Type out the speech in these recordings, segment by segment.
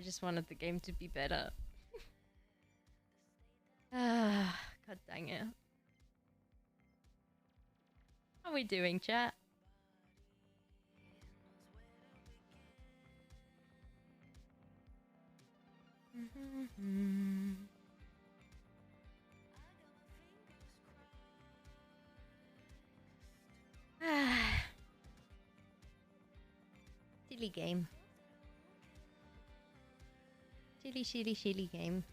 I just wanted the game to be better. Ah, god dang it. How are we doing, chat? Silly game. Silly game.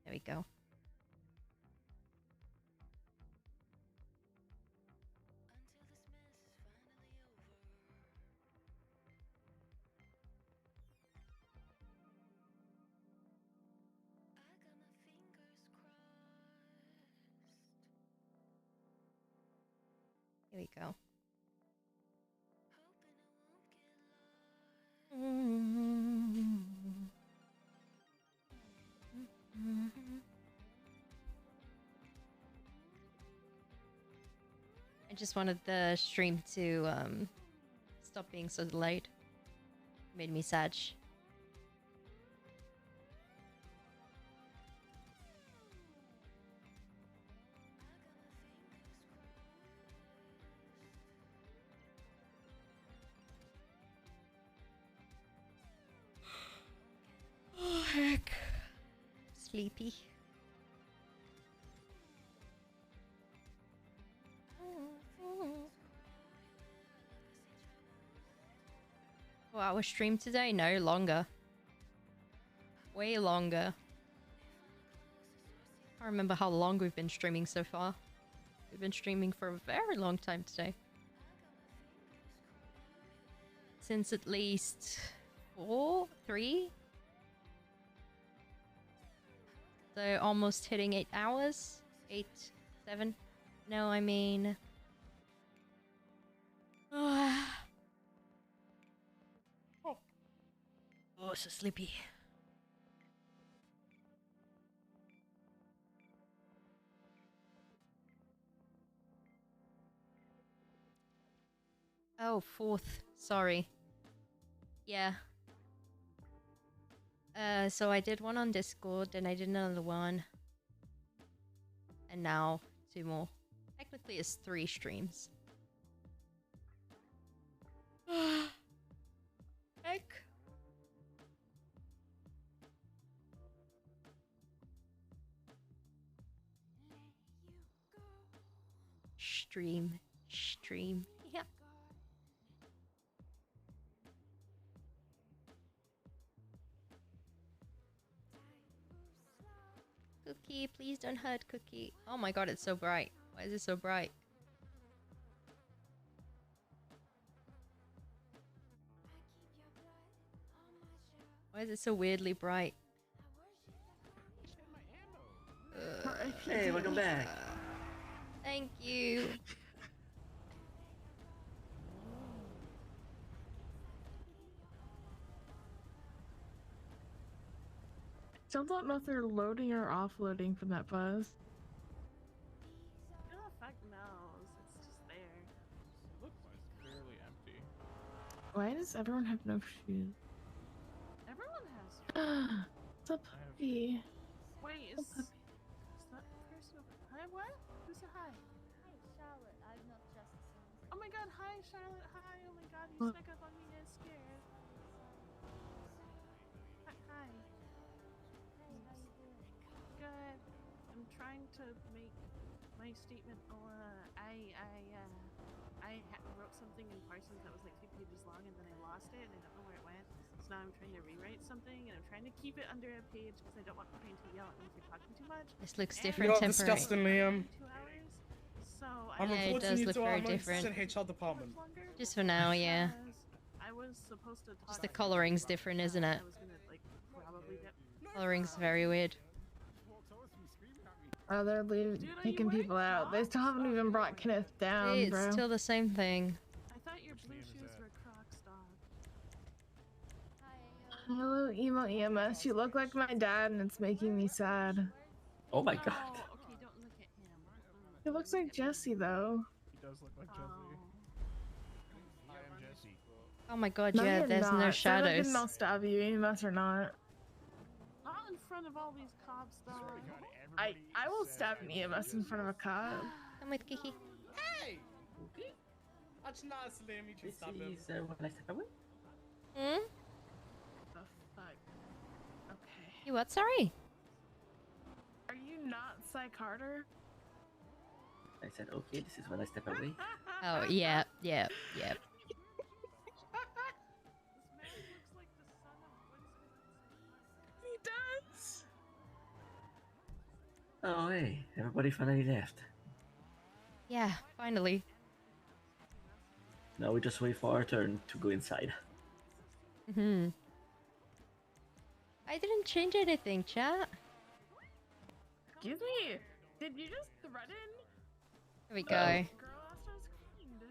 There we go. Here we go. I just wanted the stream to stop being so delayed. Made me sad. Oh heck. Sleepy. Oh, our stream today? No, longer. Way longer. I can't remember how long we've been streaming so far. We've been streaming for a very long time today. Since at least 3? So almost hitting 8 hours? 8, 7? No, I mean... Oh, so sleepy. Oh, 4th. Sorry. Yeah. So I did one on Discord, then I did another one. And now 2 more. Technically it's 3 streams. Heck. Stream. Yeah. Cookie, please don't hurt Cookie. Oh my god, it's so bright. Why is it so bright? Why is it so weirdly bright? Hey, welcome back. Thank you. Still don't know if they're loading or offloading from that buzz. Who the fuck knows? It's just there. It looks like it's barely empty. Why does everyone have no shoes? Everyone has. It's a puppy. Wait, is that person over? Hi, what? Who said hi? Hi, Charlotte. I'm not just. Oh my god, hi, Charlotte. Hi, oh my god, you snuck up on me and scared. Hi. Hey, how you doing? Good. I'm trying to make my statement. I wrote something in Parsons that was like 2 pages long, and then I lost it, and I don't know where it went. So now I'm trying to rewrite something, and I'm trying to keep it under a page because I don't want Payne to yell at me for talking too much. This looks And different. You're Temporary. disgusting, Liam. 2 hours. So I'm Yeah, it reporting does you look to our very different. HR department. Just for now, yeah. I was supposed to talk. Just the coloring's different, isn't it? I was gonna like probably get. Coloring's very weird. Oh, they're taking people out. They still haven't even brought Kenneth down, It's bro. still the same thing. I thought your blue shoes were Crocs, dog. Hello, emo EMS. You look like my dad, and it's making me sad. Oh my god. Oh, okay, don't look at him. He looks like Jesse, though. He does look like Jesse. Oh my god, No, yeah, you're there's no not. Say that shadows. and I'll stab you, EMS or not. Not in front of all these cops, dog. I will stab an EMS in front of a cop. Come with Kiki. Hey! Okay. Aç nasıl için This stop is when I step away. Hmm? The fuck? Okay. You what, sorry? Are you not Psych Harder? I said, okay, this is when I step away. Oh, yeah. This man looks like the son of Winston. He does. Oh, hey, everybody finally left. Yeah, finally. Now we just wait for our turn to go inside. Hmm. I didn't change anything, chat. Excuse me. Did you just threaten? There we Oh. go. Girl, last I was cleaned.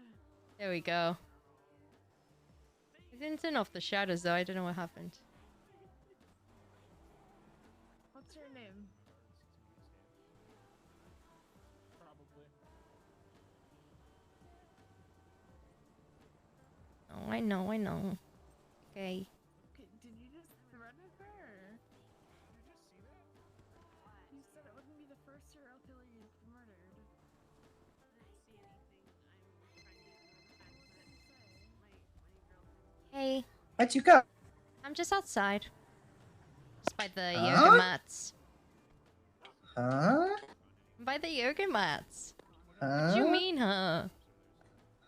There we go. I didn't turn off the shadows though, I don't know what happened. What's your name? Probably. Oh, I know, I know. Okay. Did you just threaten her? Did you just see that? You said it wouldn't be the first serial killer you've murdered. I didn't see anything. I'm trying to ignore the fact that my girlfriend. Hey, Where'd you go? I'm just outside. Just by the Huh? yoga mats. Huh? By the yoga mats. Huh? What do you mean, huh?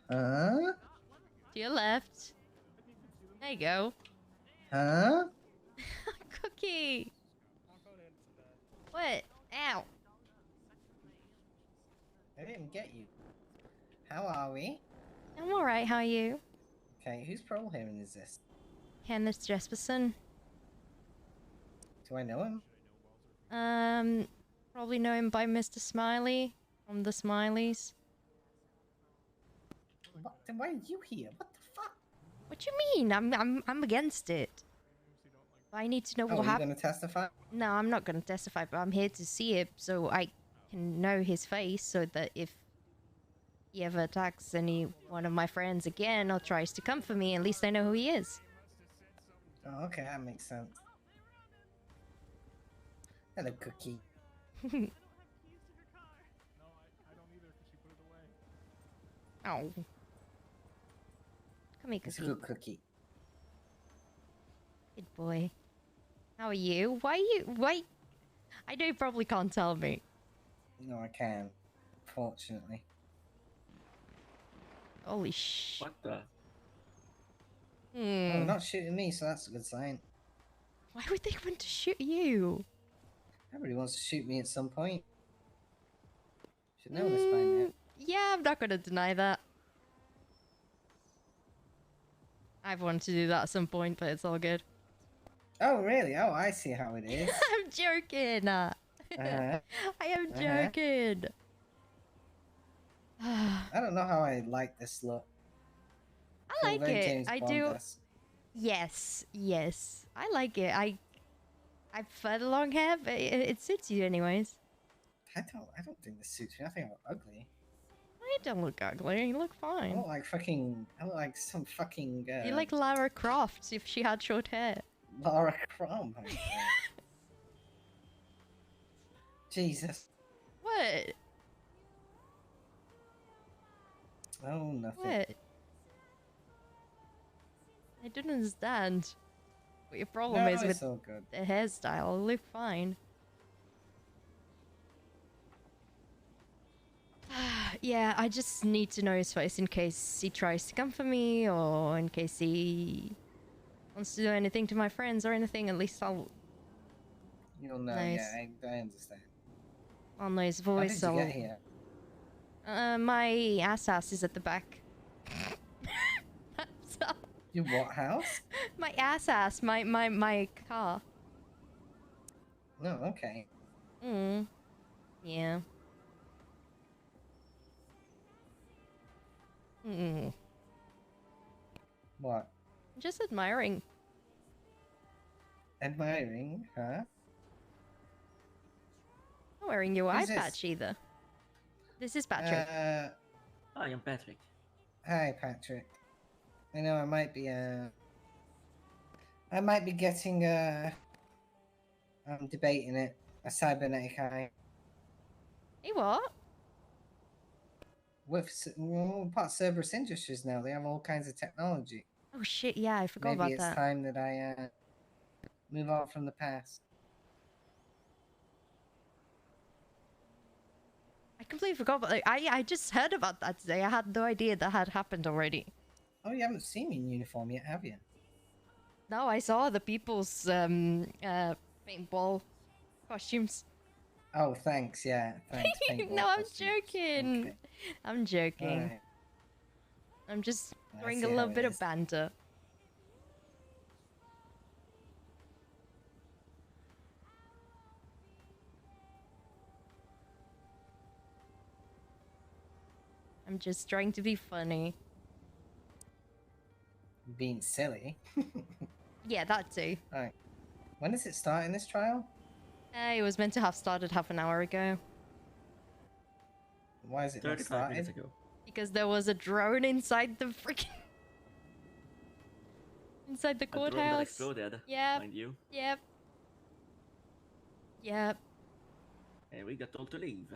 Huh? To your left. There you go. Huh? Cookie! What? Ow. I didn't get you. How are we? I'm alright, how are you? Okay, whose parole hearing is this? Kenneth Jesperson. Do I know him? Probably know him by Mr. Smiley from the Smileys. What? Then why are you here? What the fuck? What you mean? I'm against it. I need to know Oh, what are you happened. gonna testify? No, I'm not gonna testify, but I'm here to see it so I can know his face so that if he ever attacks any one of my friends again or tries to come for me, at least I know who he is. Oh, okay, that makes sense. Hello, Cookie. No, I don't either because she put it away. Oh. Come here, It's a Cookie. good cookie. Good boy. How are you? Why? I know you probably can't tell me. No, I can. Fortunately. Holy sh... What the? Well, they're Hmm. not shooting me, so that's a good sign. Why would they want to shoot you? Everybody wants to shoot me at some point. Should know this by now. Yeah, I'm not gonna deny that. I've wanted to do that at some point, but it's all good. Oh, really? Oh, I see how it is. I'm joking. Uh-huh. I am Uh-huh. joking. I don't know how I like this look. I Feel like very it. James I do. Bond-esque. Yes, yes. I like it. I prefer the long hair, but it suits you anyways. I don't think this suits me. I think I'm ugly. You don't look ugly. You look I fine. look like fucking. I look like some fucking. You like Lara Croft if she had short hair. Lara Croft. Jesus. What? Oh, nothing. What? I don't understand what your problem No, is it's with all good. the hairstyle. You look fine. Yeah, I just need to know his face in case he tries to come for me or in case he wants to do anything to my friends or anything. At least I'll You'll know. Nice. Yeah, I understand. know his How voice. did you I'll... get here? My ass is at the back. So, Your what house? my ass, my car. No, okay. Yeah. What? I'm just admiring. Admiring, huh? Not wearing your eye Who's this? patch either. This is Patrick. Hi, I'm Patrick. Hi, Patrick. I know I might be getting I'm debating it. A cybernetic eye. Hey, what? Well, part of Cerberus Industries now. They have all kinds of technology. Oh shit! Yeah, I forgot Maybe about it's that. time that I move on from the past. I completely forgot about. Like, I just heard about that today. I had no idea that had happened already. Oh, you haven't seen me in uniform yet, have you? No, I saw the people's paintball costumes. Oh, thanks. Yeah, thanks. Paintball No, I'm costumes. joking. Okay. I'm joking. Alright. I'm just I throwing a see how little it bit of is. banter. I'm just trying to be funny. Being silly. Yeah, that too. Alright. When does it start in this trial? It was meant to have started half an hour ago. Why is it not 35 minutes started? ago. Because there was a drone inside the freaking... inside the A drone that courthouse. exploded, Yep. mind you. Yep. Yep. And we got told to leave.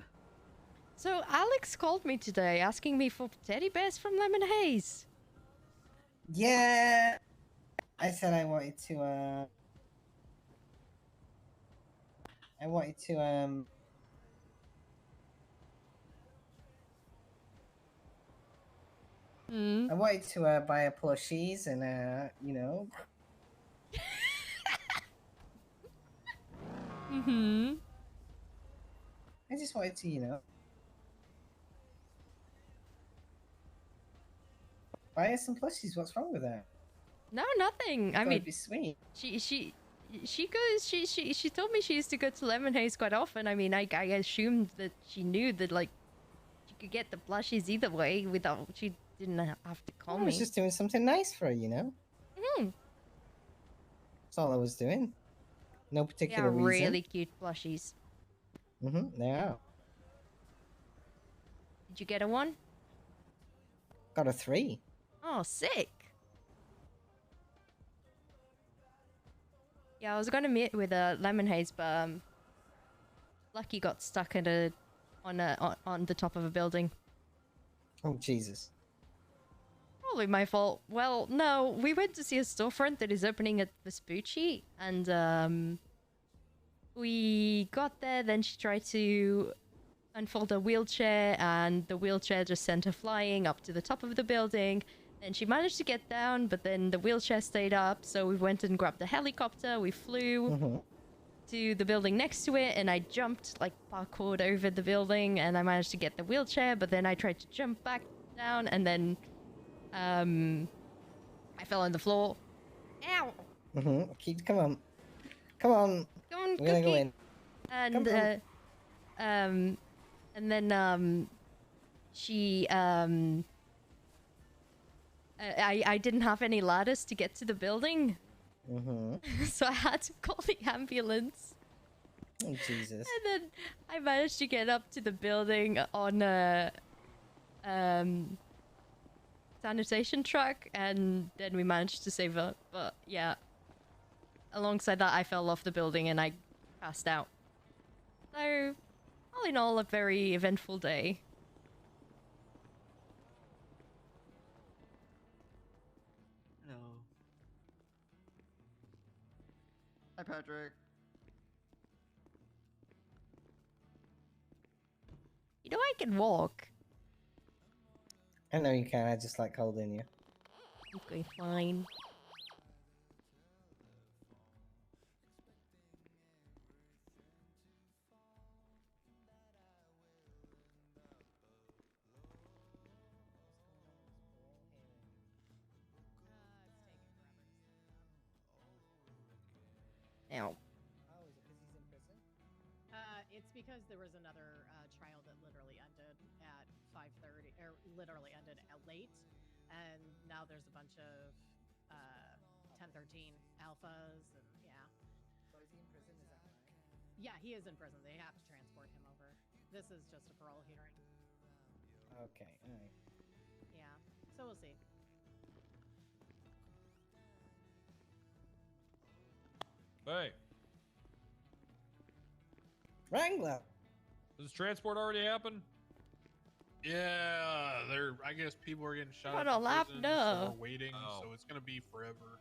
So Alex called me today asking me for teddy bears from Lemon Haze. Yeah. I said I wanted to Hmm. I wanted to buy a plushies and Mm-hmm. I just wanted to, buy her some plushies. What's wrong with that? No, nothing. I Thought mean, it'd be sweet. she told me she used to go to Lemon Haze quite often. I mean, I assumed that she knew that, like, she could get the plushies either way without, she didn't have to call I me. was just doing something nice for her. Hmm. That's all I was doing. No They particular are reason. really cute plushies. They are. Did you get a one? Got a 3. Oh, sick. Yeah, I was gonna meet with a Lemon Haze, but Lucky got stuck at on the top of a building. Oh Jesus. Probably my fault. Well, no, we went to see a storefront that is opening at Vespucci, and we got there. Then she tried to unfold her wheelchair, and the wheelchair just sent her flying up to the top of the building. Then she managed to get down, but then the wheelchair stayed up, so we went and grabbed the helicopter. We flew to the building next to it, and I jumped, like, parkoured over the building, and I managed to get the wheelchair, but then I tried to jump back down, and then I fell on the floor. Ow! Come on. Come on. Come on, We're gonna go Cookie. in. And and then she I didn't have any ladders to get to the building. So I had to call the ambulance. Oh Jesus. And then I managed to get up to the building on a sanitation truck, and then we managed to save her. But yeah, alongside that, I fell off the building and I passed out. So, all in all, a very eventful day. Hello. Hi, Patrick. You know, I can walk. I know you can. I just like holding you. Okay, fine. Ow. It's because there was another trial that literally ended at 5:30, or literally ended at late, and now there's a bunch of 1013 alphas, and yeah. So is he in prison? Is that right? Yeah, he is in prison. They have to transport him over. This is just a parole hearing. Okay, alright. Yeah, so we'll see. Hey, Wrangler. does transport already happen? Yeah, I guess people are getting shot What at a the lap, prison, no. so we're waiting, Oh. so it's gonna be forever.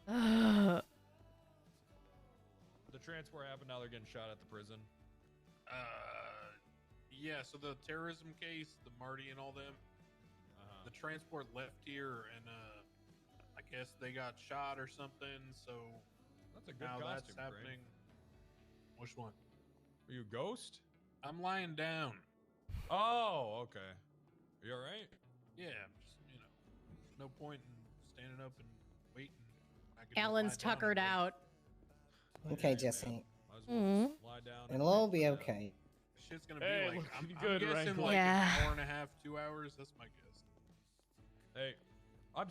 The transport happened. Now they're getting shot at the prison. Yeah, so the terrorism case, the Marty and all them, the transport left here, and I guess they got shot or something, so That's a good now costume, that's happening. Which one? Are you a ghost? I'm lying down. Oh, okay. Are you all right? Yeah, I'm just, no point in standing up and waiting. I could just Alan's lie down and tuckered wait. out. Okay, Jesse. Might as well just lie down. and It'll all wait be for that. okay. Shit's gonna Hey, be like, I'm looking good, guessing Wrangler. like Yeah. an hour and a half, 2 hours. That's my guess. Hey, what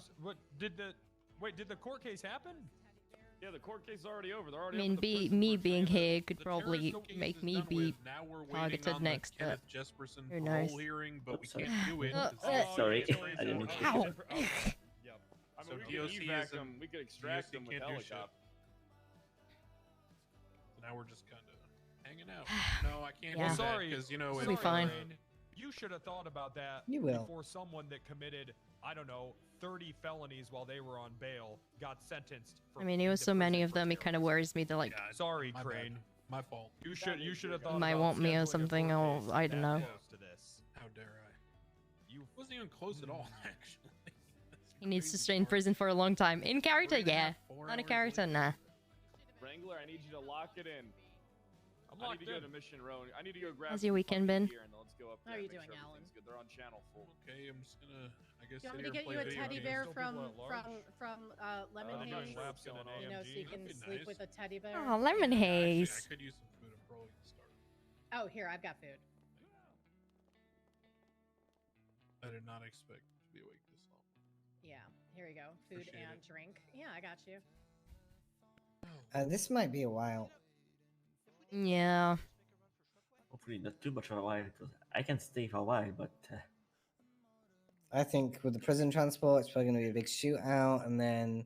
did the court case happen? Yeah, the court case is already over. They're I already mean, over the prison me for being saying here could The probably terrorism case make is me done be with. Now we're waiting targeted on next, the but Kenneth Jesperson who parole knows? hearing, but we Oops, sorry. can't do it. Uh, 'cause uh, it's Sorry, it's I didn't mean to. Ow. Yep. I mean, So we DOC could evac isn't- them. We could extract DOC them with can't do shit. helicopter. So now we're just kind of hanging out. No, I can't Yeah. do that Sorry, because It'll it's be fine. Crane. You should have thought about that You will. before someone that committed, I don't know, 30 felonies while they were on bail got sentenced. I mean, it was so many of them, it kind of worries me. They're like, Yeah, Sorry, my Crane. bad. My fault. You should have thought might about want me or scheduling a something, court or case I don't that know. close to this. How dare I? You Wasn't even close at all, actually. That's He needs to crazy stay in smart. prison for a long time. In character, 3.5, yeah. 4 Not a hours character, later. nah. Wrangler, I need you to lock it in. I'm I need locked to go in. to Mission Row. I need to go grab. How's some your weekend fucking been? gear and then let's go up How there are and you make doing, sure Alan? everything's good. They're on channel full. Okay, I'm just gonna, I guess, Do you want sit me to here get and play you a video teddy games. bear Still from people at large? Lemon I'm doing Haze? laps in an You know, so you AMG. can That'd be sleep nice. with a teddy bear. Oh, lemon Actually, haze. I could use some food. I'm probably gonna start. Oh, here, I've got food. I did not expect to be awake this long. Yeah, here we go. Food Appreciate and it. drink. Yeah, I got you. This might be a while. Yeah. Hopefully not too much of a while, because I can stay for a while, but I think with the prison transport, it's probably going to be a big shootout, and then,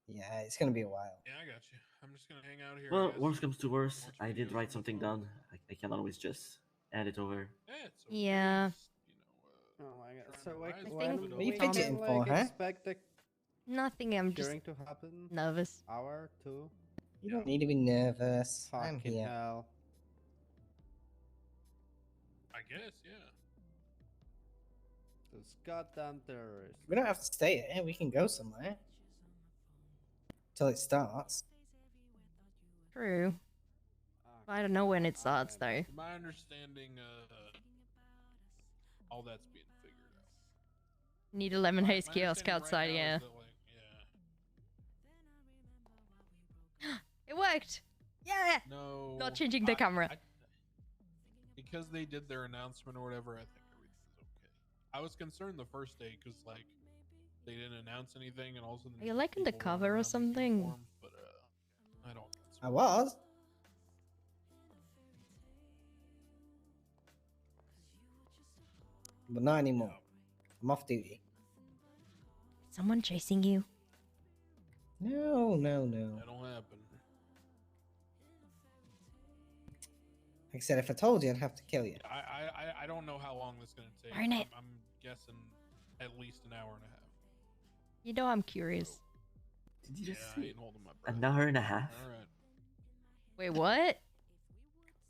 yeah, it's going to be a while. Yeah, I got you. I'm just gonna hang out here. I well, guess. worst comes to worst, Watch I did videos write on something my phone. down. I can always just add it over. Yeah, it's okay. Yeah. Just, Oh my god. trying So to like, rise I when think- above it What are you all. we fidgeting can, for, like, huh? expect the Nothing, I'm just hearing to happen? nervous. Hour, 2? You don't need to be nervous. I'm Fucking here. hell. I guess, yeah. Those goddamn terrorists. We don't have to stay here. We can go somewhere. Till it starts. True. I don't know when it starts, though. From my understanding, all that's being figured out. Need a lemon haze My kiosk understanding outside, right now yeah. is that, like, It worked! Yeah! no. Not changing the camera. Because they did their announcement or whatever, I think everything's okay. I was concerned the first day because, like, they didn't announce anything, and all of a sudden. Are you there's like people running undercover or around in something? uniforms, but I don't. think so. I was. But not anymore. I'm off duty. Someone chasing you? No, no, no. That'll happen. Like I said, if I told you, I'd have to kill you. I don't know how long this is gonna take. Burn it. I'm guessing at least an hour and a half. You know I'm curious. Did you just I say ain't holding my breath. an hour and a half? All right. Wait, what?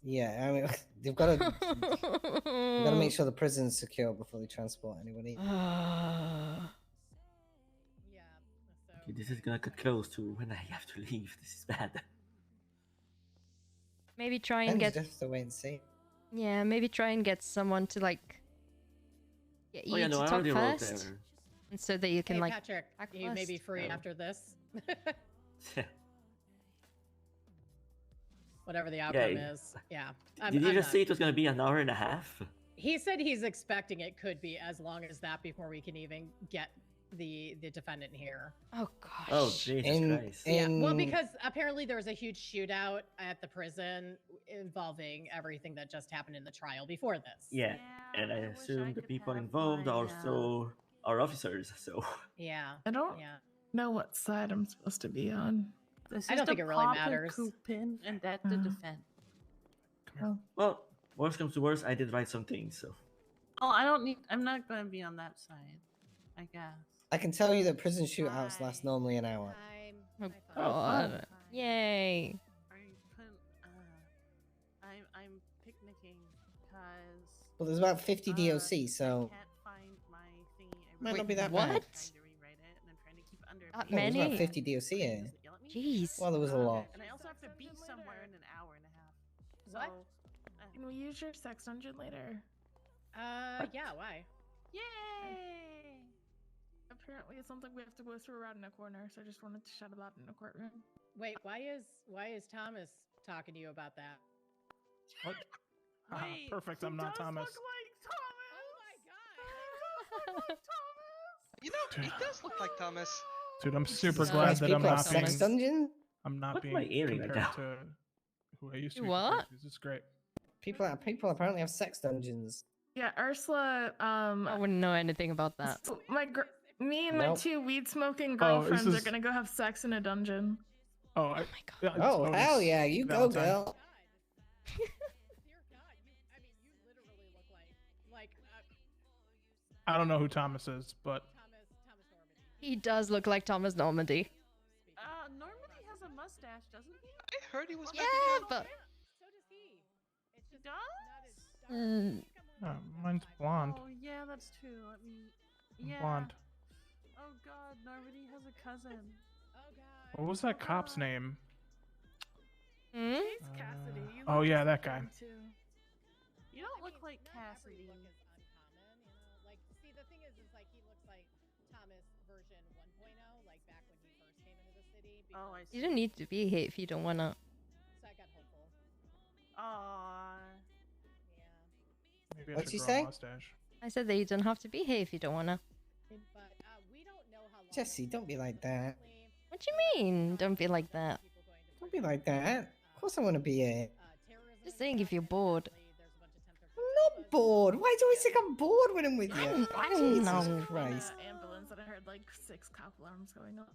Yeah, I mean, they've got to. They've got to make sure the prison's secure before they transport anybody. Yeah. So Okay, this is gonna cut close to when I have to leave. This is bad. Maybe try and And get... just have to wait and see. Yeah, maybe try and get someone to, like... Get you Oh yeah, to no, I talk already wrote first. there. And so that you can, hey, like... Patrick, act you may be first. free Oh. after this. Whatever the Yeah, outcome is. Yeah. Did you I'm just not- say it was gonna be an hour and a half? He said he's expecting it could be as long as that before we can even get the defendant here. Oh, gosh. Oh Jesus Christ! Yeah, well, In- because apparently there was a huge shootout at the prison involving everything that just happened in the trial before this. Yeah, and I assume the people involved are also our officers. So Yeah. I don't Yeah. know what side I'm supposed to be on. This I is don't the think it really proper matters. Coupon, and that's the defense. Well, worst comes to worst, I did write some things, so. Oh, I don't need. I'm not going to be on that side. I guess. I can tell you that prison shootouts last normally an hour. Oh god. Yay. I'm picnicking because. Well, there's about 50 DOC, so I can't find my thingy. might not be that what? bad. Trying to rewrite it, and I'm trying to keep it under a That page. Well, there's about many? 50 DOC here. Jeez. Well, there was a lot. And I also have to be somewhere in an hour and a half. What? Can we use your sex dungeon later? Yeah, why? Yay! Apparently it's something we have to go through around in a corner, so I just wanted to shout about it in a courtroom. Wait, why is Thomas talking to you about that? What? Wait, perfect. he I'm not does Thomas. Look like Thomas. Oh my god! You know, he does look like Thomas. Dude, I'm super Jesus glad Christ, that I'm people have not sex being. dungeon? I'm not What being am I hearing right compared now? to who I used to be. What? compared to. This is great. People apparently have sex dungeons. Yeah, Ursula, I wouldn't know anything about that. so me and my Nope. 2 weed smoking Oh, this girlfriends are is- gonna go have sex in a dungeon. Oh, I, my yeah, it's Oh, bonus hell yeah, you go, Valentine. girl. Dear God, you literally look like I don't know who Thomas is, but Thomas Normandy. He does look like Thomas Normandy. Normandy has a mustache, doesn't he? I heard he was Yeah, Mexican. but So does he. It's He just does? Mm. mine's blonde. Oh yeah, that's true. Let me. I'm Yeah. blonde. Oh God, Normandy has a cousin. Oh God. What was that cop's name? Hmm? It's Cassidy. You Oh look yeah, the that guy. same, too. You don't look like not every Cassidy. look is uncommon, you know. Like, see, the thing is like he looks like Thomas version 1.0, like back when he first came into the city. Oh, I because- see. You don't need to be here if you don't wanna. So I got hopeful. Aww. Yeah. Maybe I What'd should you grow a say? mustache. I said that you don't have to be here if you don't wanna. But we don't know how long. Jesse, don't be like that. What you mean? Don't be like that. Don't be like that. Of course I want to be here. Just saying if you're bored. I'm not bored. Why do you always think I'm bored when I'm with you? I don't Jesus know. Christ. Ambulance and I heard like 6 cop alarms going off.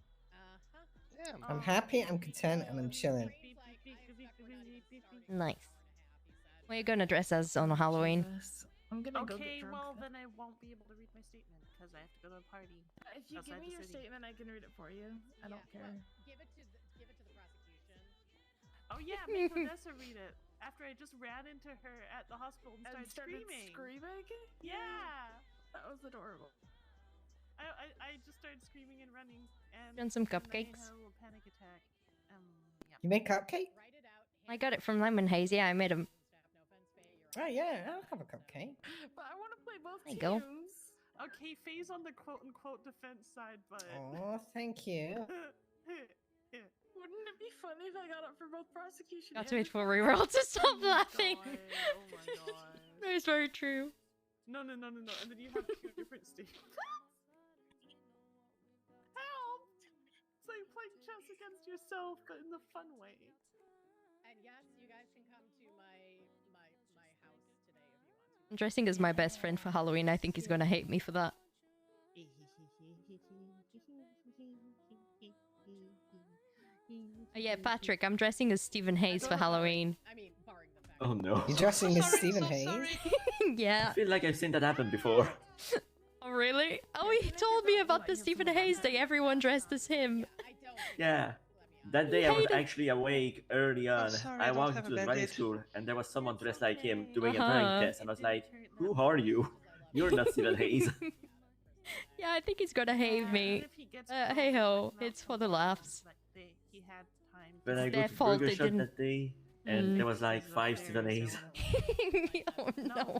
Damn. I'm happy, I'm content, and I'm chilling. Nice. What are you gonna dress as on Halloween? Jesus. I'm gonna go Okay, get drunk. well then I won't be able to read my statement because I have to go to a party. If you give outside me the your city. statement, I can read it for you. I don't care. Give it to the prosecution. Oh yeah, make Vanessa read it. After I just ran into her at the hospital and And started, started screaming. screaming? Yeah. That was adorable. I just started screaming and running and. Want some and I cupcakes? had a little panic attack. Yeah. You make cupcake? I got it from Lemon Haze. Yeah, I made him. Oh yeah, I'll have a cupcake. But I want to play both There you go. teams. Okay, Faye's on the quote-unquote defense side, but. Oh, thank you. Wouldn't it be funny if I got up for both prosecution? Got and to wait for a defense? reroll to stop laughing. Oh my god. That is very true. No. And then you have 2 different statements. Help! It's like playing chess against yourself, but in the fun way. And yes, you guys can come to my house today if you want to. I'm dressing as my best friend for Halloween. I think he's gonna hate me for that. Oh, yeah, Patrick, I'm dressing as Stephen Hayes for Halloween. I mean, barring the fact. Oh no. You're dressing as Stephen Hayes? I Yeah. feel like I've seen that happen before. Oh, really? Oh, he told me about the Stephen Hayes day. Everyone dressed as him. Yeah. That day I was Hate it. actually awake early on. sorry, I I don't walked have to a the bad driving date. school and there was someone dressed like him doing a Uh-huh. driving test and I was like, who are you? You're not Stephen Hayes. Yeah, I think he's gonna hate me. Hey ho, it's for the laughs. He had time. When I It's go their to fault Burger they Shot didn't- that day and there was like 5 Stephen Hayes. Oh no.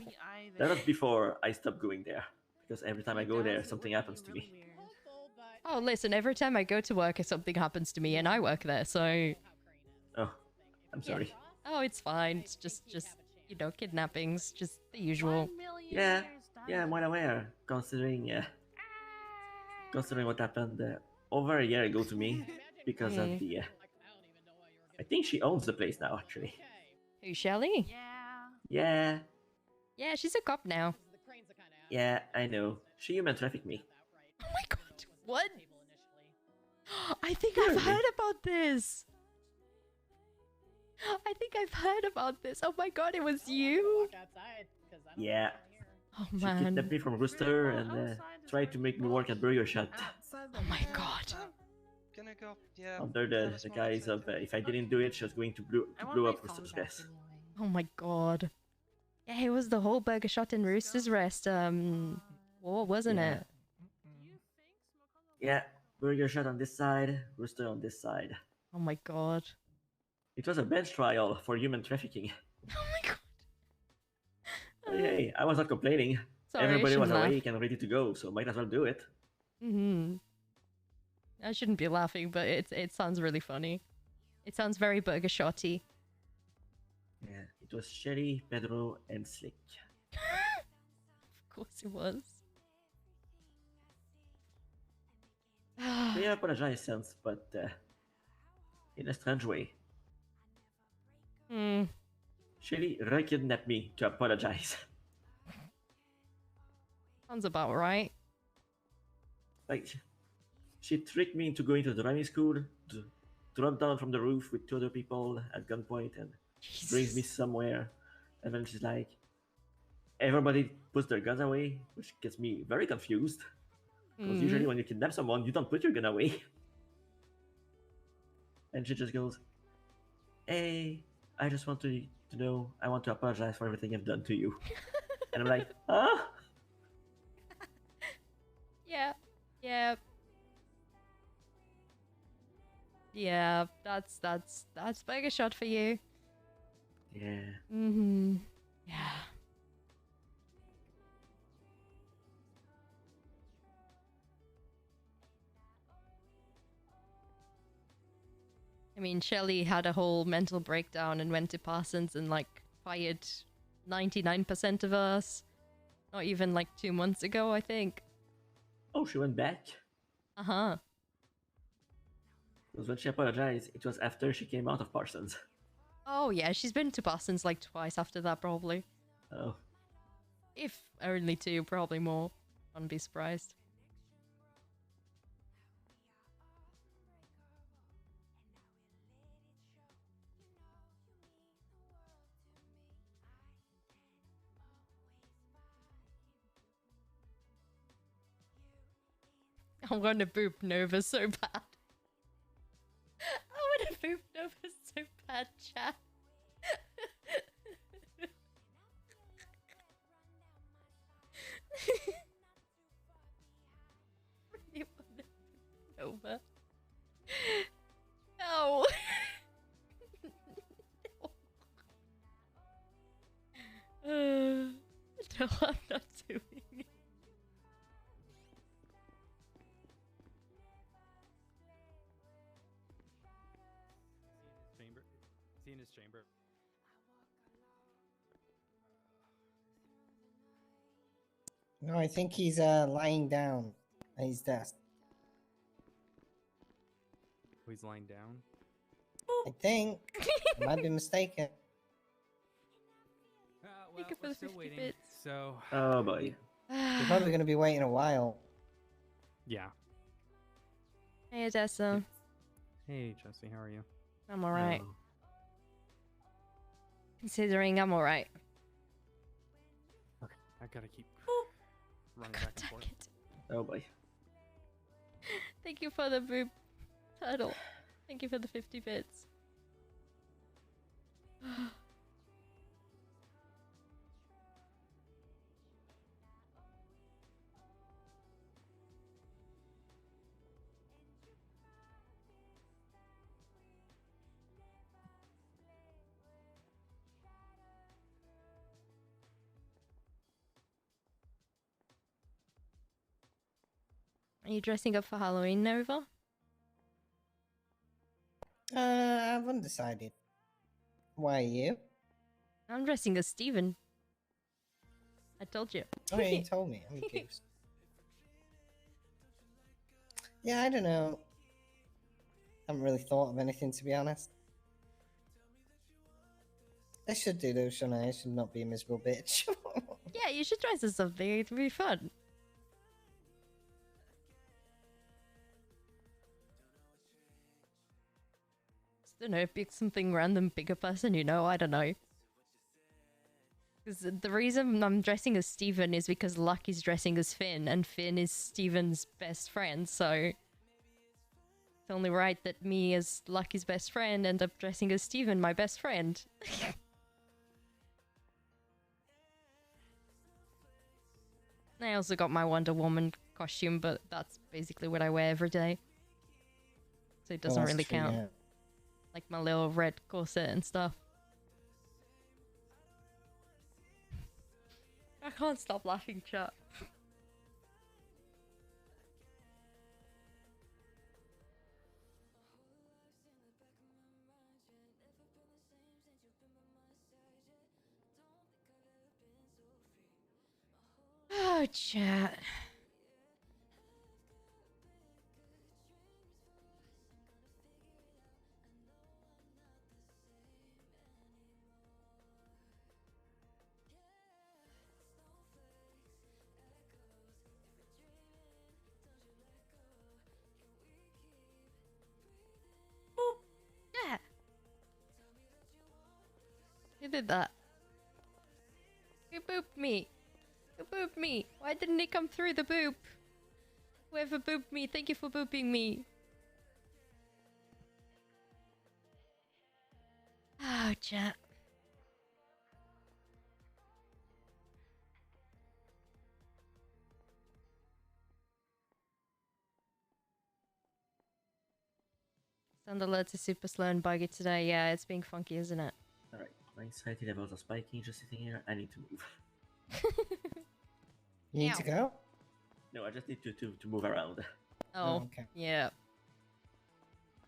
That was before I stopped going there. Because every time I go there, something happens to me. Oh, listen, every time I go to work, something happens to me, and I work there, so... Oh, I'm sorry. Oh, it's fine. It's just, you know, kidnappings, just the usual. Yeah, I'm well aware, considering what happened over a year ago to me, because of the. I think she owns the place now, actually. Who, Shelly? Yeah, Yeah, she's a cop now. yeah, I know. She human trafficked me. Oh my god, what? I think I've heard about this. I think I've heard about this. Oh my god, it was you. Yeah. Oh She man. kidnapped me from Rooster and tried to make me work at Burger Shot. Oh my god. Gonna go. Yeah. Under the guise of if I didn't do it, she was going to blow up Rooster's Rest. Oh my god. Yeah, it was the whole Burger Shot and Rooster's Rest war, wasn't Yeah. it? Yeah, Burger Shot on this side, Rooster on this side. Oh my god. It was a bench trial for human trafficking. Oh my god. Hey, I was not complaining. Sorry, I Everybody was shouldn't laugh. awake and ready to go, so might as well do it. I shouldn't be laughing, but it sounds really funny. It sounds very Burger Shotty. Yeah, it was Sherry, Pedro, and Slick. Of course it was. They have apologized since, but in a strange way. Shelly re-kidnapped me to apologize. Sounds about right. Like, she tricked me into going to the driving school, drop down from the roof with 2 other people at gunpoint, and brings me somewhere. And then she's like, everybody puts their guns away, which gets me very confused. Because usually when you kidnap someone, you don't put your gun away. And she just goes, hey, I just want to know, I want to apologize for everything I've done to you. And I'm like, huh? Yeah. Yeah. Yeah, that's Burger Shot for you. Yeah. Yeah. I mean, Shelley had a whole mental breakdown and went to Parsons and, like, fired 99% of us. Not even, like, 2 months ago, I think. Oh, she went back? Uh-huh. Because when she apologized, it was after she came out of Parsons. Oh, yeah, she's been to Parsons, like, twice after that, probably. Oh. If only 2, probably more. Wouldn't be surprised. I want to boop Nova so bad. I want to boop Nova so bad, chat. Really want to boop Nova. No. No, I'm not doing it. Chamber. Is he in his chamber? No, I think he's lying down at his desk. Oh, he's lying down. I think. I might be mistaken. Thank you for the 50 bits. So. Oh boy. You're probably going to be waiting a while. Yeah. Hey, Odessa. Hey, Jesse, how are you? I'm alright. Considering I'm alright. Okay, I gotta keep running back and forth. Oh boy. Thank you for the boob turtle. Thank you for the 50 bits. Are you dressing up for Halloween, Nova? I've undecided. Why are you? I'm dressing as Steven. I told you. Oh, yeah, you told me. I'm confused. Yeah, I don't know. Haven't really thought of anything, to be honest. I should do though, shouldn't I? I should not be a miserable bitch. Yeah, you should dress as something. It would be fun. don't know, pick something random, pick a person you know, I don't know. Because the reason I'm dressing as Steven is because Luck is dressing as Finn, and Finn is Steven's best friend, so... It's only right that me as Lucky's best friend end up dressing as Steven, my best friend. I also got my Wonder Woman costume, but that's basically what I wear every day. So it doesn't that's really true, count. yeah. Like my little red corset and stuff. I can't stop laughing, chat. Oh, chat. Yeah. Who did that? Who booped me? Who booped me? Why didn't it come through the boop? Whoever booped me, thank you for booping me. Oh, chat. Sound alerts are super slow and buggy today. Yeah, it's being funky, isn't it? Alright, my anxiety levels are spiking just sitting here. I need to move. You need to go? No, I just need to move around. Oh, okay. Yeah.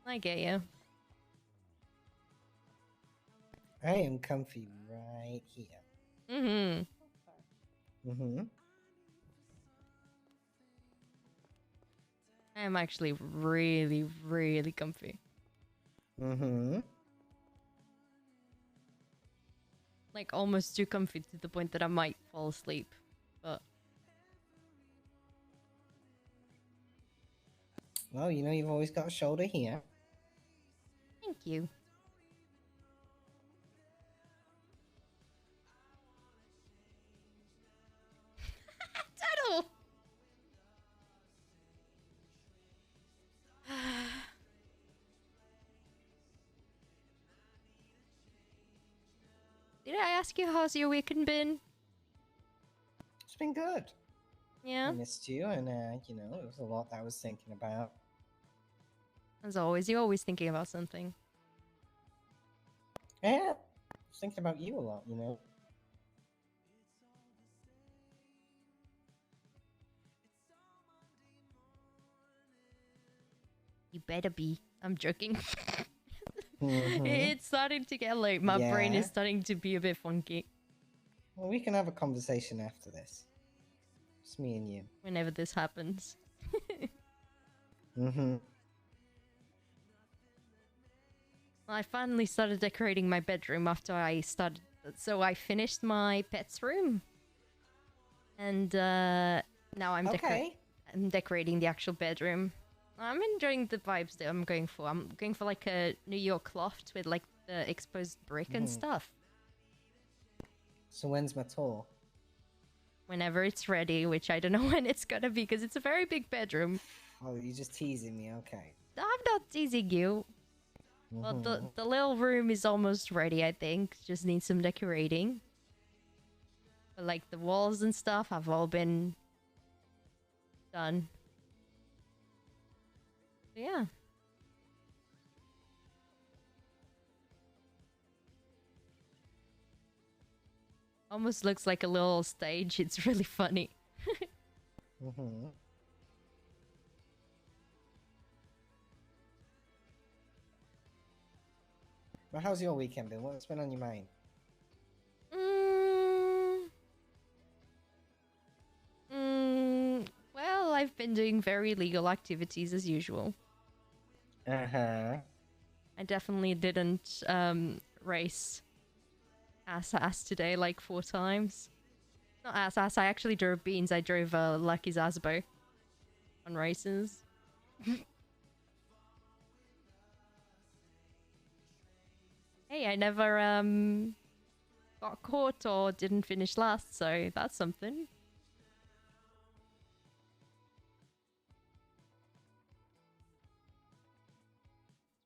I get you. I am comfy right here. Mm-hmm. Mm-hmm. I am actually really, really comfy. Mm-hmm. Like, almost too comfy to the point that I might fall asleep. But... Well, you know you've always got a shoulder here. Thank you. Tuttle! Did I ask you how's your weekend been? It's been good. Yeah? I missed you, and you know, it was a lot that I was thinking about. As always, you're always thinking about something. Yeah, I was thinking about you a lot, you know. You better be. I'm joking. Mhm. It's starting to get late. My brain Yeah. is starting to be a bit funky. Well, we can have a conversation after this. Just me and you. Whenever this happens. Mm-hmm. I finally started decorating my bedroom after I started. So I finished my pet's room. And now I'm, Okay. I'm decorating the actual bedroom. I'm enjoying the vibes that I'm going for. I'm going for like a New York loft with like the exposed brick and Mhm. stuff. So when's my tour? Whenever it's ready, which I don't know when it's gonna be because it's a very big bedroom. Oh, you're just teasing me, okay. I'm not teasing you. Well, Mhm. the little room is almost ready, I think. Just needs some decorating. But like the walls and stuff have all been done. So, yeah. Almost looks like a little stage. It's really funny. Mm-hmm. Well, how's your weekend been? What's been on your mind? Well, I've been doing very legal activities as usual. Uh-huh. I definitely didn't race ass today like 4 times. Not ass, I actually drove beans. I drove Lucky's Asbo on races. Hey, I never got caught or didn't finish last, so that's something.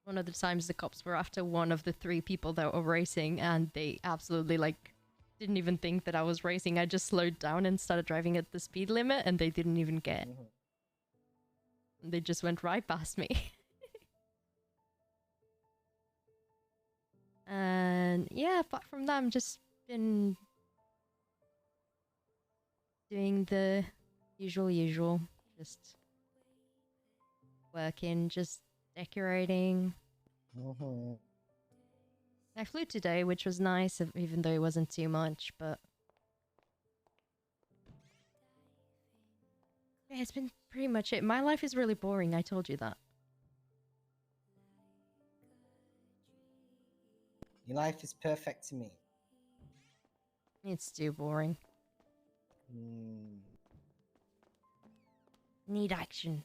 One of the times the cops were after one of the 3 people that were racing, and they absolutely like didn't even think that I was racing. I just slowed down and started driving at the speed limit, and they didn't even get. They just went right past me. And yeah, apart from that, I'm just been doing the usual, just working, just decorating. I flew today, which was nice, even though it wasn't too much, but yeah, it's been pretty much it. My life is really boring, I told you that. Your life is perfect to me. It's too boring. Mm. Need action.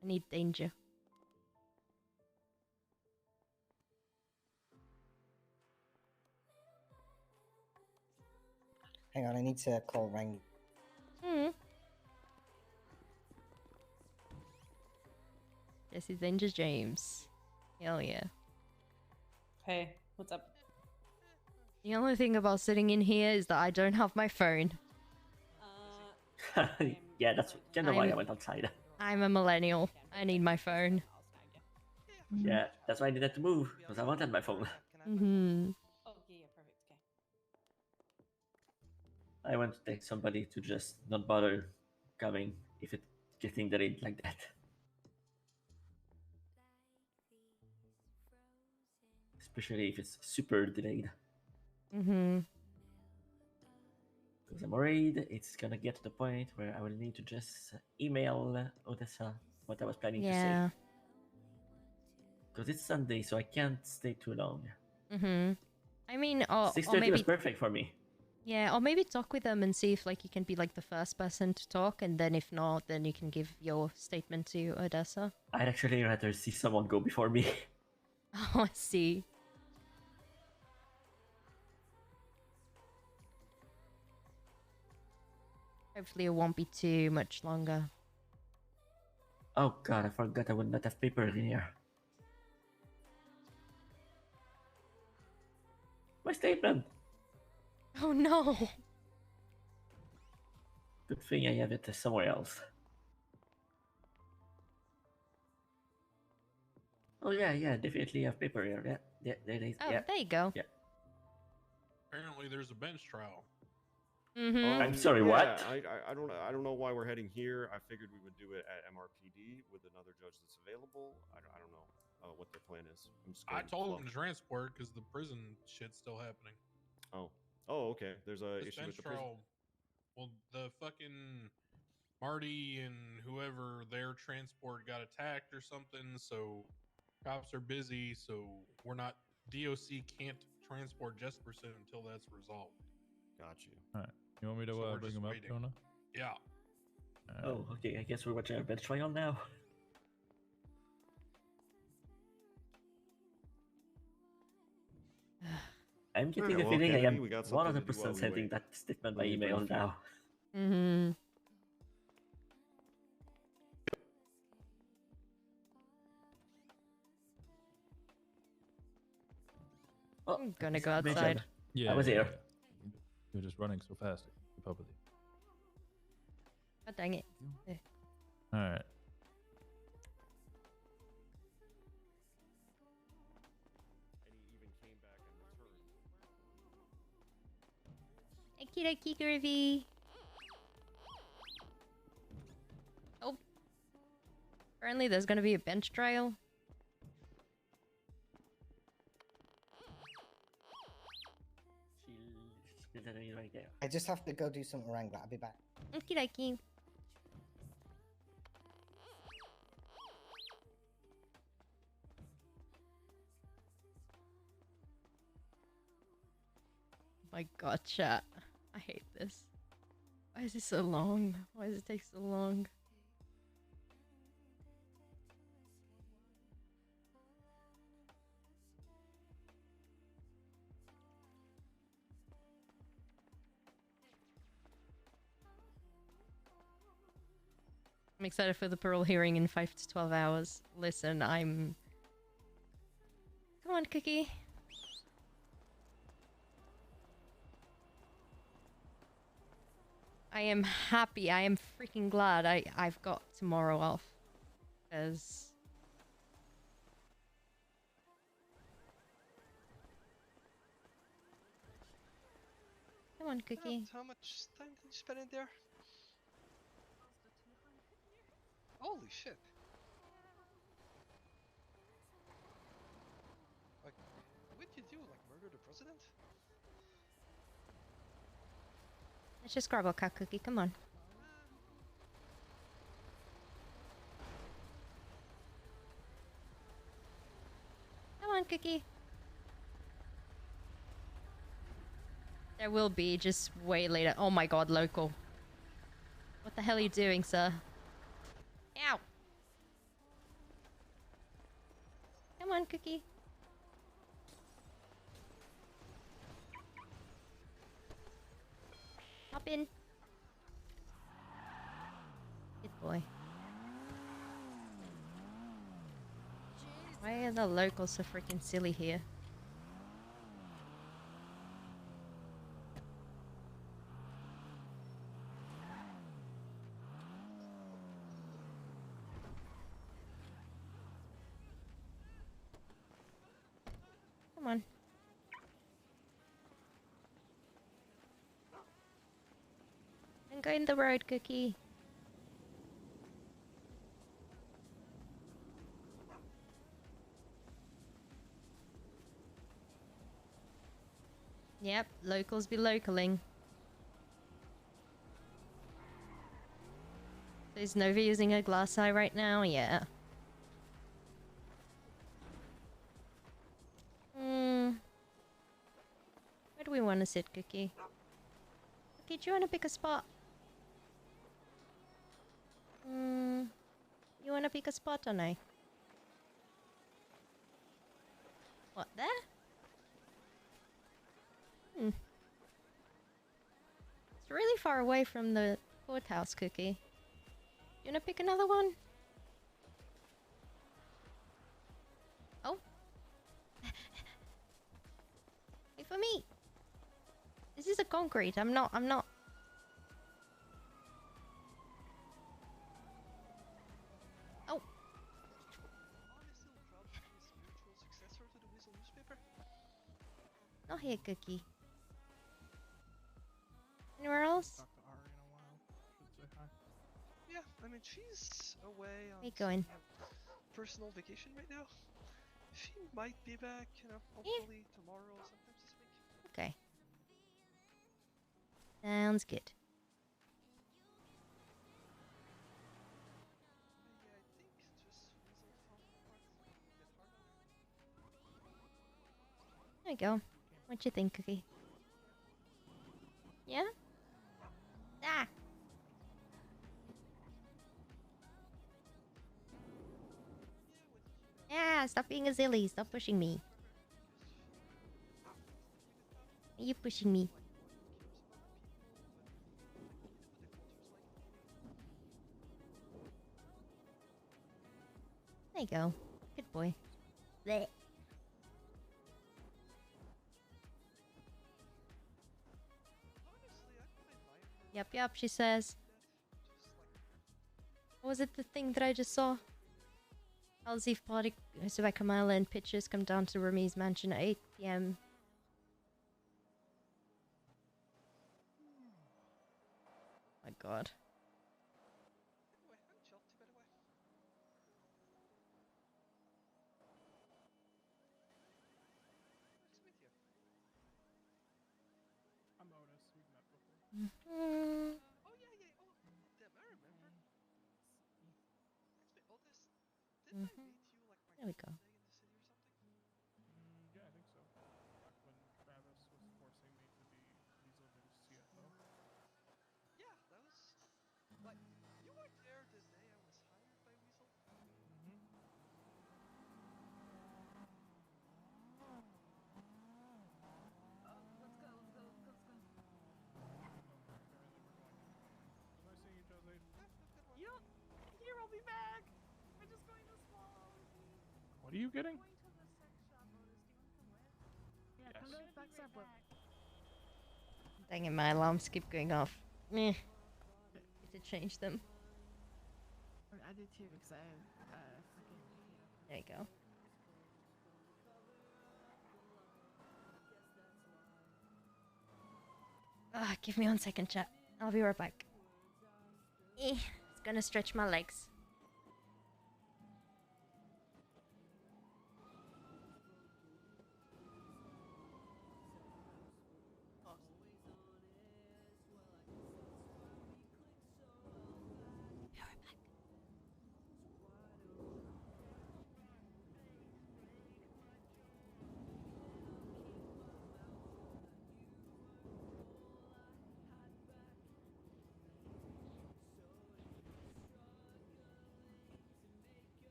I need danger. Hang on, I need to call Rang. Jesse Danger James. Hell yeah. Hey, what's up? The only thing about sitting in here is that I don't have my phone. Yeah, that's kind of why I went outside. I'm a millennial. I need my phone. Yeah, that's why I needed to move, because I wanted my phone. Mm-hmm. Oh, yeah, perfect. Okay. I want to take somebody to just not bother coming if it's getting delayed like that. Especially if it's super delayed. Mm-hmm. Because I'm worried it's gonna get to the point where I will need to just email Odessa what I was planning to say. Yeah. Because it's Sunday, so I can't stay too long. Mm-hmm. I mean, or 6:30 maybe was perfect for me. yeah, or maybe talk with them and see if like you can be like the first person to talk, and then if not, then you can give your statement to Odessa. I'd actually rather see someone go before me. Oh, I see. Hopefully it won't be too much longer. Oh god, I forgot I would not have paper in here. My statement! Oh no! Good thing I have it somewhere else. Oh yeah, definitely have paper here. Yeah, there it is. Oh, Yeah. there you go. Yeah. Apparently, there's a bench trial. Mm-hmm. I'm sorry, yeah, what? I don't know why we're heading here. I figured we would do it at MRPD with another judge that's available. I don't know what their plan is. I'm I scared. told him to transport because the prison shit's still happening. Oh, okay. There's a This issue bench with the prison. trial. Well, the fucking Marty and whoever their transport got attacked or something. So cops are busy. So we're not. DOC can't transport Jesperson until that's resolved. Got you. All right. You want me to So we're bring just him up, waiting. Jonah? Yeah. Oh, okay, I guess we're watching our bench trial now. I'm getting Alright, the well, feeling I Kennedy, am we got something to do while 100% we sending wait. that statement by Let me email brief you. now. Mm-hmm. Oh, I'm gonna go mention. outside. Yeah, I was here. You're just running so fast. Keep up with you. Oh, dang it. All right. And he even came back and returned. Okie dokie, Groovy. Oh. Apparently there's gonna be a bench trial. She's literally right there. I just have to go do some Wrangler. I'll be back. Okie dokie. My god, chat. I hate this. Why is it so long? Why does it take so long? I'm excited for the parole hearing in 5 to 12 hours. Listen, I'm... Come on, Cookie. I am happy. I am freaking glad I've got tomorrow off. Because... Come on, Cookie. How much time did you spend in there? Holy shit. Like, what did you do? Like, murder the president? Let's just grab a cat, Cookie. Come on. Come on, Cookie. There will be, just way later. Oh my god, local. What the hell are you doing, sir? Ow! Come on, Cookie. Hop in. Good boy. Why are the locals so freaking silly here? Come on. I'm going the road, Cookie. Yep, locals be localing. Is Nova using a glass eye right now? Yeah. Where do we want to sit, Cookie? Cookie, do you want to pick a spot? You want to pick a spot or no? What, there? It's really far away from the courthouse, Cookie. You want to pick another one? Oh. Wait for me. This is a concrete. I'm not. Oh. Not here, Cookie. Anywhere else? Talked to Ari in a while. Should say hi. Yeah, I mean, she's away on Where you going? personal vacation right now. She might be back, you know, hopefully tomorrow or sometime this week. Okay. Sounds good. Yeah, I think just Weasel found the parts to get harder. There you go. What you think, Cookie? Yeah? Ah! Yeah, stop being a zilly. Stop pushing me. Are you pushing me? There you go. Good boy. Blech. Yep, she says. What was it, the thing that I just saw? Halsey party hosted by Kamala and pictures come down to Rami's mansion at 8 p.m. My god. I'm Otis. We've met before. Mm-hmm. Oh yeah, yeah. Oh, damn, I remember. Actually, Otis, didn't I meet you like my There we go. day in the city or something? Yeah, I think so. Back when Travis was forcing me to be Weasel News CFO. Yeah, that was like you were there the day I was hired by Weasel. Let's go, let's go, let's go, let's go. Oh, apparently we're going in the wrong. Was nice seeing you, Jose. You What are you getting? Yeah, come to the sex shop with. Dang it, my alarms keep going off. Meh. Need to change them. I did too because I fucking. There you go. Ah, give me 1 second, chat. I'll be right back. It's gonna stretch my legs.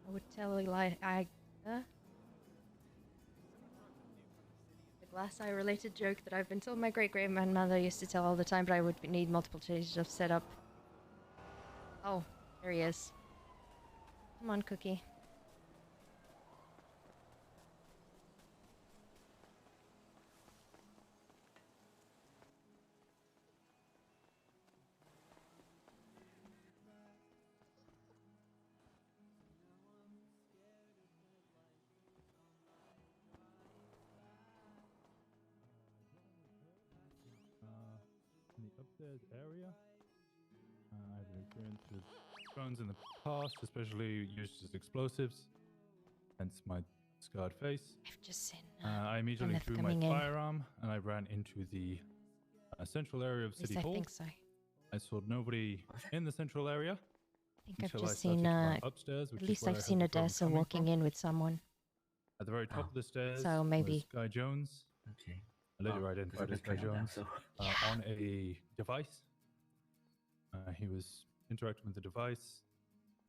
I would totally lie. The glass eye related joke that I've been told my great grandmother used to tell all the time, but I would need multiple changes of setup. Oh, there he is. Come on, Cookie. In the upstairs area, I've had experience with drones in the past, especially used as explosives, hence my scarred face. I've just seen. I immediately Kenneth drew my coming in. firearm and I ran into the central area of At least City I Hall. think so. I saw nobody in the central area. I think I've until just started seen. to run upstairs, which At is least where I I've heard seen the drone Odessa coming walking from. in with someone. At the very top of the stairs So was maybe. Guy Jones. Okay. Later Well, identified there's as a Guy trail now, Jones. so- On a device. He was interacting with the device.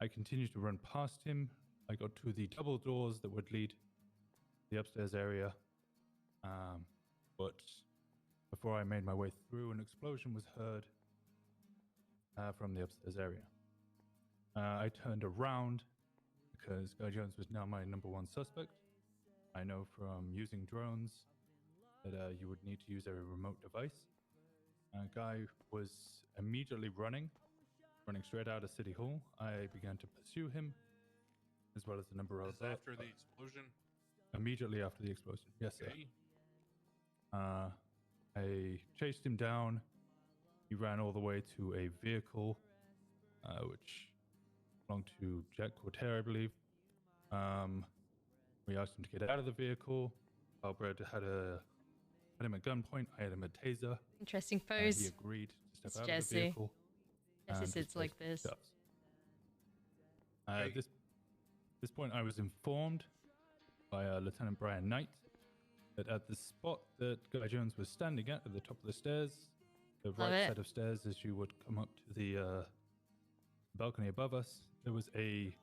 I continued to run past him. I got to the double doors that would lead to the upstairs area. But before I made my way through, an explosion was heard from the upstairs area. I turned around because Guy Jones was now my #1 suspect. I know from using drones that you would need to use a remote device. Guy was immediately running straight out of City Hall. I began to pursue him, as well as a number of This is after the explosion. Immediately after the explosion, yes, sir. Okay. I chased him down. He ran all the way to a vehicle, which belonged to Jack Cortez, I believe. We asked him to get out of the vehicle. Albert had him at gunpoint. I had him at taser. Interesting He pose. agreed to step It's out of Jesse. the vehicle. Jesse and sits just like basically this. stops. At this point, I was informed by Lieutenant Brian Knight that at the spot that Guy Jones was standing at the top of the stairs, the Love right it. side of stairs as you would come up to the balcony above us, there was a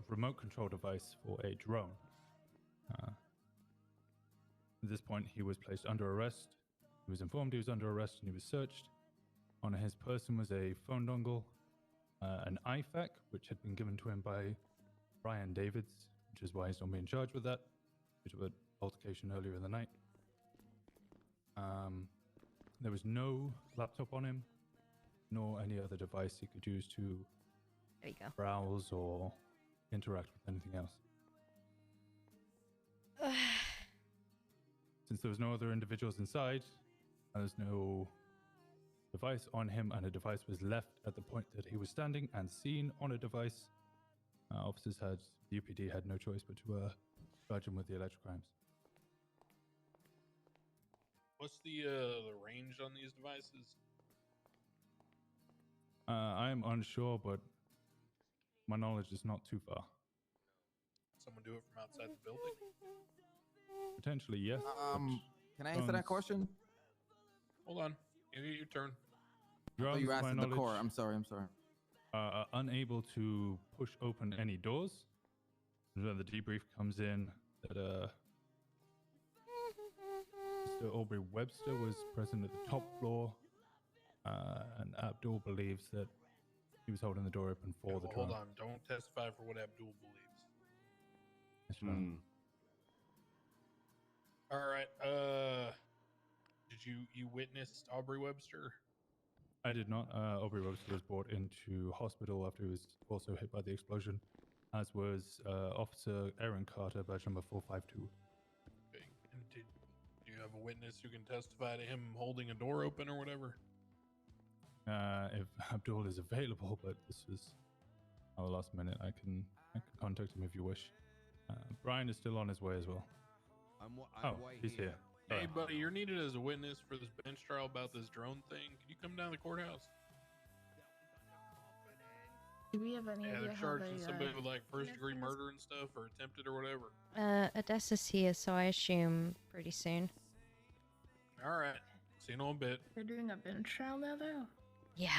remote control device for a drone. At this point, he was placed under arrest. He was informed he was under arrest and he was searched. On his person was a phone dongle, an IFAC, which had been given to him by Brian Davids, which is why he's not being charged with that, due to an altercation earlier in the night. There was no laptop on him, nor any other device he could use to There you go. browse or interact with anything else. Since there was no other individuals inside, there's no device on him, and a device was left at the point that he was standing and seen on a device. Officers had, the UPD had no choice but to charge him with the alleged crimes. What's the range on these devices? I am unsure, but my knowledge is not too far. Someone do it from outside the building? Potentially, yes. Can I answer that question? Hold on. You get your turn. Oh, you Drones, asked to in my the core. knowledge, I'm sorry. I'm sorry. are unable to push open any doors. When the debrief comes in that Mr. Aubrey Webster was present at the top floor, and Abdul believes that he was holding the door open for the Hold drone. on. Don't testify for what Abdul believes. Yes, Your Honor. All right. Did you witnessed Aubrey Webster? I did not. Aubrey Webster was brought into hospital after he was also hit by the explosion, as was Officer Aaron Carter, badge number 452. Okay. And do you have a witness who can testify to him holding a door open or whatever? If Abdul is available, but this was our last minute, I can contact him if you wish. Brian is still on his way as well. He's here. Hey, buddy, you're needed as a witness for this bench trial about this drone thing. Can you come down to the courthouse? Do we have any Yeah, idea they're how charging they, somebody with like first-degree murder and stuff, or attempted or whatever. Odessa's here, so I assume pretty soon. All right. See you in a bit. They're doing a bench trial now, though? Yeah.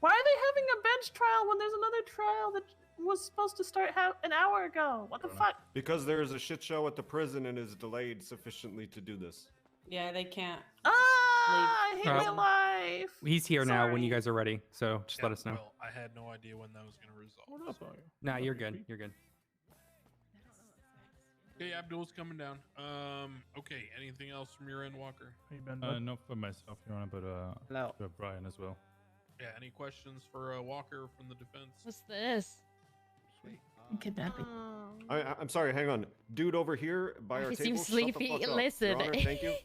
Why are they having a bench trial when there's another trial that was supposed to start an hour ago? What the fuck? Because there is a shit show at the prison and is delayed sufficiently to do this. Yeah, they can't. I hate my life. He's here now when Sorry. you guys are ready, so just let us know. Well, I had no idea when that was going to resolve. Nah, you're good. You're good. Okay, Abdul's coming down. Okay, anything else from your end, Walker? Not for myself, Your Honor, but for Brian as well. Yeah, any questions for Walker from the defense? What's this? Kidnapping. I'm sorry, hang on. Dude over here by our He table. seems shut the sleepy. fuck up. Listen. Your Honor, thank you.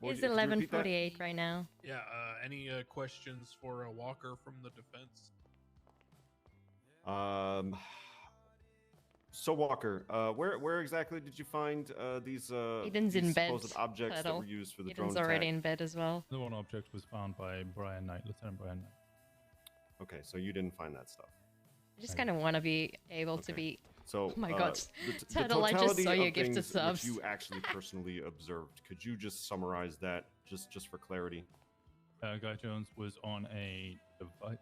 It's Could you repeat that? 11:48 right now. Yeah, any questions for Walker from the defense? So Walker, where exactly did you find these Aiden's these in bed. supposed objects that Puddle. were used for the Aiden's drone already attack? in bed as well. The one object was found by Brian Knight, Lieutenant Brian Knight. Okay, so you didn't find that stuff. I just kind of want to be able to be. So, oh my god, the Turtle! I just totality saw your of gifted things subs. which you actually personally observed. Could you just summarize that, just for clarity? Guy Jones was on a device.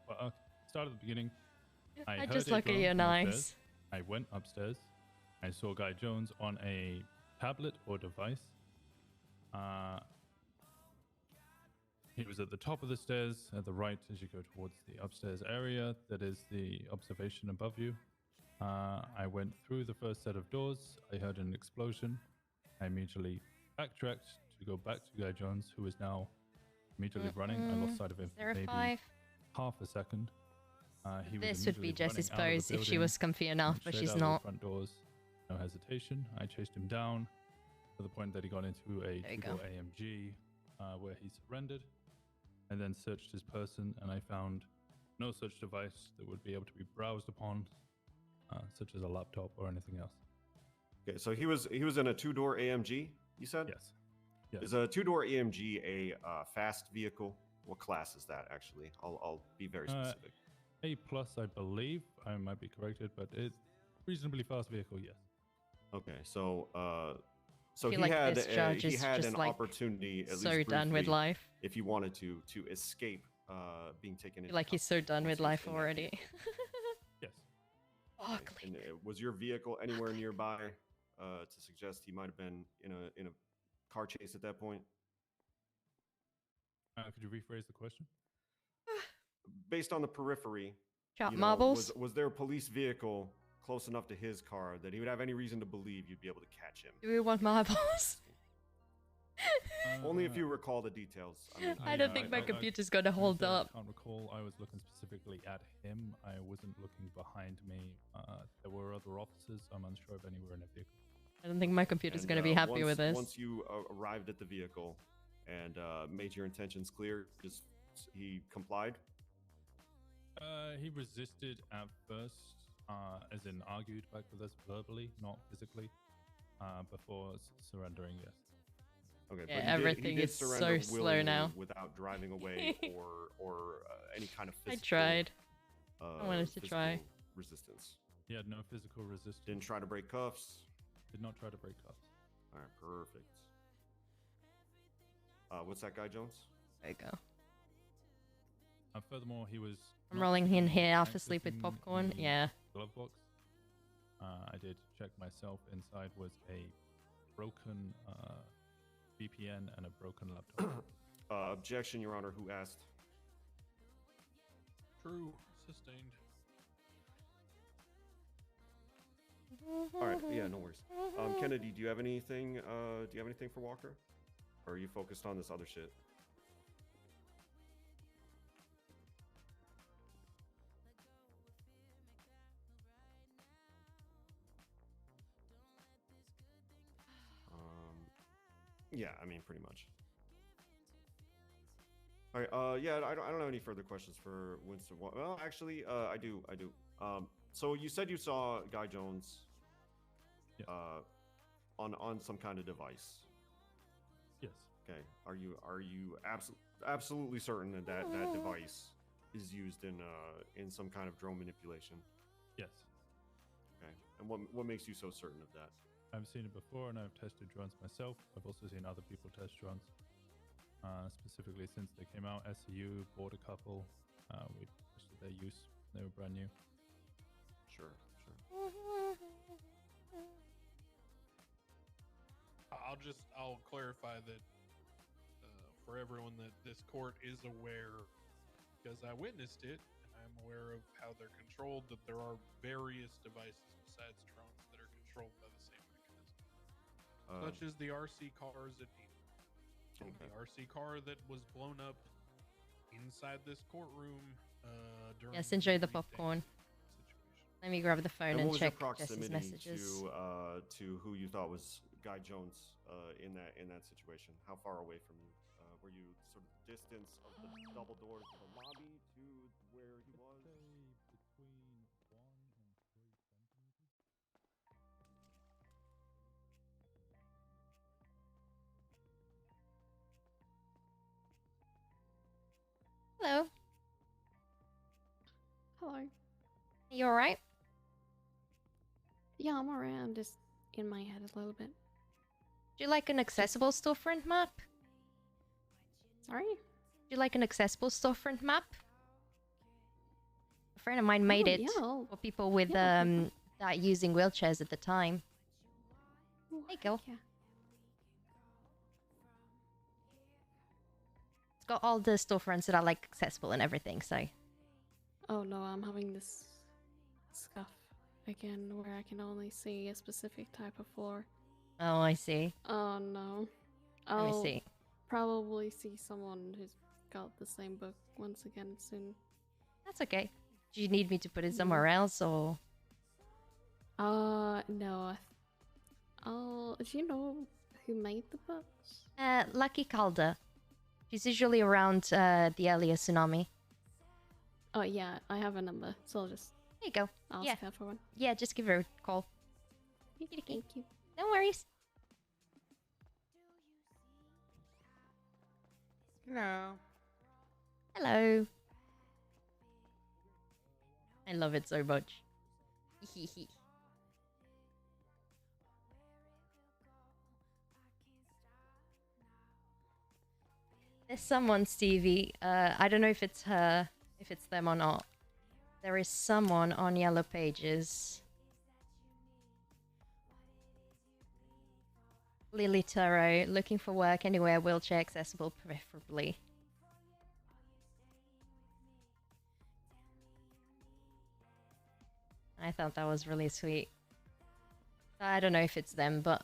Start at the beginning. I heard just a look at drone your from nice. upstairs. I went upstairs. I saw Guy Jones on a tablet or device. He was at the top of the stairs, at the right as you go towards the upstairs area. That is the observation above you. I went through the first set of doors. I heard an explosion. I immediately backtracked to go back to Guy Jones, who is now immediately running. I lost sight of him Is there for a maybe 5? half a second. He was This would be immediately Jess's running out of pose the if she building, was comfy enough, but straight she's out of the not. Front doors, no hesitation. I chased him down to the point that he got into a There you two-door go. AMG where he surrendered, and then searched his person, and I found no such device that would be able to be browsed upon, such as a laptop or anything else. Okay, so he was in a two-door AMG. You said? Yes. Yes. Is a two-door AMG a fast vehicle? What class is that? Actually, I'll be very specific. A plus, I believe. I might be corrected, but it's reasonably fast vehicle. Yes. Okay, so so feel he like had this judge is an just, like, opportunity, at so least done with briefly, life. if he wanted to escape being taken I into feel like he's so done with life already. Yes. Fuck. And was your vehicle anywhere nearby to suggest he might have been in a car chase at that point? Could you rephrase the question? Based on the periphery, Chop you know, marbles? was there a police vehicle close enough to his car that he would have any reason to believe you'd be able to catch him? Do we want marbles? Only if you recall the details. I mean, I don't think my computer's gonna hold up. I can't recall. I was looking specifically at him. I wasn't looking behind me. There were other officers. I'm unsure of anywhere in a vehicle. I don't think my computer's And, gonna be happy once, with this. Once you arrived at the vehicle and made your intentions clear, he complied? He resisted at first, as in argued back with us verbally, not physically, before surrendering, yes. Okay, Yeah, but everything he did is so surrender slow willingly now. without driving away or any kind of I physical. tried. I wanted to try. Resistance. He had no physical resistance. Didn't try to break cuffs. Did not try to break cuffs. All right, perfect. What's that guy, Jones? There you go. Furthermore, he was. I'm not rolling in here half accessing asleep with popcorn. the Yeah. Glove box. I did check myself. Inside was a broken VPN and a broken laptop. Objection, Your Honor. Who asked? True. Sustained. All right. Yeah, no worries. Kennedy, do you have anything? Do you have anything for Walker? Or are you focused on this other shit? Yeah, I mean, pretty much. All right. Yeah, I don't have any further questions for Winston. Well, actually, I do. So you said you saw Guy Jones, on some kind of device. Yes. Okay. Are you absolutely certain that that device is used in some kind of drone manipulation? Yes. Okay. And what makes you so certain of that? I've seen it before, and I've tested drones myself. I've also seen other people test drones. Specifically, since they came out, SCU bought a couple. We tested their use. They were brand new. Sure. I'll clarify that for everyone that this court is aware, because I witnessed it, and I'm aware of how they're controlled, that there are various devices besides drones that are controlled by the same mechanism. Such as the RC cars at Needham. The RC car that was blown up inside this courtroom during Yes, enjoy the popcorn. Let me grab the phone and what was your check Jesse's proximity messages. to who you thought was Guy Jones in that situation? How far away from you? Were you sort of distance of the double doors of the lobby to where he was? Between 1 and 3 centimeters. Hello. Hello. You alright? Yeah, I'm alright. I'm just in my head a little bit. Do you like an accessible storefront map? Sorry? Do you like an accessible storefront map? A friend of mine made it yeah. for people with that using wheelchairs at the time. Ooh, There you go. yeah. It's got all the storefronts that are like accessible and everything, so. Oh no, I'm having this scuff again where I can only see a specific type of floor. Oh, I see. Oh no. Let me I'll see. probably see someone who's got the same book once again soon. That's okay. Do you need me to put it somewhere else, or? No. Do you know who made the books? Lucky Calder. She's usually around the earlier tsunami. Oh yeah, I have a number, so I'll just There you go. ask her for one. Yeah, just give her a call. Thank you. No worries. Hello. Hello. I love it so much. There's someone, Stevie. I don't know if it's her, if it's them or not. There is someone on Yellow Pages. Lily Turo, looking for work anywhere, wheelchair accessible, preferably. I thought that was really sweet. I don't know if it's them, but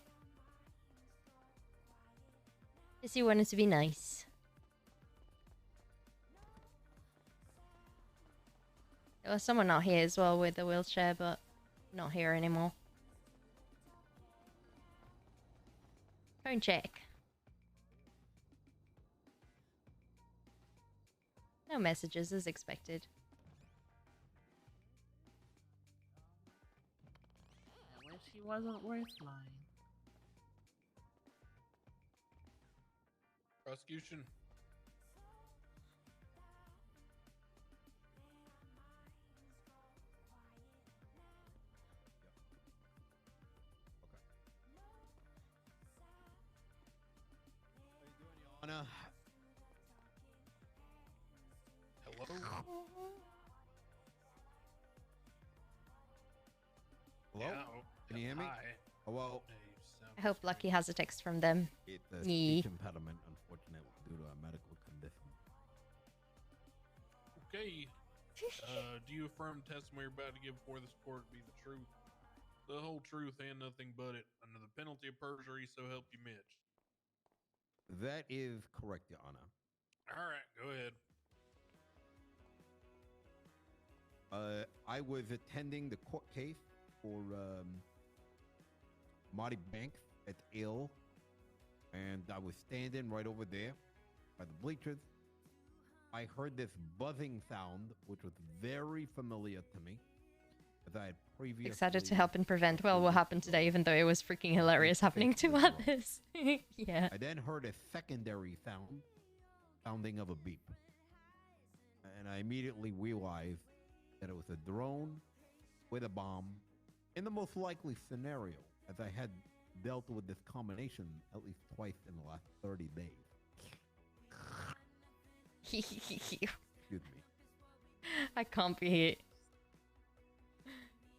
just you wanted to be nice. There was someone out here as well with a wheelchair, but not here anymore. Phone check. No messages as expected. I wish he wasn't worth mine. Prosecution. Anna. Hello? Hello? Yeah, Can you hear me? hi. Hello? I hope Lucky has a text from them. It's a Me. speech impediment, unfortunately, due to a medical condition. Okay. Do you affirm the testimony you're about to give before this court to be the truth, the whole truth, and nothing but it, under the penalty of perjury, so help you Mitch? That is correct, Your Honor. All right, go ahead. I was attending the court case for Marty Banks at ill, and I was standing right over there by the bleachers. I heard this buzzing sound, which was very familiar to me, as I had previously... Excited to help and prevent, well, what happened today, even though it was freaking hilarious happening to others. Yeah. I then heard a secondary sounding of a beep. And I immediately realized that it was a drone with a bomb in the most likely scenario, as I had dealt with this combination at least twice in the last 30 days. Excuse me. I can't be here.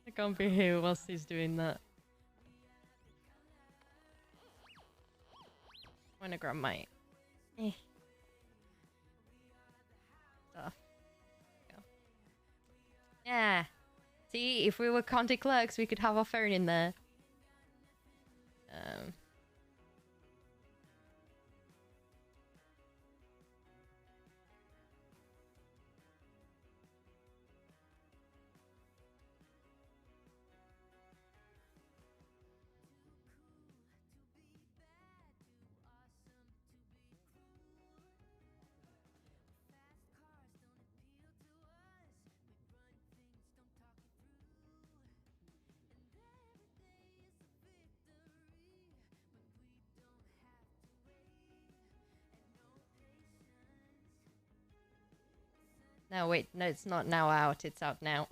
I can't be here whilst he's doing that. I'm gonna grab my stuff. Go. Yeah. See, if we were county clerks, we could have our phone in there. No, wait, no, it's not now out, it's out now.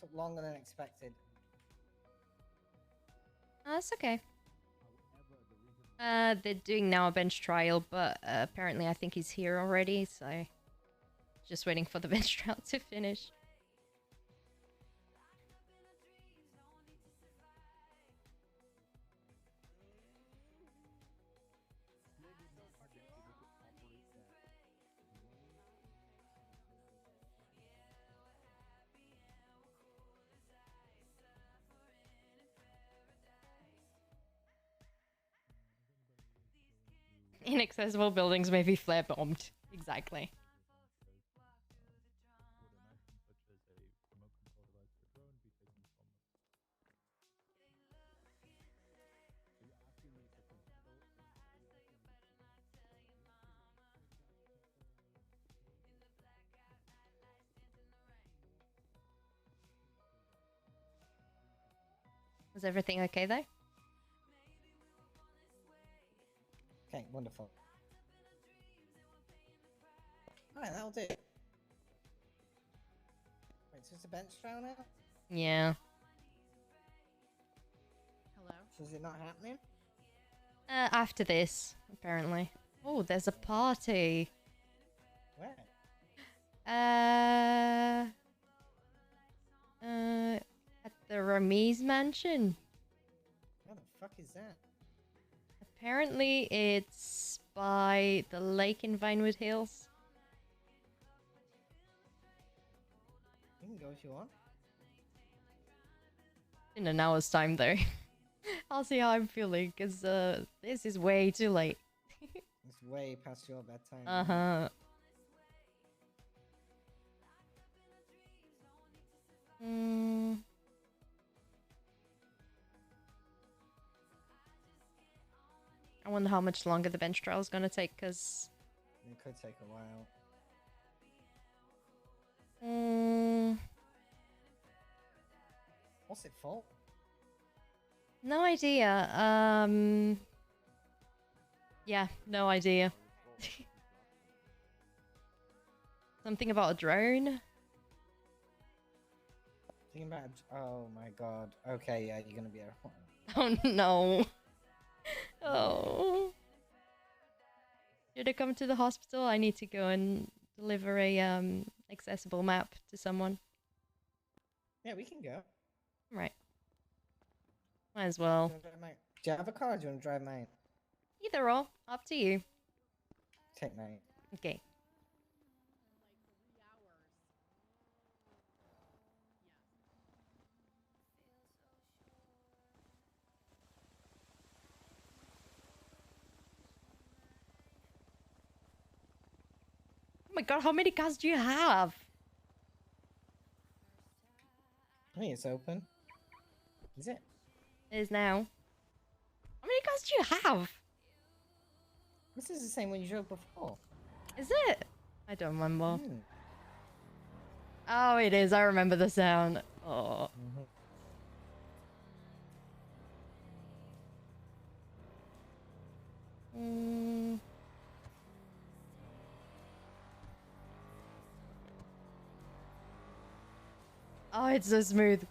Took longer than expected. That's okay. They're doing now a bench trial, but apparently I think he's here already, so just waiting for the bench trial to finish. Inaccessible buildings may be flare bombed. Exactly. Is everything okay though? Okay, wonderful. Alright, that'll do. Wait, so it's a bench trial now? Yeah. Hello? So is it not happening? After this, apparently. Oh, there's a party. Where? At the Ramiz mansion. Where the fuck is that? Apparently, it's by the lake in Vinewood Hills. You can go if you want. In an hour's time, though. I'll see how I'm feeling, because this is way too late. It's way past your bedtime. Uh-huh. I wonder how much longer the bench trial is gonna take, because... It could take a while. What's it for? No idea. Yeah, no idea. Something about a drone? Thinking about... Oh my god. Okay, yeah, you're gonna be a... Oh no. Oh. Should I come to the hospital? I need to go and deliver a accessible map to someone. Yeah, we can go. Right. Might as well. Do you wanna drive mine? Do you have a car or do you want to drive mine? Either or. Up to you. Take mine. Okay. Oh my god, how many cars do you have? I think it's open. Is it? It is now. How many cars do you have? This is the same one you drove before. Is it? I don't remember. Hmm. Oh, it is. I remember the sound. Oh. Oh, it's so smooth.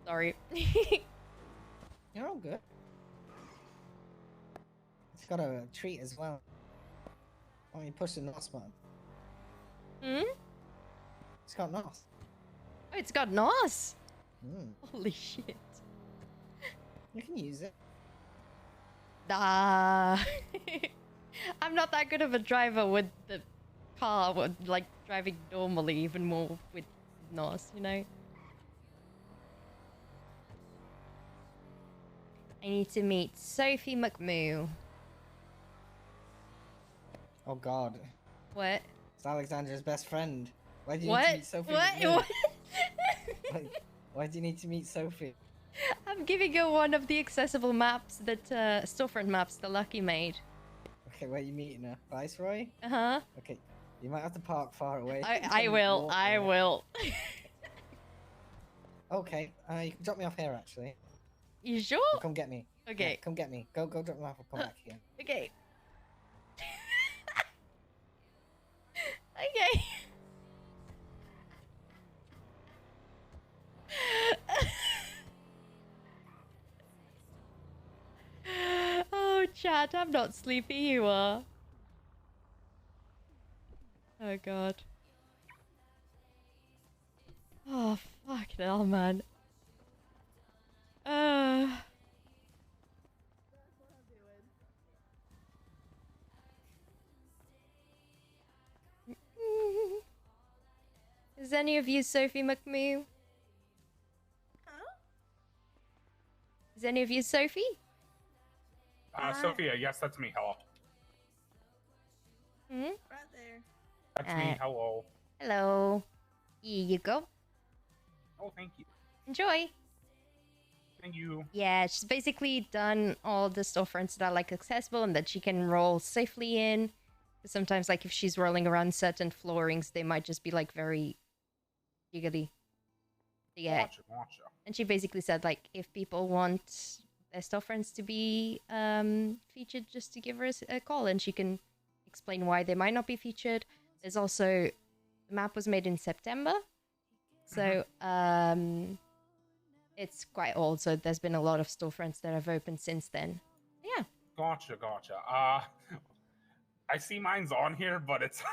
Sorry. You're all good. It's got a treat as well. Oh, you push the NOS button. Hmm? It's got NOS. Oh, it's got NOS. Hmm. Holy shit. You can use it. Nah. I'm not that good of a driver with the car, like driving normally, even more with NOS, you know? I need to meet Sophie McMoo. Oh god. What? It's Alexandra's best friend. Why do you What? need to meet Sophie? What? McMahon? Why do you need to meet Sophie? I'm giving her one of the accessible maps that storefront maps the Lucky made. Okay, where are you meeting her? Viceroy? Uh-huh. Okay, you might have to park far away. I will. I will. Okay, you can drop me off here actually. You sure? Or come get me. Okay. Yeah, come get me. Go drop me off. I'll come back again. Okay. Okay. chat. I'm not sleepy, you are. Oh god. Oh, fuck hell, man. Is any of you Sophie McMew? Huh? Is any of you Sophie? Sophia, yes, that's me. Hello. Hmm? Right there. That's me. Hello. Hello. Here you go. Oh, thank you. Enjoy. Thank you. Yeah, she's basically done all the storefronts that are like accessible and that she can roll safely in. Sometimes, like if she's rolling around certain floorings, they might just be like very jiggly. Yeah. Gotcha. And she basically said like if people want their storefronts to be featured, just to give her a call and she can explain why they might not be featured. There's also the map was made in September, so it's quite old. So there's been a lot of storefronts that have opened since then. Yeah. Gotcha. I see mine's on here, but it's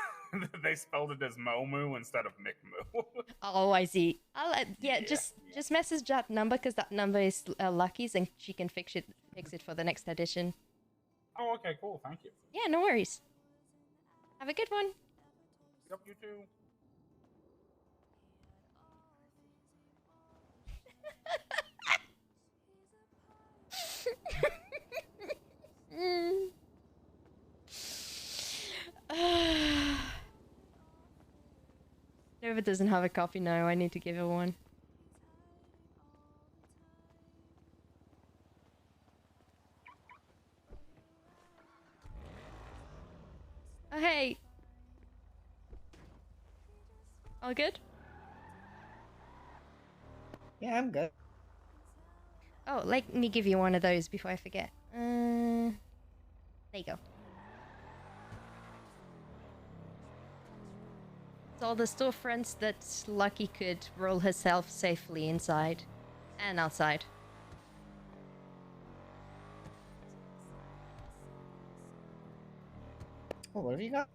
they spelled it as Momu instead of Micmu. Oh, I see. Just message that number because that number is Lucky's and she can fix it for the next edition. Oh, okay, cool. Thank you. Yeah, no worries. Have a good one. Yep, you too. Nova doesn't have a copy now. I need to give her one. Oh, hey. All good? Yeah, I'm good. Oh, let me give you one of those before I forget. There you go. It's all the storefronts that Lucky could roll herself safely inside and outside. Oh, what have you got?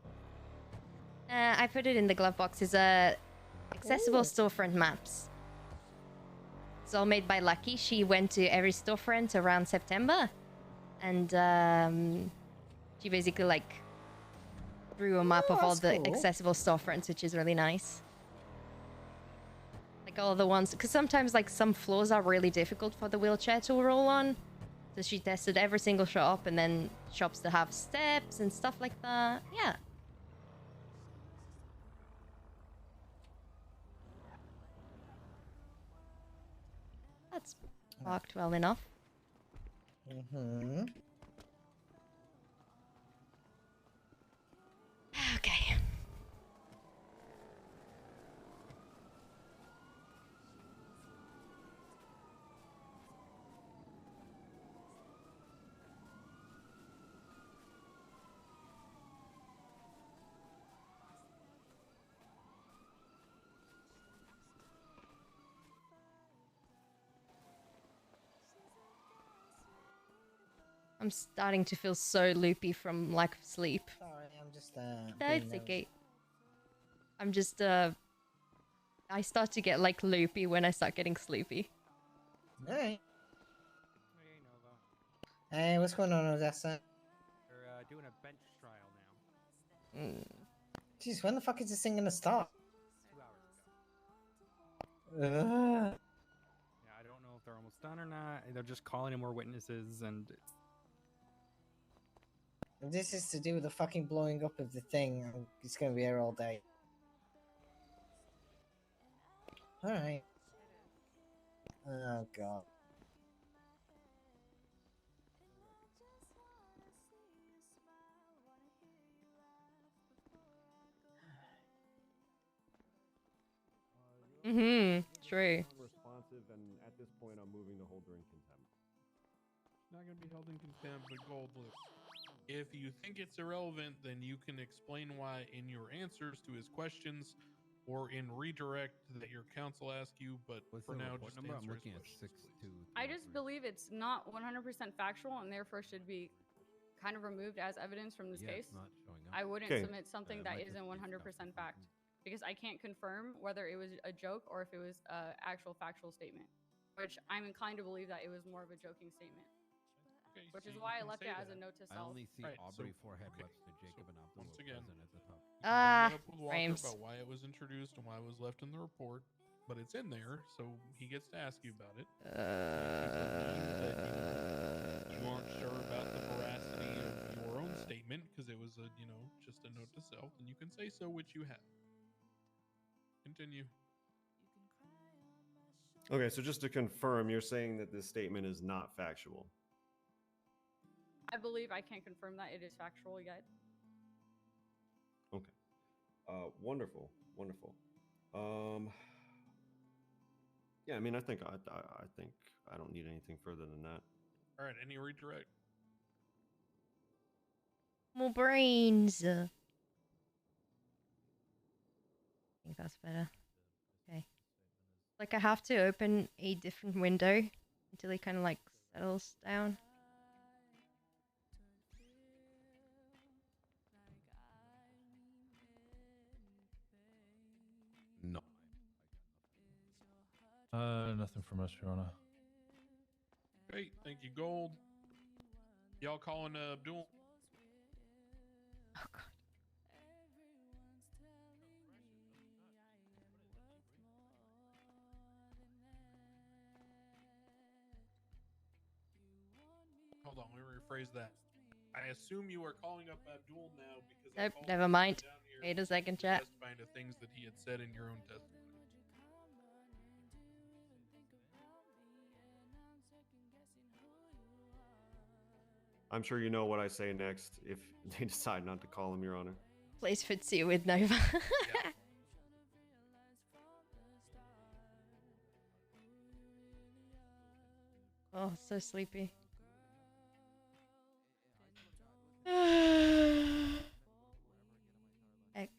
I put it in the glove box. It's accessible storefront maps. It's all made by Lucky. She went to every storefront around September, and she basically like drew a map of all the accessible storefronts, which is really nice. Like all the ones, because sometimes like some floors are really difficult for the wheelchair to roll on. So she tested every single shop and then shops that have steps and stuff like that. Yeah. That's marked well enough. Mm-hmm. Okay. I'm starting to feel so loopy from lack of sleep. Sorry, I'm just No, it's okay. I'm just I start to get like loopy when I start getting sleepy. Alright. Hey, what's going on, Odessa? We're doing a bench trial now. Jeez, when the fuck is this thing gonna start? 2 hours ago. Yeah, I don't know if they're almost done or not. They're just calling in more witnesses, and If this is to do with the fucking blowing up of the thing, it's gonna be here all day. Alright. Oh god. True. Responsive, and at this point, I'm moving to hold her in contempt. Not going to be held in contempt, but Goldblip. If you think it's irrelevant, then you can explain why in your answers to his questions or in redirect that your counsel ask you, but for now, just number? I'm answer looking his at questions, please. 6-2. I just believe it's not 100% factual and therefore should be kind of removed as evidence from this Yeah, case. it's not showing up. I wouldn't Okay. submit something that might just isn't be 100% fact because I can't confirm whether it was a joke or if it was an actual factual statement, which I'm inclined to believe that it was more of a joking statement. Okay, Which so is you why I can left say it as a that. note to I self. only see Right, Aubrey, so- Forehead, okay, Webster, Jacob, and Abdul once again, present at the top. You can bring Ah, it up with Walker frames. about why it was introduced and why it was left in the report, but it's in there, so he gets to ask you about it. You aren't sure about the veracity of your own statement because it was a, just a note to self, and you can say so, which you have. Continue. Okay, so just to confirm, you're saying that this statement is not factual. I believe I can't confirm that it is factual yet. Okay. Wonderful, wonderful. Yeah, I mean, I think I don't need anything further than that. All right, any redirect? More brains. I think that's better. Okay. Like I have to open a different window until it kind of like settles down. No. Nothing from us, Your Honor. Great, thank you, Gold. Y'all calling Abdul? Oh god. Hold on, let me rephrase that. I assume you are calling up Abdul now because I Nope, called never him mind. down here Wait a second, chat. testifying to things that he had said in your own testimony. I'm sure you know what I say next if they decide not to call him, Your Honor. Place fits you with Nova. Oh, so sleepy. Heck.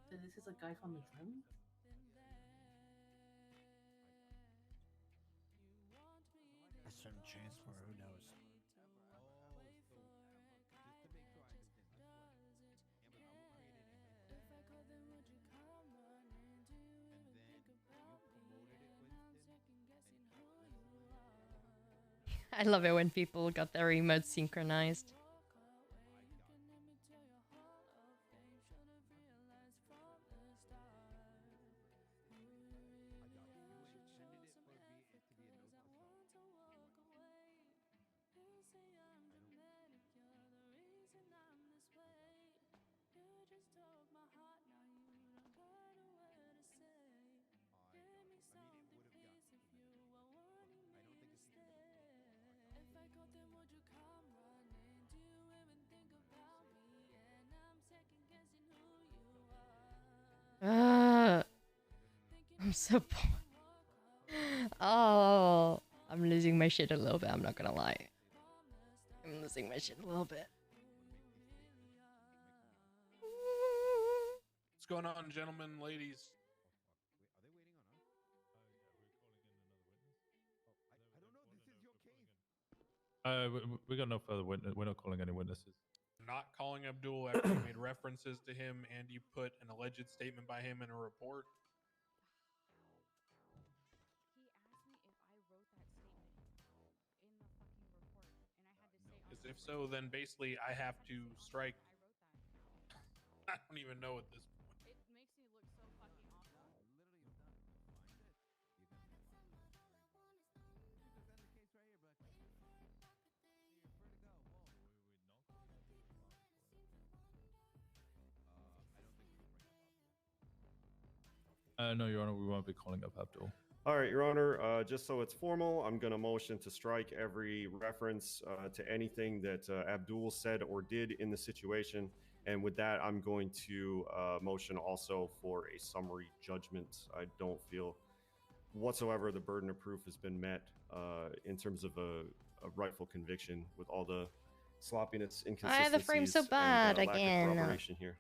So this is a guy from the drum? A certain transfer, who knows? I love it when people got their emotes synchronized. I'm so bored. Oh, I'm losing my shit a little bit. I'm not gonna lie. I'm losing my shit a little bit. What's going on, gentlemen, ladies? We got no further witness. We're not calling any witnesses. Not calling Abdul after you made references to him and you put an alleged statement by him in a report. Because if so, then basically I have to strike. I don't even know at this point. It makes me look so fucking awful. No, Your Honor, we won't be calling up Abdul. All right, Your Honor, just so it's formal, I'm going to motion to strike every reference to anything that Abdul said or did in the situation. And with that, I'm going to motion also for a summary judgment. I don't feel whatsoever the burden of proof has been met in terms of a rightful conviction with all the sloppiness, Why are inconsistencies, the frames so and bad lack of again? corroboration here.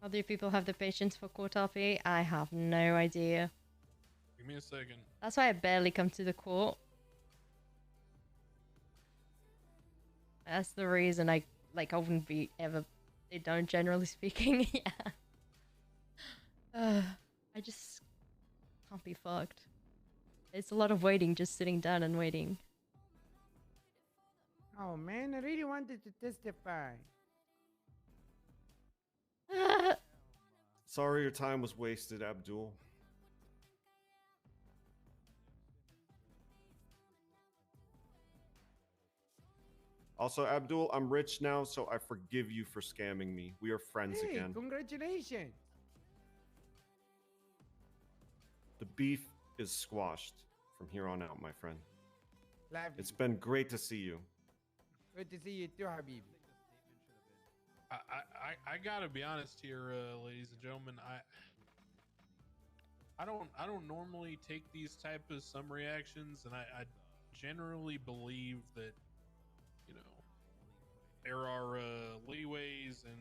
Other people have the patience for court RP? I have no idea. Give me a second. That's why I barely come to the court. That's the reason I wouldn't be ever. They don't, generally speaking. Yeah. I just can't be fucked. It's a lot of waiting, just sitting down and waiting. Oh man, I really wanted to testify. Sorry your time was wasted, Abdul. Also, Abdul, I'm rich now, so I forgive you for scamming me. We are friends Hey, again. congratulations. The beef is squashed from here on out, my friend. Lovely. It's been great to see you. Good to see you too, Habibi. I gotta be honest here, ladies and gentlemen. I don't normally take these type of summary actions, and I generally believe that, you know, there are leeways and,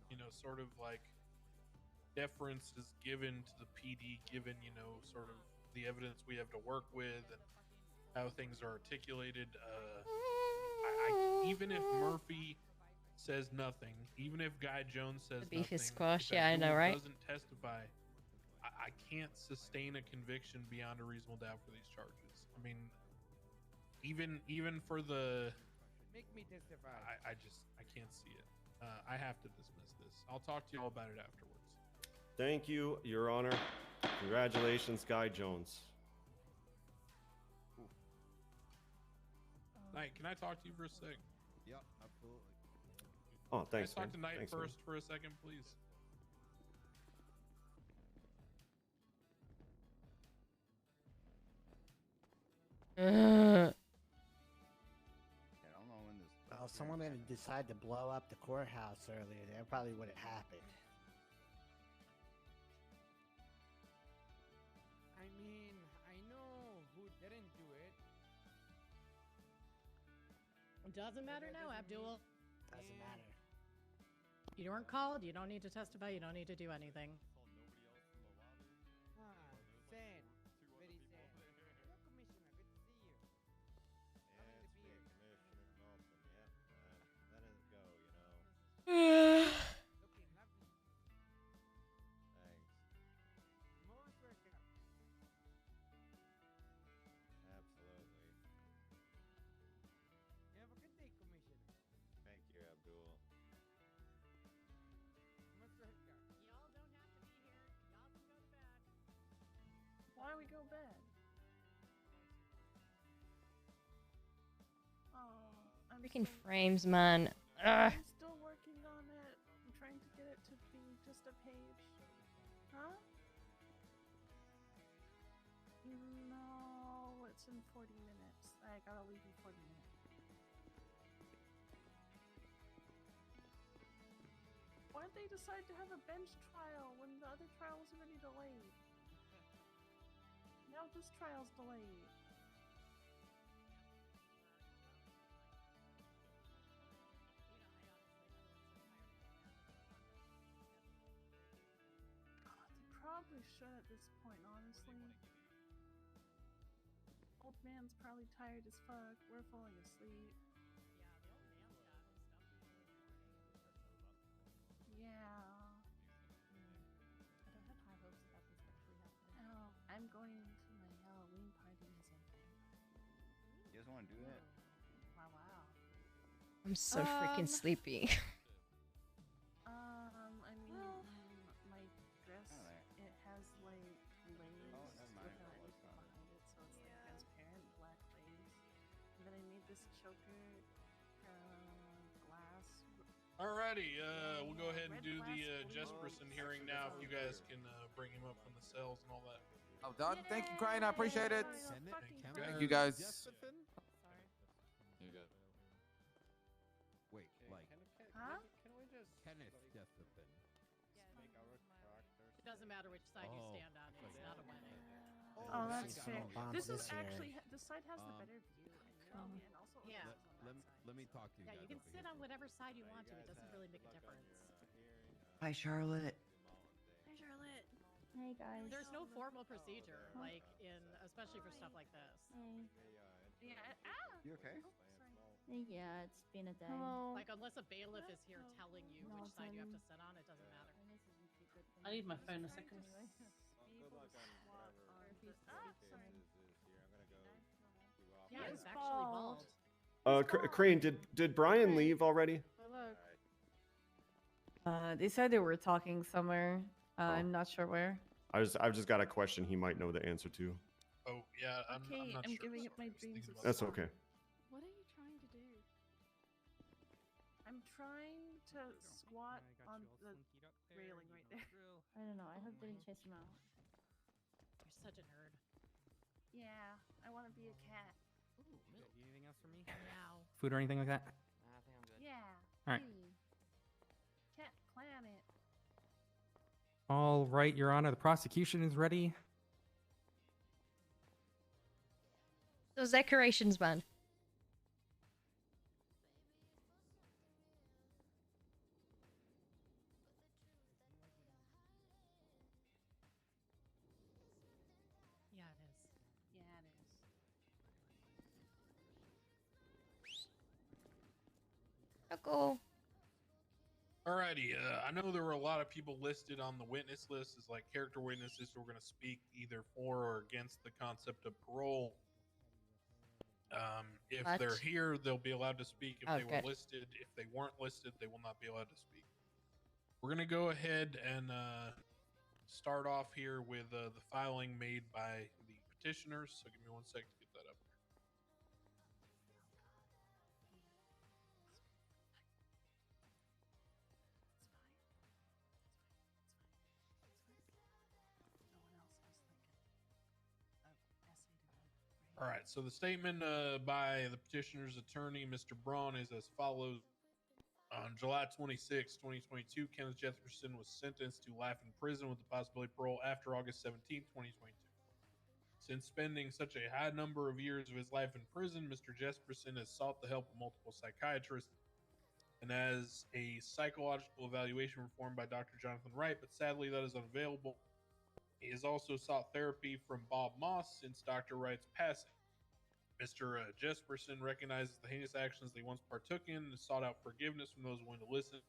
you know, sort of like deference is given to the PD, given, you know, sort of the evidence we have to work with and how things are articulated. Even if Murphy says nothing, even if Guy Jones says The beef nothing, is squashed. if Yeah, I know, Abdul right? doesn't testify, I can't sustain a conviction beyond a reasonable doubt for these charges. I mean, even for the, Make me testify. I can't see it. I have to dismiss this. I'll talk to you all about it afterwards. Thank you, Your Honor. Congratulations, Guy Jones. Knight, can I talk to you for a sec? Yep, absolutely. Oh, thanks, Can I talk to man. Knight Thanks, man. first for a second, please? I don't know when this. Well, someone didn't decide to blow up the courthouse earlier. That probably would have happened. I mean, I know who didn't do it. Doesn't matter now, Abdul. Doesn't matter. You weren't called. You don't need to testify. You don't need to do anything. Ah, sad. Very sad. Hello, Commissioner. Good to see you. Having the beer. Let us go, you know. Looking lovely. Thanks. Most welcome. Absolutely. You have a good day, Commissioner. Thank you, Abdul. Most welcome. Y'all don't have to be here. Y'all can go to bed. Why we go bed? Oh, I'm Freaking so- frames, man. Ugh. I'm still working on it. I'm trying to get it to be just a page. Huh? No, it's in 40 minutes. I gotta leave in 40 minutes. Why'd they decide to have a bench trial when the other trial was already delayed? Now this trial's delayed. They probably should at this point, honestly. Old man's probably tired as fuck. We're falling asleep. Yeah. I don't have high hopes about this actually happening. Oh, I'm going to my Halloween party or something. You guys want to do that? Wow, wow. I'm so freaking sleepy. I mean, my dress, it has like lace never mind. with anything behind it, so it's like transparent black lace. And then I made this choker glass. Alrighty, we'll go ahead and Red do the glass Jesperson hearing now. If you guys can bring him up from the cells and all that. Oh, done. Thank you, Crying. I appreciate it. Thank you, guys. guys. Sorry. You got. Wait, like Huh? Kenneth Jefferson. It doesn't side you stand on. It's not a wedding. Oh, that's she's fair. from Bombs This is this year. actually this side has the better view, and also Yeah. Let me talk to you Yeah, guys. you can over sit here. on whatever side you want to. It doesn't really make a difference. Hi, Charlotte. Hi, Charlotte. Hey guys. There's no formal procedure, like especially for stuff like this. Hey. Yeah. You okay? Yeah, it's been a day. Like unless a bailiff is here telling you which side you have to sit on, it doesn't matter. I need my phone a second. Yeah, it's actually bald. Crane, did Brian leave already? They said they were talking somewhere. I'm not sure where. I've just got a question he might know the answer to. Oh yeah, I'm Okay, not I'm sure. giving Sorry, up my I was dreams thinking of about That's something. okay. What are you trying to do? I'm trying to squat on the railing right there. I don't know. I hope they didn't chase him out. You're such a nerd. Yeah, I want to be a cat. Anything else for me? Meow. Food or anything like that? I think I'm good. Yeah. All right. Kitty. Cat planet. All right, Your Honor. The prosecution is ready. Those decorations, man. Yeah, it is. Yeah, it is. Cool. Alrighty, I know there were a lot of people listed on the witness list as like character witnesses who are going to speak either for or against the concept of parole. If What? they're here, they'll be allowed to speak. If Oh, they were good. listed, if they weren't listed, they will not be allowed to speak. We're going to go ahead and start off here with the filing made by the petitioners. So give me 1 second to get that up. All right, so the statement by the petitioner's attorney, Mr. Braun, is as follows. On July 26, 2022, Kenneth Jesperson was sentenced to life in prison with the possibility of parole after August 17, 2022. Since spending such a high number of years of his life in prison, Mr. Jesperson has sought the help of multiple psychiatrists and has a psychological evaluation performed by Dr. Jonathan Wright, but sadly that is unavailable. He has also sought therapy from Bob Moss since Dr. Wright's passing. Mr. Jesperson recognizes the heinous actions that he once partook in and sought out forgiveness from those willing to listen.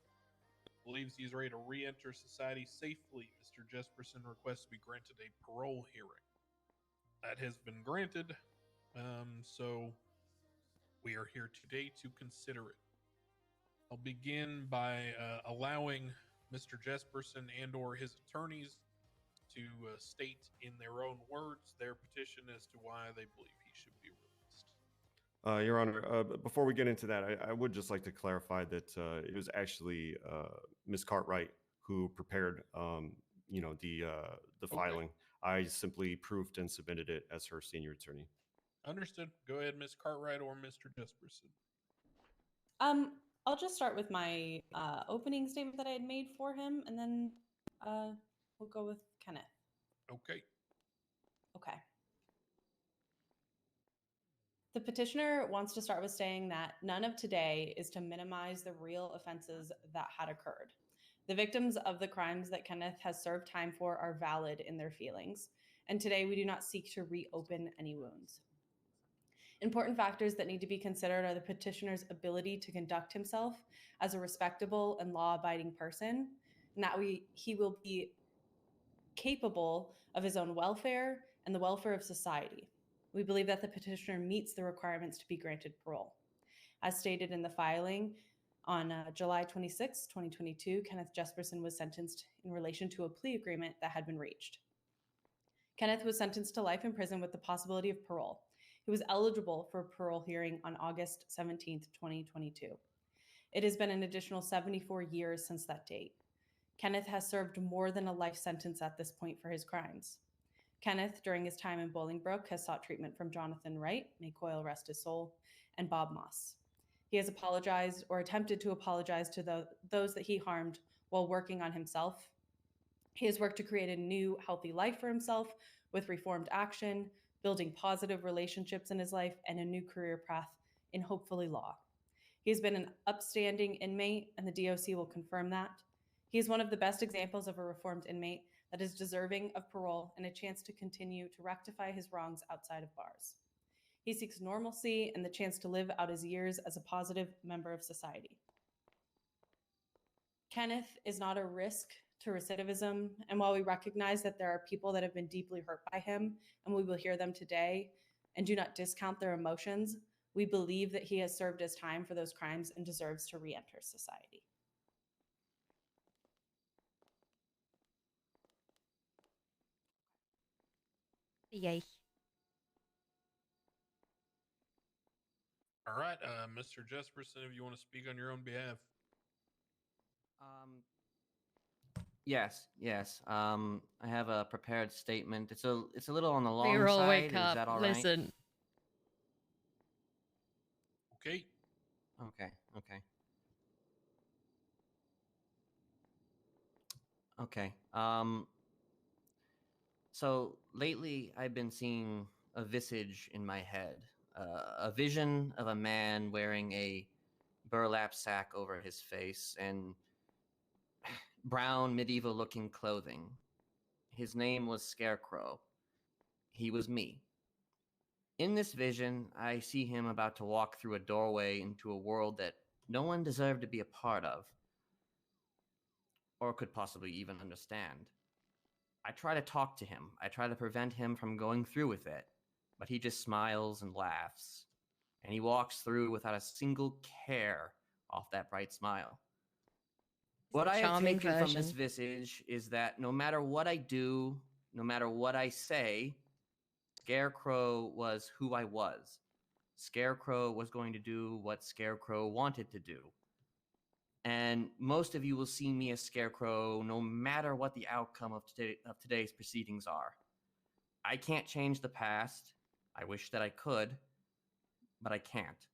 Believes he is ready to re-enter society safely. Mr. Jesperson requests to be granted a parole hearing. That has been granted, so we are here today to consider it. I'll begin by allowing Mr. Jesperson and or his attorneys to state in their own words their petition as to why they believe he should be released. Your Honor, before we get into that, I would just like to clarify that it was actually Ms. Cartwright who prepared, the filing. I simply proofed and submitted it as her senior attorney. Understood. Go ahead, Ms. Cartwright or Mr. Jesperson. I'll just start with my opening statement that I had made for him, and then we'll go with Kenneth. Okay. Okay. The petitioner wants to start with saying that none of today is to minimize the real offenses that had occurred. The victims of the crimes that Kenneth has served time for are valid in their feelings, and today we do not seek to reopen any wounds. Important factors that need to be considered are the petitioner's ability to conduct himself as a respectable and law-abiding person, and that he will be capable of his own welfare and the welfare of society. We believe that the petitioner meets the requirements to be granted parole. As stated in the filing, on July 26, 2022, Kenneth Jesperson was sentenced in relation to a plea agreement that had been reached. Kenneth was sentenced to life in prison with the possibility of parole. He was eligible for a parole hearing on August 17, 2022. It has been an additional 74 years since that date. Kenneth has served more than a life sentence at this point for his crimes. Kenneth, during his time in Bolingbrook, has sought treatment from Jonathan Wright, may Coyle rest his soul, and Bob Moss. He has apologized or attempted to apologize to those that he harmed while working on himself He has worked to create a new, healthy life for himself with reformed action, building positive relationships in his life, and a new career path in hopefully law. He has been an upstanding inmate, and the DOC will confirm that. He is one of the best examples of a reformed inmate that is deserving of parole and a chance to continue to rectify his wrongs outside of bars. He seeks normalcy and the chance to live out his years as a positive member of society. Kenneth is not a risk to recidivism, and while we recognize that there are people that have been deeply hurt by him, and we will hear them today, and do not discount their emotions, we believe that he has served his time for those crimes and deserves to re-enter society. Yay. All right, Mr. Jesperson, if you want to speak on your own behalf. Yes, yes. I have a prepared statement. It's a little on the long Reroll, side. wake Is up. that all right? Listen. Okay. Okay. Okay. Okay. So lately, I've been seeing a visage in my head, a vision of a man wearing a burlap sack over his face and brown medieval-looking clothing. His name was Scarecrow. He was me. In this vision, I see him about to walk through a doorway into a world that no one deserved to be a part of, or could possibly even understand. I try to talk to him. I try to prevent him from going through with it, but he just smiles and laughs, and he walks through without a single care off that bright smile. What I have charming taken from this version. visage is that no matter what I do, no matter what I say, Scarecrow was who I was. Scarecrow was going to do what Scarecrow wanted to do. And most of you will see me as Scarecrow no matter what the outcome of today's proceedings are. I can't change the past. I wish that I could, but I can't.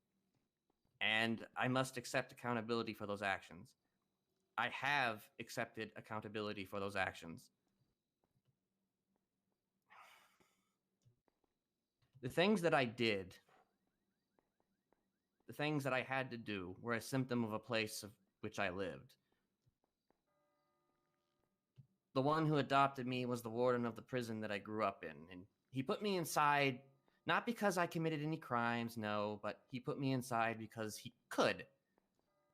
And I must accept accountability for those actions. I have accepted accountability for those actions. The things that I did, the things that I had to do, were a symptom of a place of which I lived. The one who adopted me was the warden of the prison that I grew up in, and he put me inside not because I committed any crimes, no, but he put me inside because he could,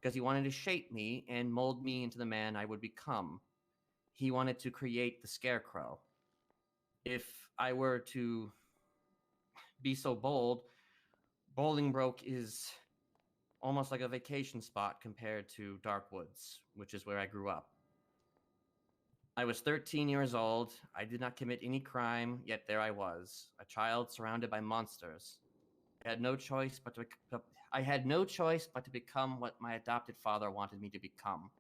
because he wanted to shape me and mold me into the man I would become. He wanted to create the Scarecrow. If I were to be so bold, Bolingbroke is almost like a vacation spot compared to Darkwoods, which is where I grew up. I was 13 years old. I did not commit any crime, yet there I was, a child surrounded by monsters. I had no choice but to become what my adopted father wanted me to become.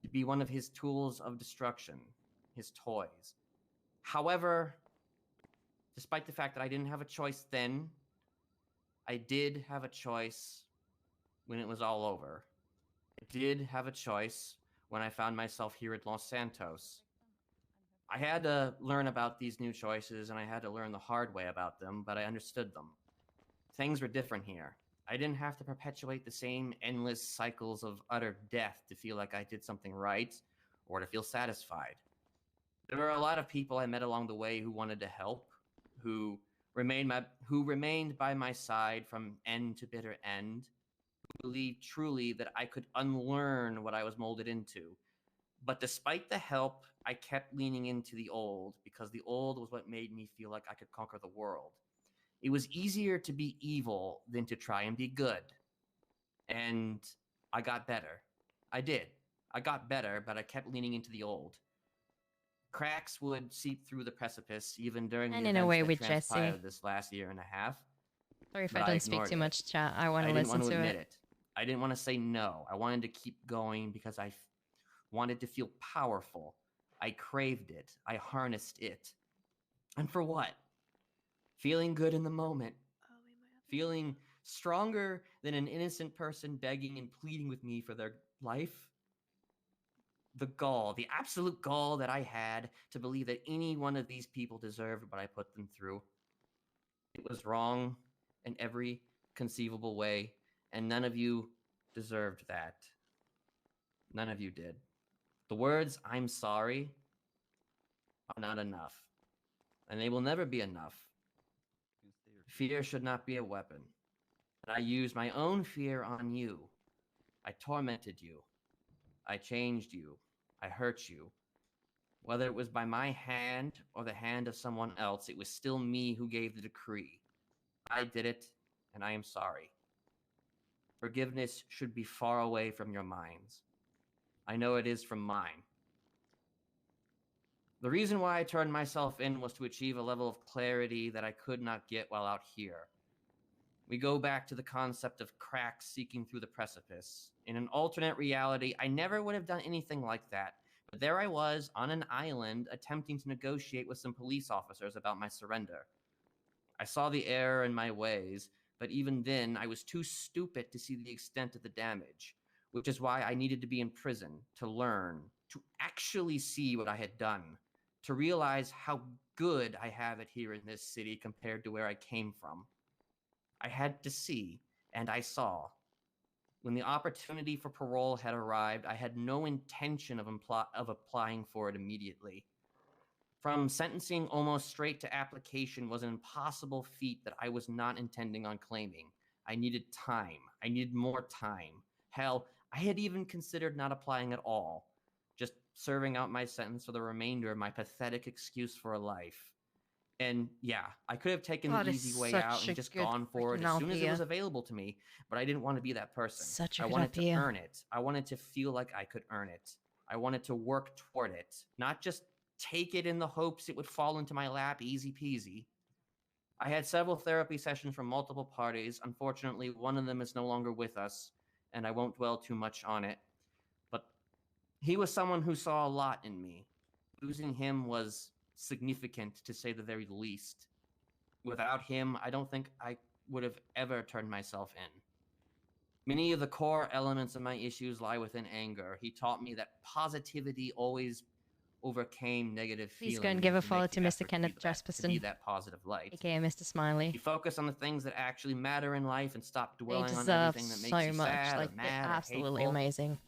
To be one of his tools of destruction, his toys. However, despite the fact that I didn't have a choice then, I did have a choice when it was all over. I did have a choice when I found myself here at Los Santos. I had to learn about these new choices, and I had to learn the hard way about them, but I understood them. Things were different here. I didn't have to perpetuate the same endless cycles of utter death to feel like I did something right, or to feel satisfied. There were a lot of people I met along the way who wanted to help, who remained by my side from end to bitter end, who believed truly that I could unlearn what I was molded into. But despite the help, I kept leaning into the old, because the old was what made me feel like I could conquer the world. It was easier to be evil than to try and be good. And I got better. I did. I got better, but I kept leaning into the old. Cracks would seep through the precipice, even during And the in a events way that with Jesse. transpired this last year and a half. Sorry if But I I don't speak ignored too it. much, chat. I want I to didn't listen want to to admit it. it. I didn't want to say no. I wanted to keep going because I wanted to feel powerful. I craved it. I harnessed it. And for what? Feeling good in the moment. Feeling stronger than an innocent person begging and pleading with me for their life. the gall, the absolute gall that I had to believe that any one of these people deserved what I put them through. It was wrong in every conceivable way, and none of you deserved that. None of you did. The words, "I'm sorry," are not enough, and they will never be enough. Fear should not be a weapon. And I used my own fear on you. I tormented you. I changed you. I hurt you. Whether it was by my hand or the hand of someone else, it was still me who gave the decree. I did it, and I am sorry. Forgiveness should be far away from your minds. I know it is from mine. The reason why I turned myself in was to achieve a level of clarity that I could not get while out here. We go back to the concept of cracks seeking through the precipice. In an alternate reality, I never would have done anything like that. But there I was, on an island, attempting to negotiate with some police officers about my surrender. I saw the error in my ways, but even then, I was too stupid to see the extent of the damage, which is why I needed to be in prison, to learn, to actually see what I had done, to realize how good I have it here in this city compared to where I came from. I had to see, and I saw. When the opportunity for parole had arrived, I had no intention of applying for it immediately. From sentencing almost straight to application was an impossible feat that I was not intending on claiming. I needed time. I needed more time. Hell, I had even considered not applying at all, just serving out my sentence for the remainder of my pathetic excuse for a life. And yeah, I could have taken God, the it's easy way such out a and just good gone for it freaking as soon as it was idea. available to me, but I didn't want to be that person. Such a I good wanted idea. to earn it. I wanted to feel like I could earn it. I wanted to work toward it, not just take it in the hopes it would fall into my lap easy peasy. I had several therapy sessions from multiple parties. Unfortunately, one of them is no longer with us, and I won't dwell too much on it. But he was someone who saw a lot in me. Losing him was significant, to say the very least. Without him, I don't think I would have ever turned myself in. Many of the core elements of my issues lie within anger. He taught me that positivity always overcame negative feelings. Please go and give a if you follow make to the Mr. effort to be Kenneth to be Jasperson, that positive light. aka Mr. Smiley. You focus on the things that actually matter in life and stop They dwelling on deserve everything that makes so you much. sad Like, or they're mad or absolutely hateful. amazing.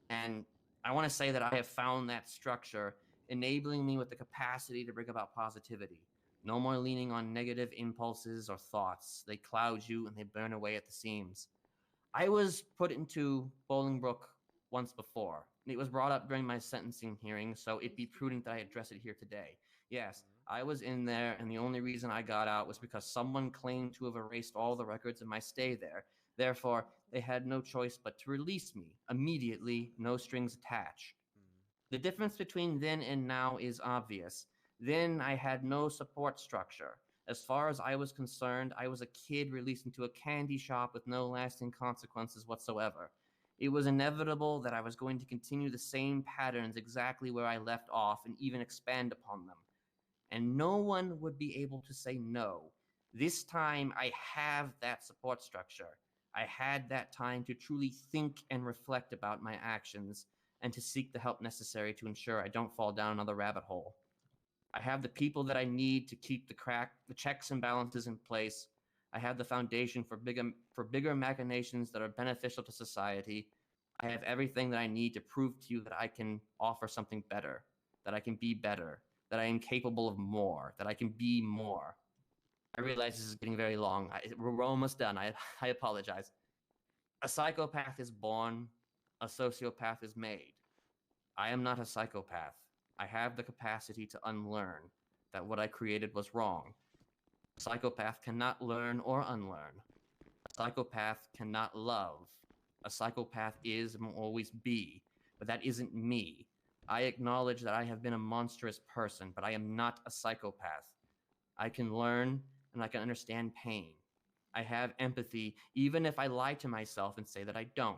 And I want to say that I have found that structure enabling me with the capacity to bring about positivity. No more leaning on negative impulses or thoughts. They cloud you and they burn away at the seams. I was put into Bolingbroke once before. It was brought up during my sentencing hearing, so it'd be prudent that I address it here today. Yes, I was in there, and the only reason I got out was because someone claimed to have erased all the records of my stay there. Therefore, they had no choice but to release me immediately, no strings attached. The difference between then and now is obvious. Then I had no support structure. As far as I was concerned, I was a kid released into a candy shop with no lasting consequences whatsoever. It was inevitable that I was going to continue the same patterns exactly where I left off and even expand upon them. And no one would be able to say no. This time, I have that support structure. I had that time to truly think and reflect about my actions and to seek the help necessary to ensure I don't fall down another rabbit hole. I have the people that I need to keep the checks and balances in place. I have the foundation for bigger machinations that are beneficial to society. I have everything that I need to prove to you that I can offer something better, that I can be better, that I am capable of more, that I can be more. I realize this is getting very long. We're almost done. I apologize. A psychopath is born, a sociopath is made. I am not a psychopath. I have the capacity to unlearn that what I created was wrong. A psychopath cannot learn or unlearn. A psychopath cannot love. A psychopath is and will always be, but that isn't me. I acknowledge that I have been a monstrous person, but I am not a psychopath. I can learn and I can understand pain. I have empathy, even if I lie to myself and say that I don't.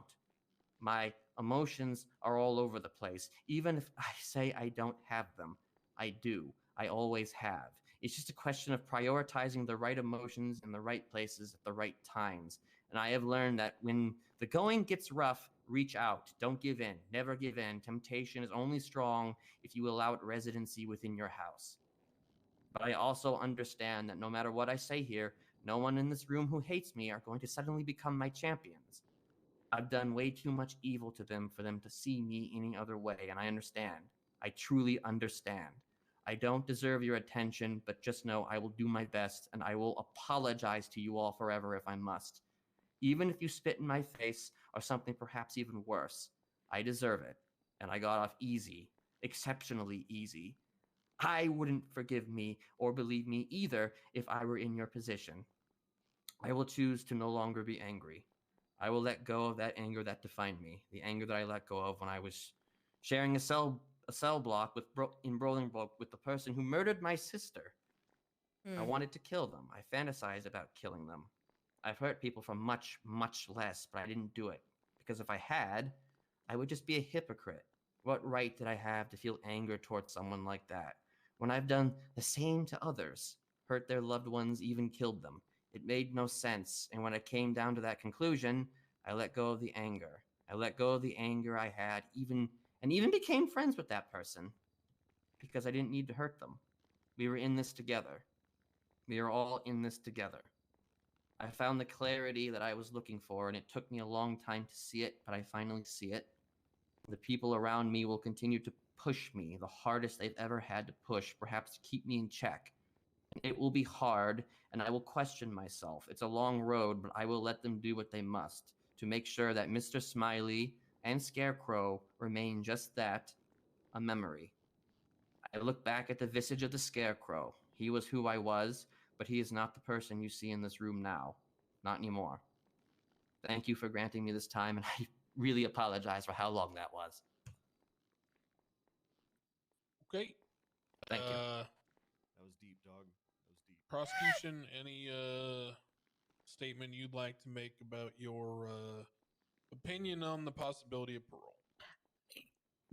My emotions are all over the place. Even if I say I don't have them, I do. I always have. It's just a question of prioritizing the right emotions in the right places at the right times. And I have learned that when the going gets rough, Reach out. Don't give in. Never give in. Temptation is only strong if you allow it residency within your house. But I also understand that no matter what I say here, no one in this room who hates me are going to suddenly become my champions. I've done way too much evil to them for them to see me any other way, and I understand. I truly understand. I don't deserve your attention, but just know I will do my best, and I will apologize to you all forever if I must. Even if you spit in my face, or something perhaps even worse, I deserve it, and I got off easy, exceptionally easy. I wouldn't forgive me or believe me either if I were in your position. I will choose to no longer be angry. I will let go of that anger that defined me, the anger that I let go of when I was sharing a cell block in Bolingbroke with the person who murdered my sister. I wanted to kill them. I fantasized about killing them. I've hurt people for much, much less, but I didn't do it. Because if I had, I would just be a hypocrite. What right did I have to feel anger towards someone like that, when I've done the same to others, hurt their loved ones, even killed them? It made no sense, and when I came down to that conclusion, I let go of the anger. I let go of the anger I had, even became friends with that person, because I didn't need to hurt them. We were in this together. We are all in this together. I found the clarity that I was looking for, and it took me a long time to see it, but I finally see it. The people around me will continue to push me the hardest they've ever had to push, perhaps to keep me in check. It will be hard, and I will question myself. It's a long road, but I will let them do what they must to make sure that Mr. Smiley and Scarecrow remain just that, a memory. I look back at the visage of the Scarecrow. He was who I was, but he is not the person you see in this room now. Not anymore. Thank you for granting me this time, and I really apologize for how long that was. Okay. Thank you. That was deep, dog. That was deep. Prosecution, any statement you'd like to make about your opinion on the possibility of parole?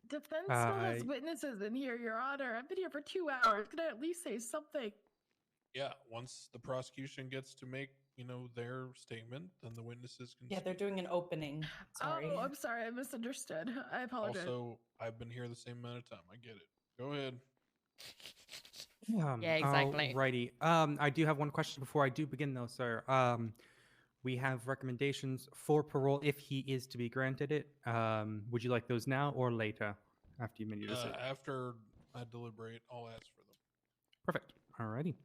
Defense still has witnesses in here, Your Honor. I've been here for 2 hours. Can I at least say something? Yeah, once the prosecution gets to make, their statement, then the witnesses can Yeah, they're doing an opening. Sorry. Oh, I'm sorry. I misunderstood. I apologize. Also, I've been here the same amount of time. I get it. Go ahead. Yeah, exactly. Alrighty. I do have one question before I do begin, though, sir. We have recommendations for parole if he is to be granted it. Would you like those now or later after you made your decision? After I deliberate, I'll ask for them. Perfect. Alrighty.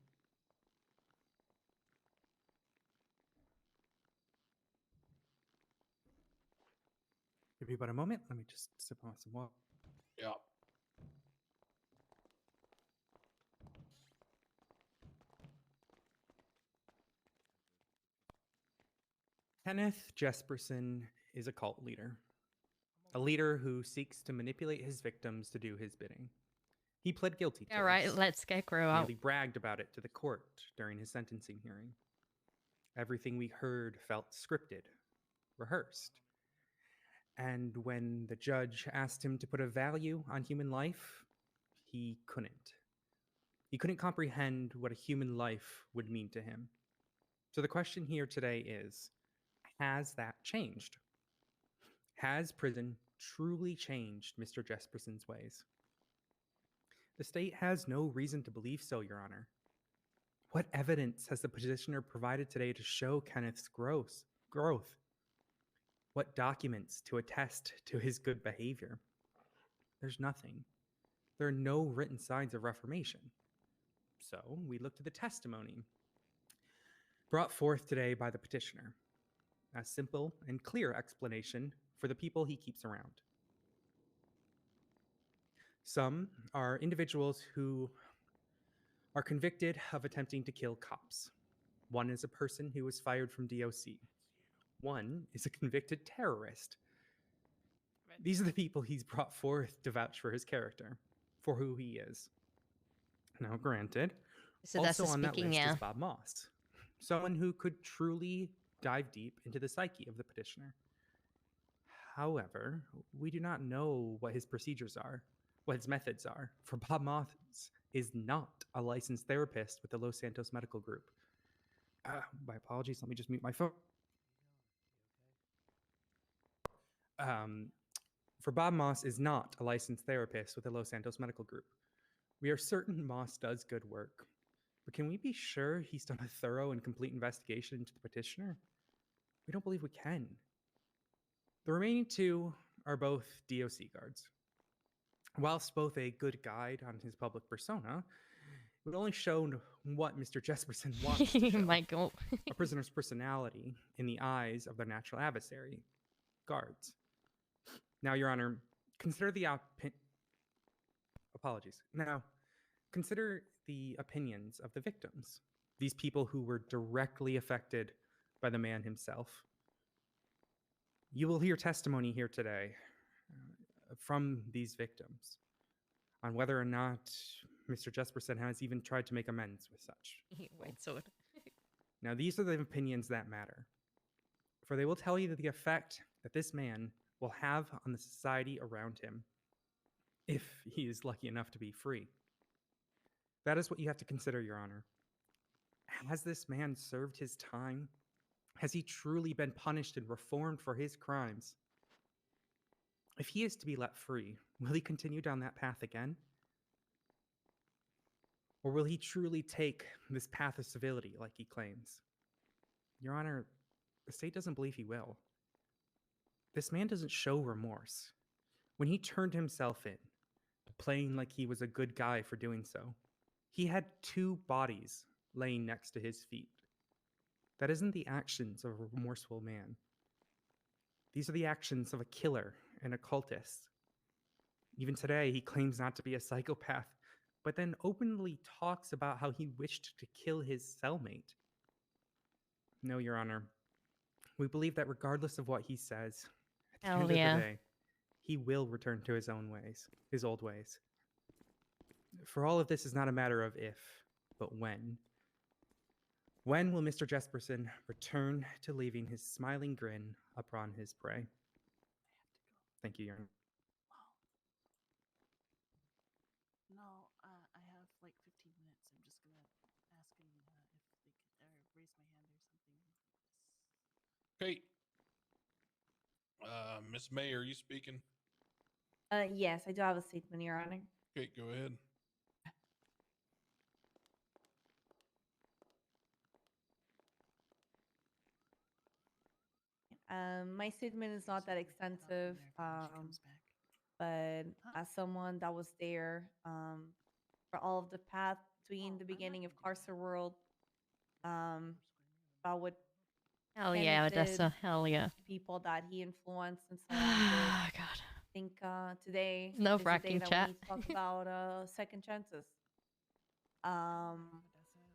Give me about a moment. Let me just sip on some water. Yeah. Kenneth Jesperson is a cult leader, a leader who seeks to manipulate his victims to do his bidding. He pled guilty to All right, this. let Scarecrow out. He bragged about it to the court during his sentencing hearing. Everything we heard felt scripted, rehearsed. And when the judge asked him to put a value on human life, he couldn't. He couldn't comprehend what a human life would mean to him. So the question here today is, has that changed? Has prison truly changed Mr. Jesperson's ways? The state has no reason to believe so, Your Honor. What evidence has the petitioner provided today to show Kenneth's growth? What documents to attest to his good behavior? There's nothing. There are no written signs of reformation. So we look to the testimony brought forth today by the petitioner, a simple and clear explanation for the people he keeps around. Some are individuals who are convicted of attempting to kill cops. One is a person who was fired from DOC. One is a convicted terrorist. These are the people he's brought forth to vouch for his character, for who he is. Now, granted, So that's also the on that speaking, list yeah. is Bob Moss, someone who could truly dive deep into the psyche of the petitioner. However, we do not know what his procedures are, what his methods are, for Bob Moss is not a licensed therapist with the Los Santos Medical Group. My apologies, let me just mute my phone. For Bob Moss is not a licensed therapist with the Los Santos Medical Group. We are certain Moss does good work, but can we be sure he's done a thorough and complete investigation into the petitioner? We don't believe we can. The remaining two are both DOC guards. Whilst both a good guide on his public persona, it would only show what Mr. Jesperson wants to show. Michael. A prisoner's personality in the eyes of their natural adversary, guards. Now, Your Honor, consider the apologies. Now, consider the opinions of the victims, these people who were directly affected by the man himself. You will hear testimony here today from these victims on whether or not Mr. Jesperson has even tried to make amends with such. White sword. Now, these are the opinions that matter, for they will tell you the effect that this man will have on the society around him if he is lucky enough to be free. That is what you have to consider, Your Honor. Has this man served his time? Has he truly been punished and reformed for his crimes? If he is to be let free, will he continue down that path again? Or will he truly take this path of civility like he claims? Your Honor, the state doesn't believe he will. This man doesn't show remorse. When he turned himself in, playing like he was a good guy for doing so, he had 2 bodies laying next to his feet. That isn't the actions of a remorseful man. These are the actions of a killer and a cultist. Even today, he claims not to be a psychopath, but then openly talks about how he wished to kill his cellmate. No, Your Honor. We believe that regardless of what he says, at the end of the day, he will return to his own ways, his old ways. For all of this is not a matter of if, but when. When will Mr. Jesperson return to leaving his smiling grin upon his prey? Thank you, Your Honor. No, I have like 15 minutes. I'm just gonna ask him if they could raise my hand or something. Okay. Miss May, are you speaking? Yes, I do have a statement, Your Honor. Okay, go ahead. My statement is not that extensive, but as someone that was there for all of the path between the beginning of Carcer World, about what Hell Kenneth yeah, did, Odessa. Hell yeah. people that he influenced and so on. Oh, God. I think today No is the day fracking that chat. we need to talk about second chances.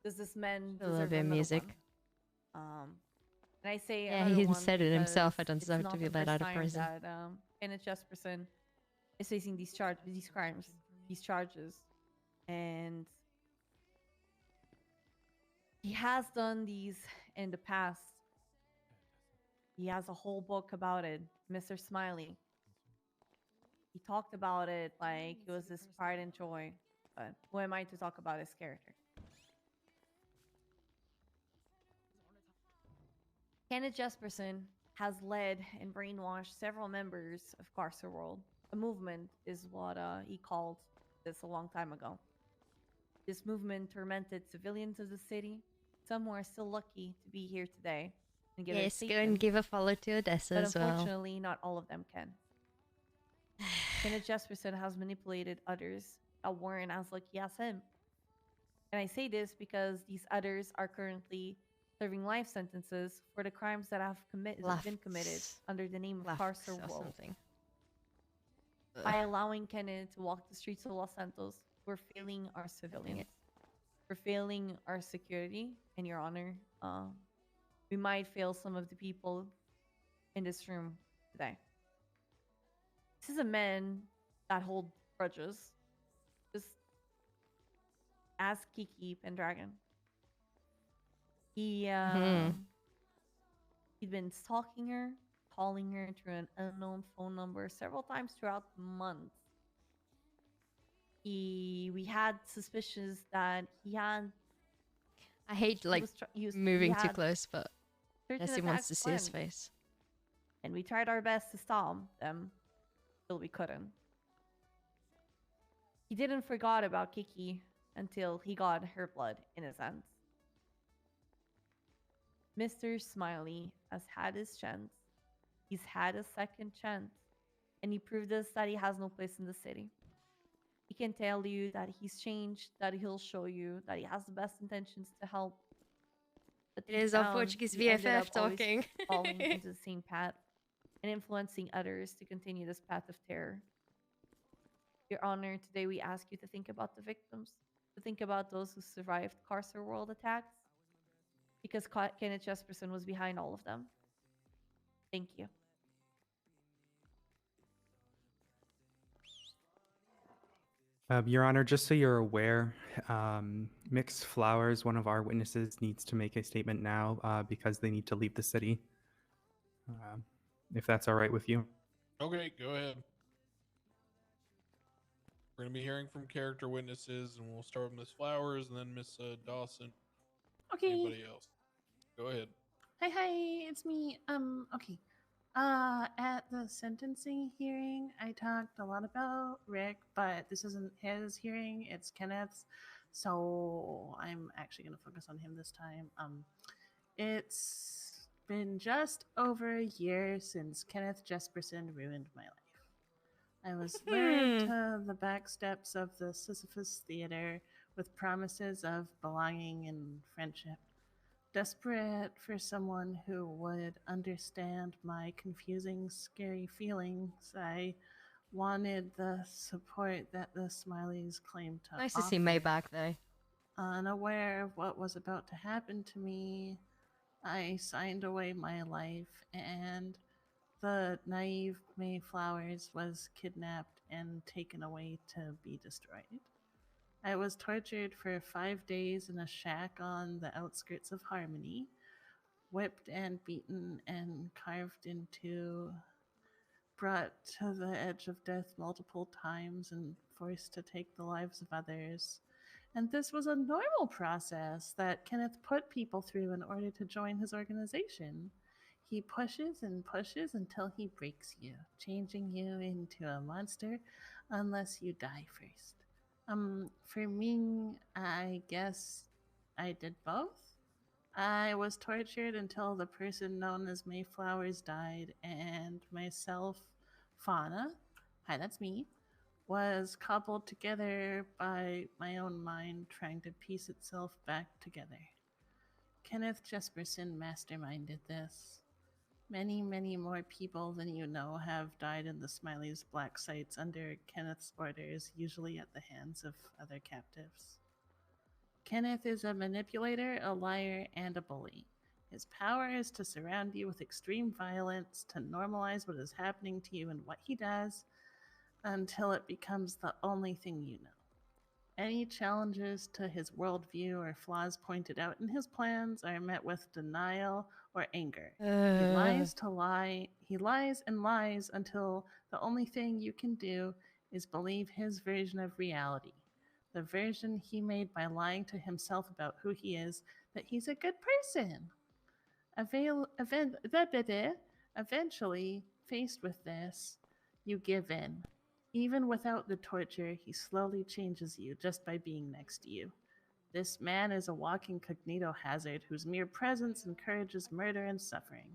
Does this man A little deserve bit of another music. one? And I say Yeah, another he one said it himself. I because don't it's deserve not to be the let first out of time prison. That Kenneth Jesperson is facing these crimes, these charges, and he has done these in the past. He has a whole book about it, Mr. Smiley. He talked about it like it was his pride and joy. But who am I to talk about his character? Kenneth Jesperson has led and brainwashed several members of Carcer World. A movement is what he called this a long time ago. This movement tormented civilians of the city. Some who are still lucky to be here today and give their Yes, go and statements, give a follow to Odessa but as well. unfortunately, not all of them can. Kenneth Jesperson has manipulated others that weren't as lucky as him. And I say this because these others are currently serving life sentences for the crimes that have been committed under the name of Carcer World. By allowing Kenneth to walk the streets of Los Santos, we're failing our civilians. We're failing our security, and Your Honor, we might fail some of the people in this room today. This is a man that holds grudges. Just ask Kiki Pendragon. He'd been stalking her, calling her through an unknown phone number several times throughout the month. We had suspicions that he had. I hate like moving too close, but certain Jesse wants attacks to see his planned. face. and we tried our best to stop them, till we couldn't. He didn't forget about Kiki until he got her blood in his hands. Mr. Smiley has had his chance. He's had a second chance, and he proved us that he has no place in the city. He can tell you that he's changed, that he'll show you that he has the best intentions to help. But It is deep our down, Portuguese he ended VFF up always talking. falling into the same path and influencing others to continue this path of terror. Your Honor, today we ask you to think about the victims, to think about those who survived Carcer World attacks, because Kenneth Jesperson was behind all of them. Thank you. Your Honor, just so you're aware, Mixed Flowers, one of our witnesses, needs to make a statement now because they need to leave the city. If that's all right with you. Okay, go ahead. We're going to be hearing from character witnesses, and we'll start with Miss Flowers and then Miss Dawson. Okay. Anybody else? Go ahead. Hi, it's me. Okay. At the sentencing hearing, I talked a lot about Rick, but this isn't his hearing, it's Kenneth's. So I'm actually going to focus on him this time. It's been just over a year since Kenneth Jesperson ruined my life. I was lured to the back steps of the Sisyphus Theater with promises of belonging and friendship. Desperate for someone who would understand my confusing, scary feelings, I wanted the support that the Smileys claimed to Nice to see May back, though. Unaware of what was about to happen to me, I signed away my life, and the naive Mayflowers was kidnapped and taken away to be destroyed. I was tortured for 5 days in a shack on the outskirts of Harmony, whipped and beaten and carved into, brought to the edge of death multiple times and forced to take the lives of others. And this was a normal process that Kenneth put people through in order to join his organization. He pushes and pushes until he breaks you, changing you into a monster unless you die first. For me, I guess I did both. I was tortured until the person known as Mayflowers died, and myself, Fauna, hi, that's me, was cobbled together by my own mind trying to piece itself back together. Kenneth Jesperson masterminded this. Many, many more people than you know have died in the Smiley's black sites under Kenneth's orders, usually at the hands of other captives. Kenneth is a manipulator, a liar, and a bully. His power is to surround you with extreme violence, to normalize what is happening to you and what he does, until it becomes the only thing you know. Any challenges to his worldview or flaws pointed out in his plans are met with denial or anger. He lies to lie. He lies and lies until the only thing you can do is believe his version of reality. The version he made by lying to himself about who he is, that he's a good person. Eventually, faced with this, you give in. Even without the torture, he slowly changes you just by being next to you. This man is a walking cognito hazard whose mere presence encourages murder and suffering.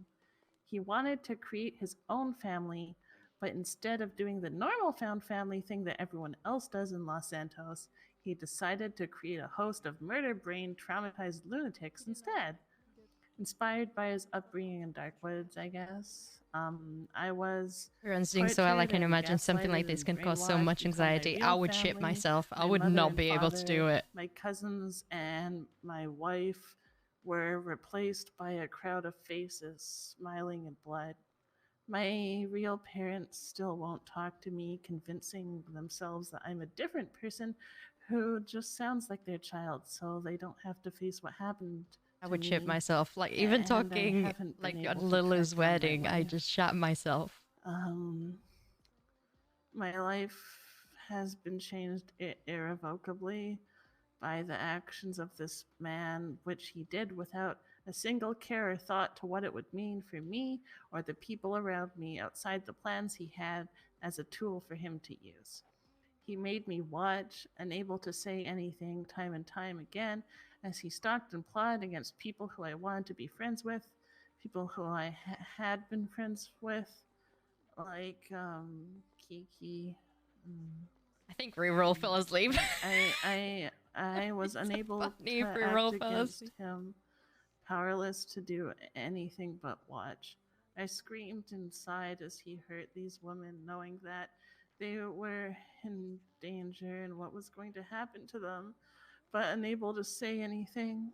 He wanted to create his own family, but instead of doing the normal found family thing that everyone else does in Los Santos, he decided to create a host of murder-brained, traumatized lunatics instead. Inspired by his upbringing in Darkwoods, I guess. I was Everyone's doing so well, I tortured can and imagine something like gaslighted this and can cause so brainwashed much to become my anxiety. real I would shit family. myself. I My would mother not and be able to do father, it. My cousins and my wife were replaced by a crowd of faces, smiling in blood. My real parents still won't talk to me, convincing themselves that I'm a different person who just sounds like their child, so they don't have to face what happened I to would shit me. myself. Like, even And I talking, haven't been like, able at to Lulu's correct my wedding, I life. just shat myself. My life has been changed irrevocably by the actions of this man, which he did without a single care or thought to what it would mean for me or the people around me outside the plans he had as a tool for him to use. He made me watch, unable to say anything time and time again, as he stalked and plotted against people who I wanted to be friends with, people who I had been friends with, like Kiki. I think Reroll fell asleep. I was unable funny to if Reroll act fell against asleep. him, powerless to do anything but watch. I screamed inside as he hurt these women, knowing that they were in danger and what was going to happen to them, but unable to say anything.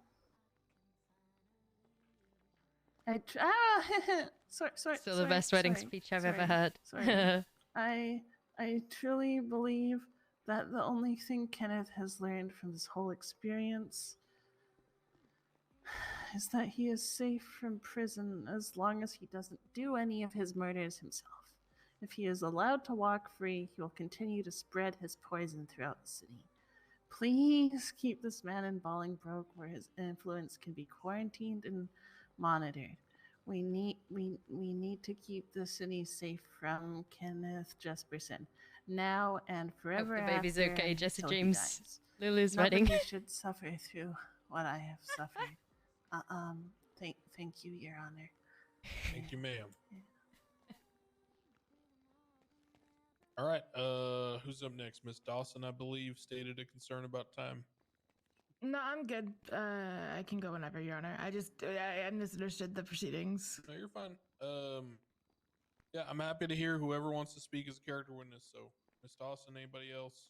Sorry. Still the best wedding speech I've ever heard. Sorry. I truly believe that the only thing Kenneth has learned from this whole experience is that he is safe from prison as long as he doesn't do any of his murders himself. If he is allowed to walk free, he will continue to spread his poison throughout the city. Please keep this man in Bolingbroke where his influence can be quarantined and monitored. We need to keep the city safe from Kenneth Jesperson now and forever Hope the baby's after okay, Jesse until he James. dies. Lulu's Nobody wedding. should suffer through what I have suffered. Thank you, Your Honor. Thank you, ma'am. All right, who's up next? Miss Dawson, I believe, stated a concern about time. No, I'm good. I can go whenever, Your Honor. I misunderstood the proceedings. No, you're fine. Yeah, I'm happy to hear whoever wants to speak as a character witness. So, Miss Dawson, anybody else?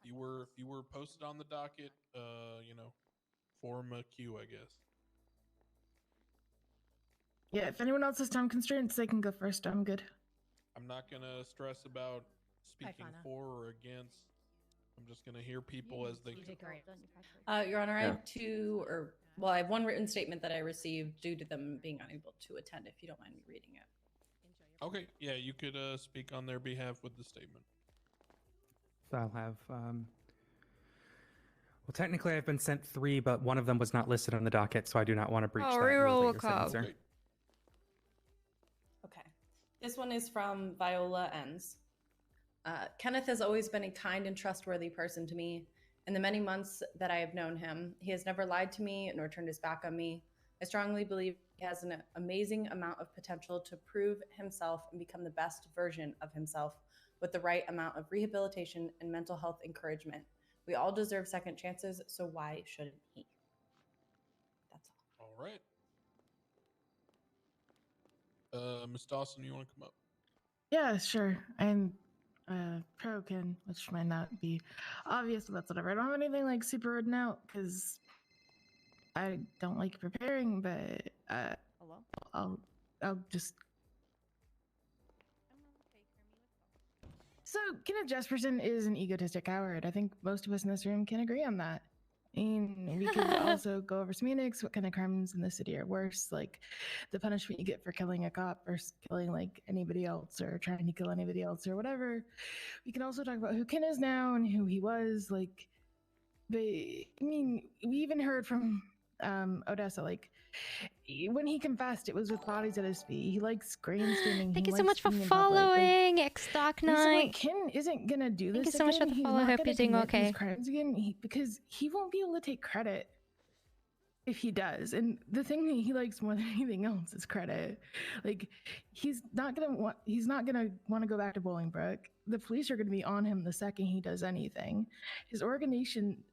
If you were posted on the docket, form a queue, I guess. Yeah, if anyone else has time constraints, they can go first. I'm good. I'm not gonna stress about speaking Fauna. for or against. I'm just gonna hear people as they. Your Honor, I have I have one written statement that I received due to them being unable to attend. If you don't mind me reading it. Okay, yeah, you could speak on their behalf with the statement. So I'll have. Well, technically, I've been sent 3, but one of them was not listed on the docket, so I do not want to breach that rule that you're setting, sir. Okay. This one is from Viola Enns. Kenneth has always been a kind and trustworthy person to me. In the many months that I have known him, he has never lied to me nor turned his back on me. I strongly believe he has an amazing amount of potential to prove himself and become the best version of himself with the right amount of rehabilitation and mental health encouragement. We all deserve second chances, so why shouldn't he? That's all. All right. Miss Dawson, you want to come up? Yeah, sure. I'm pro-kin, which might not be obvious, but that's whatever. I don't have anything like super written out because I don't like preparing, but I'll just. So Kenneth Jesperson is an egotistic coward. I think most of us in this room can agree on that. And we could also go over some Unix, what kind of crimes in the city are worse, like the punishment you get for killing a cop or killing like anybody else or trying to kill anybody else or whatever. We can also talk about who Ken is now and who he was. Like, we even heard from Odessa, like when he confessed, it was with bodies at his feet. He likes grandstanding. Thank you so much for following, X Dark Knight. Ken isn't gonna do this. Thank you so much for the follow. Hope you're doing okay. Crimes again, because he won't be able to take credit if he does. And the thing that he likes more than anything else is credit. Like he's not gonna want to go back to Bolingbroke. The police are gonna be on him the second he does anything. His organization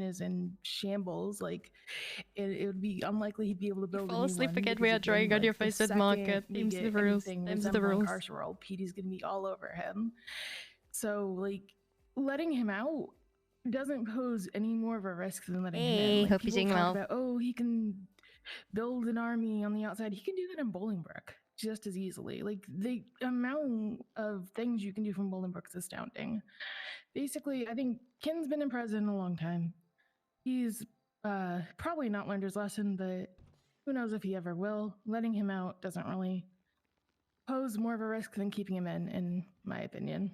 is in shambles. Like it would be unlikely he'd be able to build. Fall asleep again. We are drawing on your face at market. Names the rules. Names the rules. Carceral, Petey's gonna be all over him. So like letting him out doesn't pose any more of a risk than letting him in. Like, hope you're doing well. About, he can build an army on the outside. He can do that in Bolingbroke just as easily. Like the amount of things you can do from Bolingbroke is astounding. Basically, I think Ken's been in prison a long time. He's probably not learned his lesson, but who knows if he ever will. Letting him out doesn't really pose more of a risk than keeping him in my opinion.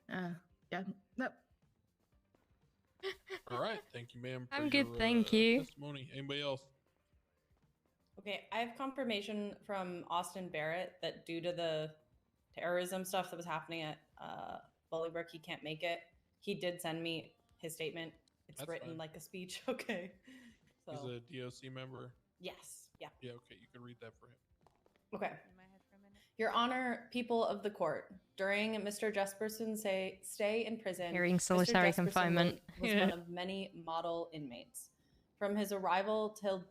Yeah, no. All right, thank you, ma'am. I'm good, thank you. Testimony. Anybody else? Okay, I have confirmation from Austin Barrett that due to the terrorism stuff that was happening at Bolingbroke, he can't make it. He did send me his statement. It's That's written fine. like a speech. Okay. So He's a DOC member. yes, yeah. Yeah, okay, you can read that for him. Okay. Your Honor, people of the court, during Mr. Jesperson's stay in prison, Hearing Mr. solitary Jesperson confinement. was one of many model inmates. From his arrival till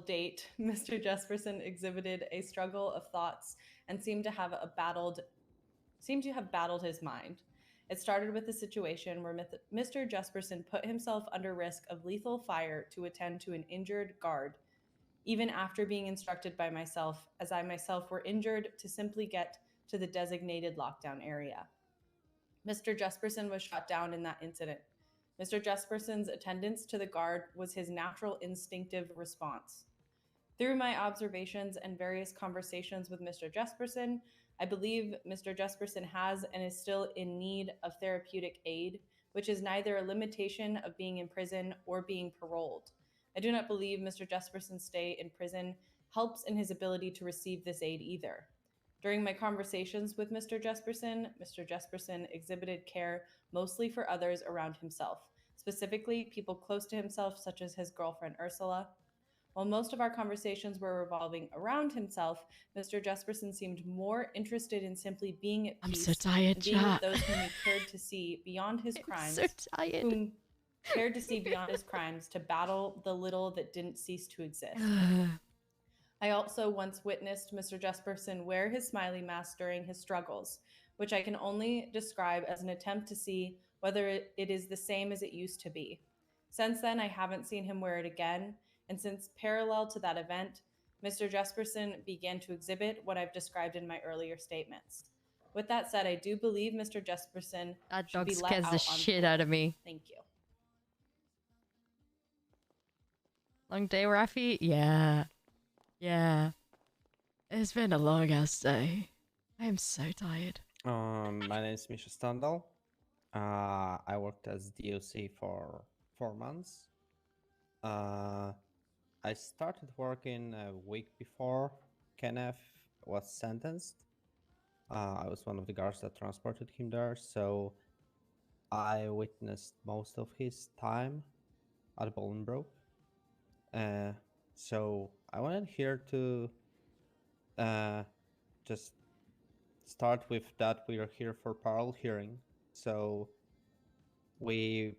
date, Mr. Jesperson exhibited a struggle of thoughts and seemed to have battled his mind. It started with a situation where Mr. Jesperson put himself under risk of lethal fire to attend to an injured guard, even after being instructed by myself, as I myself were injured, to simply get to the designated lockdown area. Mr. Jesperson was shot down in that incident. Mr. Jesperson's attendance to the guard was his natural instinctive response. Through my observations and various conversations with Mr. Jesperson, I believe Mr. Jesperson has and is still in need of therapeutic aid, which is neither a limitation of being in prison or being paroled. I do not believe Mr. Jesperson's stay in prison helps in his ability to receive this aid either. During my conversations with Mr. Jesperson exhibited care mostly for others around himself, specifically people close to himself, such as his girlfriend Ursula. While most of our conversations were revolving around himself, Mr. Jesperson seemed more interested in simply being at peace I'm so tired, and being with chat. those whom he cared to see beyond his crimes, so tired. whom cared to see beyond his crimes, to battle the little that didn't cease to exist. I also once witnessed Mr. Jesperson wear his smiley mask during his struggles, which I can only describe as an attempt to see whether it is the same as it used to be. Since then, I haven't seen him wear it again, and since parallel to that event, Mr. Jesperson began to exhibit what I've described in my earlier statements. With that said, I do believe Mr. Jesperson That should dog be let scares out the on shit parole. out of me. Thank you. Long day, Rafi? Yeah. Yeah. It's been a long ass day. I am so tired. My name is Misha Standal. I worked as DOC for 4 months. I started working a week before Kenneth was sentenced. I was one of the guards that transported him there, so I witnessed most of his time at Bolingbroke. So I wanted here to just start with that we are here for parole hearing. So we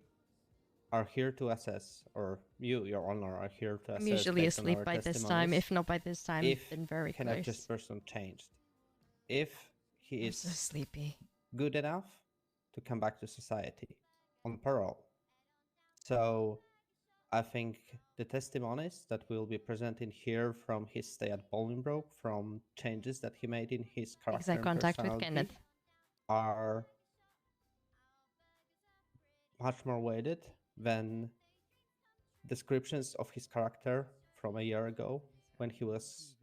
are here to assess, or you, Your Honor, are here to assess. I'm usually based on asleep our by this time. testimonies, If not by this time, if then very Kenneth close. Jesperson changed. If he I'm is so sleepy. good enough to come back to society on parole. So I think the testimonies that we'll be presenting here from his stay at Bolingbroke, from changes that he made in his character Makes eye and contact with personality, Kenneth. are much more weighted than descriptions of his character from a year ago when he was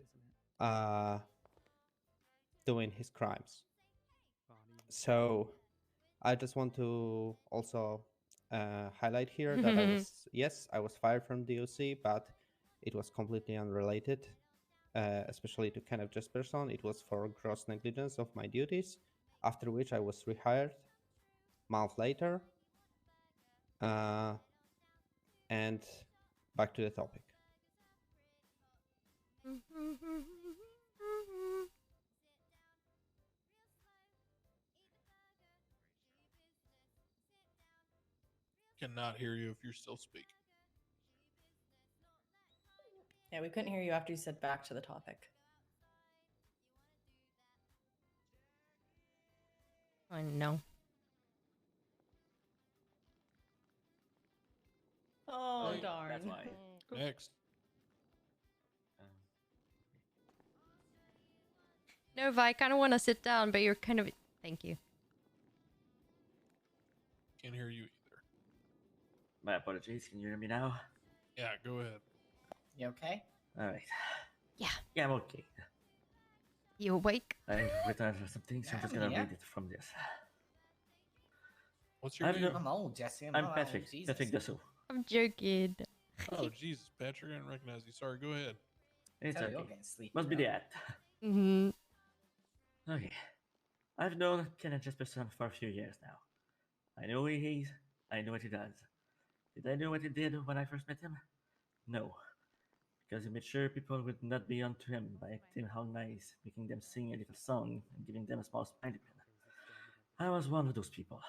doing his crimes. So I just want to also highlight here that I was fired from DOC, but it was completely unrelated, especially to Kenneth Jesperson. It was for gross negligence of my duties, after which I was rehired a month later. And back to the topic. Cannot hear you if you're still speaking. Yeah, we couldn't hear you after you said back to the topic. I know. Oh, darn. That's why. Next. Nova, I kind of want to sit down, but you're kind of... Thank you. Can't hear you either. My apologies. Can you hear me now? Yeah, go ahead. You okay? All right. Yeah. Yeah, I'm okay. You awake? I returned for some things. I'm just gonna Yeah. read it from this. What's your name? I'm old, Jesse. I'm not Patrick. old. Jesus. Patrick Dessau. I'm joking. Oh, Jesus, Patrick, I didn't recognize you. Sorry, go ahead. It's Tell you, you're okay. getting sleepy, Must be bro. the act. Mm-hmm. Okay. I've known Kenneth Jesperson for a few years now. I know who he is. I know what he does. Did I know what he did when I first met him? No. Because he made sure people would not be onto him by acting how nice, making them sing a little song, and giving them a small smiley pin. I was one of those people.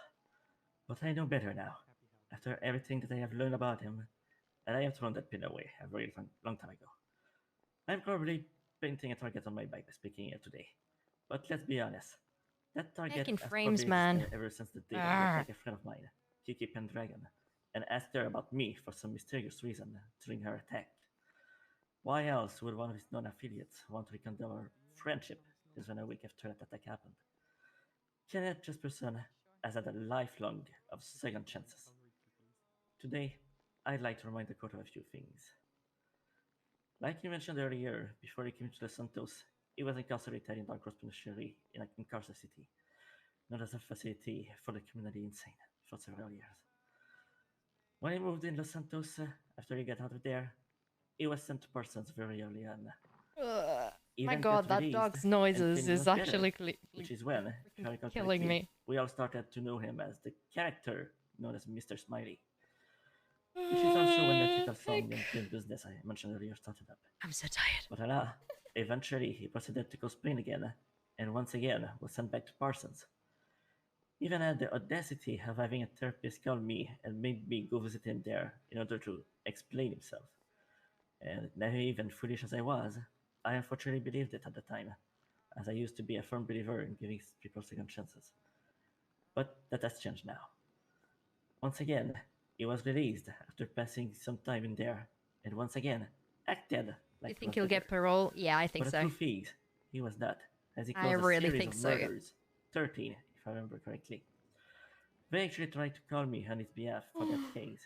But I know better now. After everything that I have learned about him, and I have thrown that pin away a very long time ago. I'm probably painting a target on my back by speaking here today. But let's be honest. That target Making has frames, probably man. existed ever since the day that he attacked a friend of mine, Kiki Pendragon, and asked her about me for some mysterious reason during her attack. Why else would one of his non-affiliates want to rekindle our friendship just when a week after that attack happened? Kenneth Jesperson has had a lifelong of second chances. Today, I'd like to remind the court of a few things. Like you mentioned earlier, before he came to Los Santos, he was incarcerated in Dark Cross Penitentiary in Carson City, known as a facility for the criminally insane, for several years. When he moved in Los Santos, after he got out of there, he was sent to Parsons very early on. He My then god, got that released dog's and noises things is got better, actually which is when, if I recall killing correctly, me. we all started to know him as the character known as Mr. Smiley. Which is also when that little song and film business I mentioned earlier started up. I'm so tired. But alas, eventually he proceeded to go Spain again, and once again was sent back to Parsons. He even had the audacity of having a therapist call me and made me go visit him there in order to explain himself. And naive and foolish as I was, I unfortunately believed it at the time, as I used to be a firm believer in giving people second chances. But that has changed now. Once again, he was released after passing some time in there, and once again, acted like You he think was he'll get better. parole? Yeah, I think But the so. truth is, he was not, as he I caused a really series think of so. murders, 13 if I remember correctly. They actually tried to call me on his behalf for that case.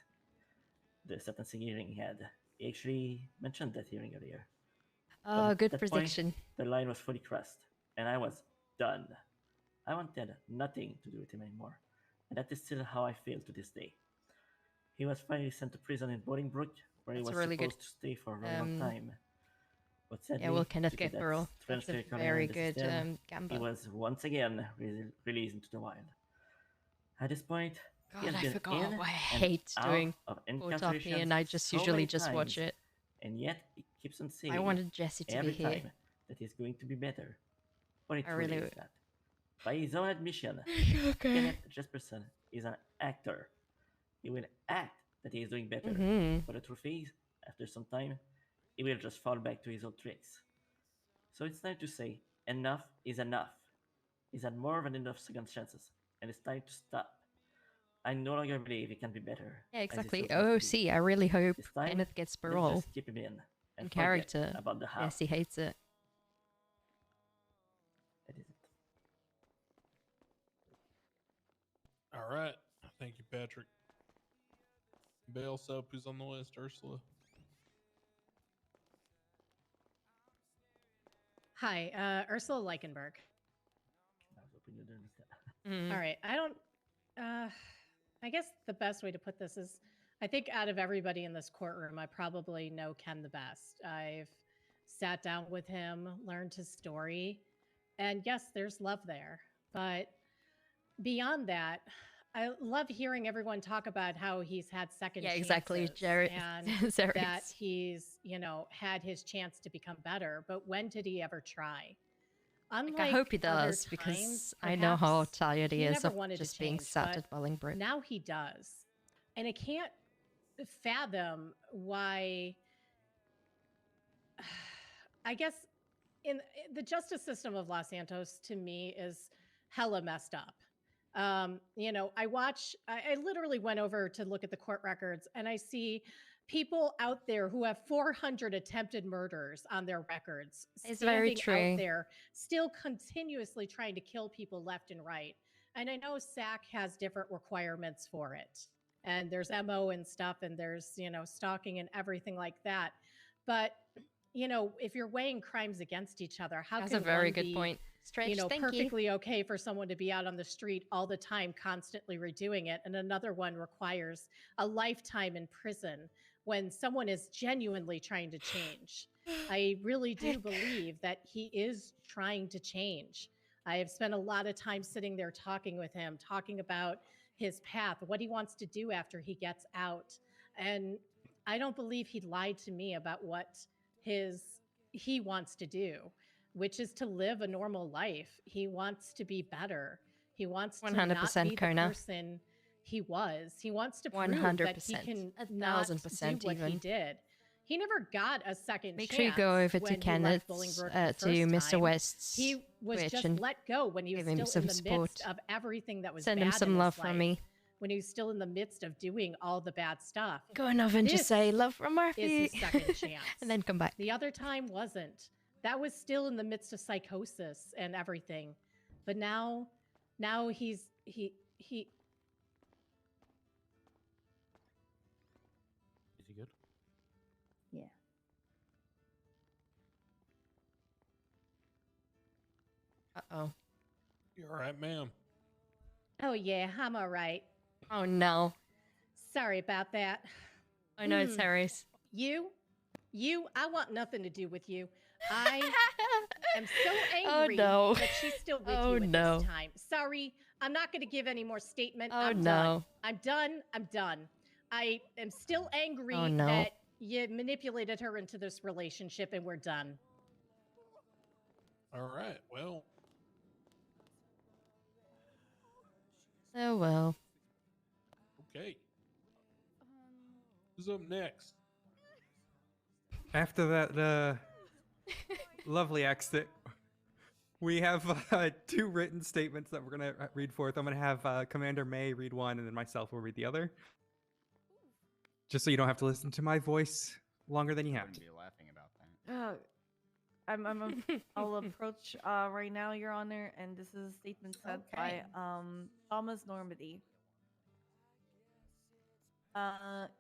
The sentencing hearing he had. He actually mentioned that hearing earlier. But Oh, at good that prediction. point, the line was fully crossed, and I was done. I wanted nothing to do with him anymore, and that is still how I feel to this day. He was finally sent to prison in Bolingbrook, where he That's was really good. supposed to stay for a very long time. But sadly, Yeah, will Kenneth due to get that parole? strange That's a recording very on the good system, he gamble. was once again released into the wild. At this point, he God, has I been forgot in why I and hate out doing of autopsy, incarcerations and I just so usually many just watch times, it. and yet he keeps on saying I wanted Jesse to be every here. time that he's going to be better. But it I truly really is not. By his own admission, Okay. Kenneth Jesperson is an actor. He will act that he is doing better, Mhm. but the truth is, after some time, he will just fall back to his old tricks. So it's time to say, enough is enough. He's had more than enough second chances, and it's time to stop. I no longer believe he can be better. Yeah, as he exactly. still tries Oh, to be. see, I really hope This time, Kenneth gets let's parole. just keep him in and In forget character. about the how. Yes, he hates it. That is it. All right. Thank you, Patrick. Bail Sup, who's on the list? Ursula. Hi, Ursula Leichenberg. I was hoping you'd understand. Mm. All right. I guess the best way to put this is I think out of everybody in this courtroom, I probably know Ken the best. I've sat down with him, learned his story, and yes, there's love there. But beyond that, I love hearing everyone talk about how he's had second Yeah, exactly. chances Jared, and Zarex. that he's, had his chance to become better. But when did he ever try? Unlike I hope he other does, because times, I know how perhaps tired he is never of wanted to just being change, sat but at Bolingbroke. now he does. And I can't fathom why, I guess, in the justice system of Los Santos, to me, is hella messed up. I literally went over to look at the court records, and I see people out there who have 400 attempted murders on their records, It's very standing true. out there, still continuously trying to kill people left and right. And I know SAC has different requirements for it. And there's MO and stuff, and there's, stalking and everything like that. But, if you're weighing crimes against each other, how That's can a very one good be, point. Stretch, thank you. perfectly okay for someone to be out on the street all the time, constantly redoing it, and another one requires a lifetime in prison when someone is genuinely trying to change? I really do believe that he is trying to change. I have spent a lot of time sitting there talking with him, talking about his path, what he wants to do after he gets out. And I don't believe he lied to me about what he wants to do, which is to live a normal life. He wants to be better. He wants to not 100% be the Kona. person he was. He wants to prove that he 100%. can not do 1000% what he even. did. He never got a second Make chance. sure you go over to when he left Kenneth's, Bolingbroke to the first Mr. time. West's He was Twitch just and let go when he was give him still some in the support. midst of everything that was Send bad him some in love his from life. me. When he was still in the midst of doing all the bad stuff. Go on over and just say This love from Murphy. is his second chance. And then come back. The other time wasn't. That was still in the midst of psychosis and everything. But now he Is he good? Yeah. Uh-oh. You all right, ma'am? Oh yeah, I'm all right. Oh no. Sorry about that. I know it's Harris. You, I want nothing to do with you. I am so Oh, angry no. that she's still with Oh, you at no. this time. Sorry, I'm not going to give any more statement. Oh, I'm no. done. I'm done. I'm done. I am still angry Oh, no. that you manipulated her into this relationship, and we're done. All right. Well, Oh well. okay. Who's up next? After that lovely exit, we have 2 written statements that we're going to read forth. I'm going to have Commander May read one, and then myself will read the other. Just so you don't have to listen to my voice longer than you have to. Be laughing about that. I'll approach right now, Your Honor, and this is a statement said by Thomas Normandy.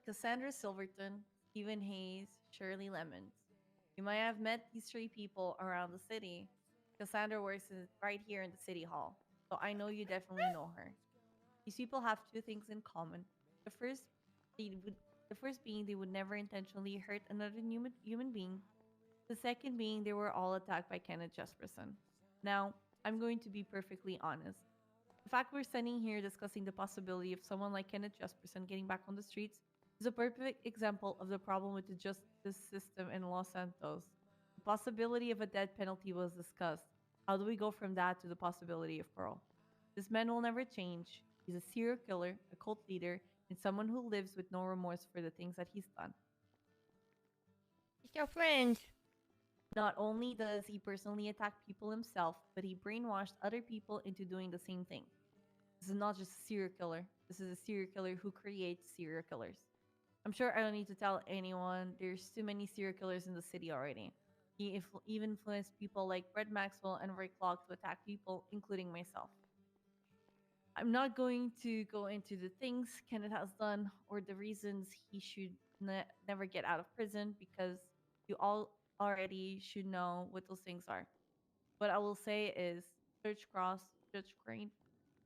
Cassandra Silverton, Stephen Hayes, Shirley Lemons. You might have met these 3 people around the city. Cassandra works right here in the city hall, so I know you definitely know her. These people have 2 things in common. The first being they would never intentionally hurt another human being. The second being they were all attacked by Kenneth Jesperson. Now, I'm going to be perfectly honest. The fact we're standing here discussing the possibility of someone like Kenneth Jesperson getting back on the streets is a perfect example of the problem with the justice system in Los Santos. The possibility of a death penalty was discussed. How do we go from that to the possibility of parole? This man will never change. He's a serial killer, a cult leader, and someone who lives with no remorse for the things that he's done. It's your friend. Not only does he personally attack people himself, but he brainwashed other people into doing the same thing. This is not just a serial killer. This is a serial killer who creates serial killers. I'm sure I don't need to tell anyone there's too many serial killers in the city already. He even influenced people like Brett Maxwell and Rick Locke to attack people, including myself. I'm not going to go into the things Kenneth has done or the reasons he should never get out of prison, because you all already should know what those things are. What I will say is Judge Cross, Judge Crane,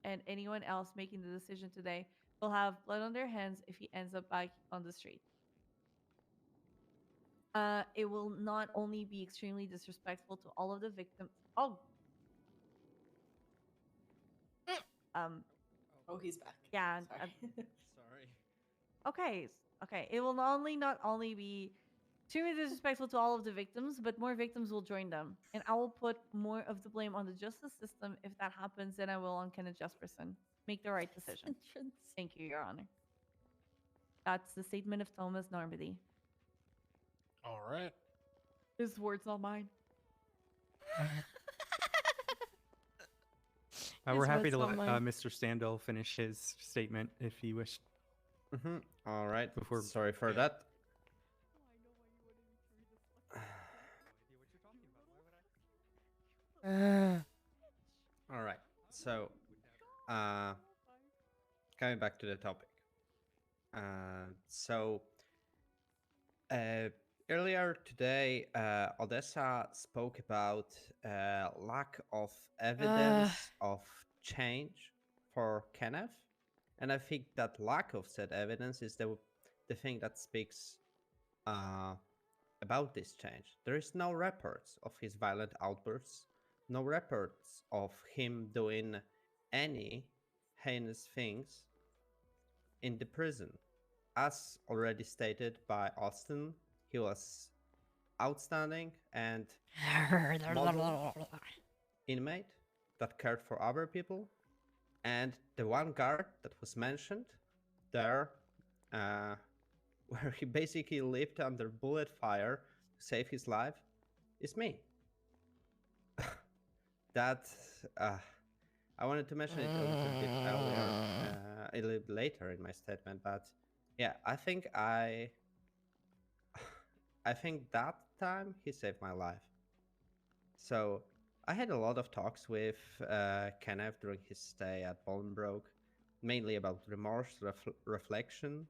and anyone else making the decision today will have blood on their hands if he ends up back on the street. It will not only be extremely disrespectful to all of the victims. Oh, he's back. Yeah. Sorry. Okay. It will not only be extremely disrespectful to all of the victims, but more victims will join them. And I will put more of the blame on the justice system if that happens than I will on Kenneth Jesperson. Make the right decision. Thank you, Your Honor. That's the statement of Thomas Normandy. All right. His words, not mine. We're His happy to words, let not mine. Mr. Standel finish his statement if he wished. All right. Before- Sorry for that. All right. So, coming back to the topic. Earlier today, Odessa spoke about lack of evidence of change for Kenneth, and I think that lack of said evidence is the thing that speaks about this change. There is no reports of his violent outbursts, no reports of him doing any heinous things in the prison. As already stated by Austin, he was outstanding and model inmate that cared for other people. And the one guard that was mentioned there, where he basically lived under bullet fire to save his life, is me. That I wanted to mention it a little bit earlier, a little bit later in my statement, but yeah, I think that time he saved my life. So I had a lot of talks with Kenneth during his stay at Bolingbroke, mainly about remorse, reflection.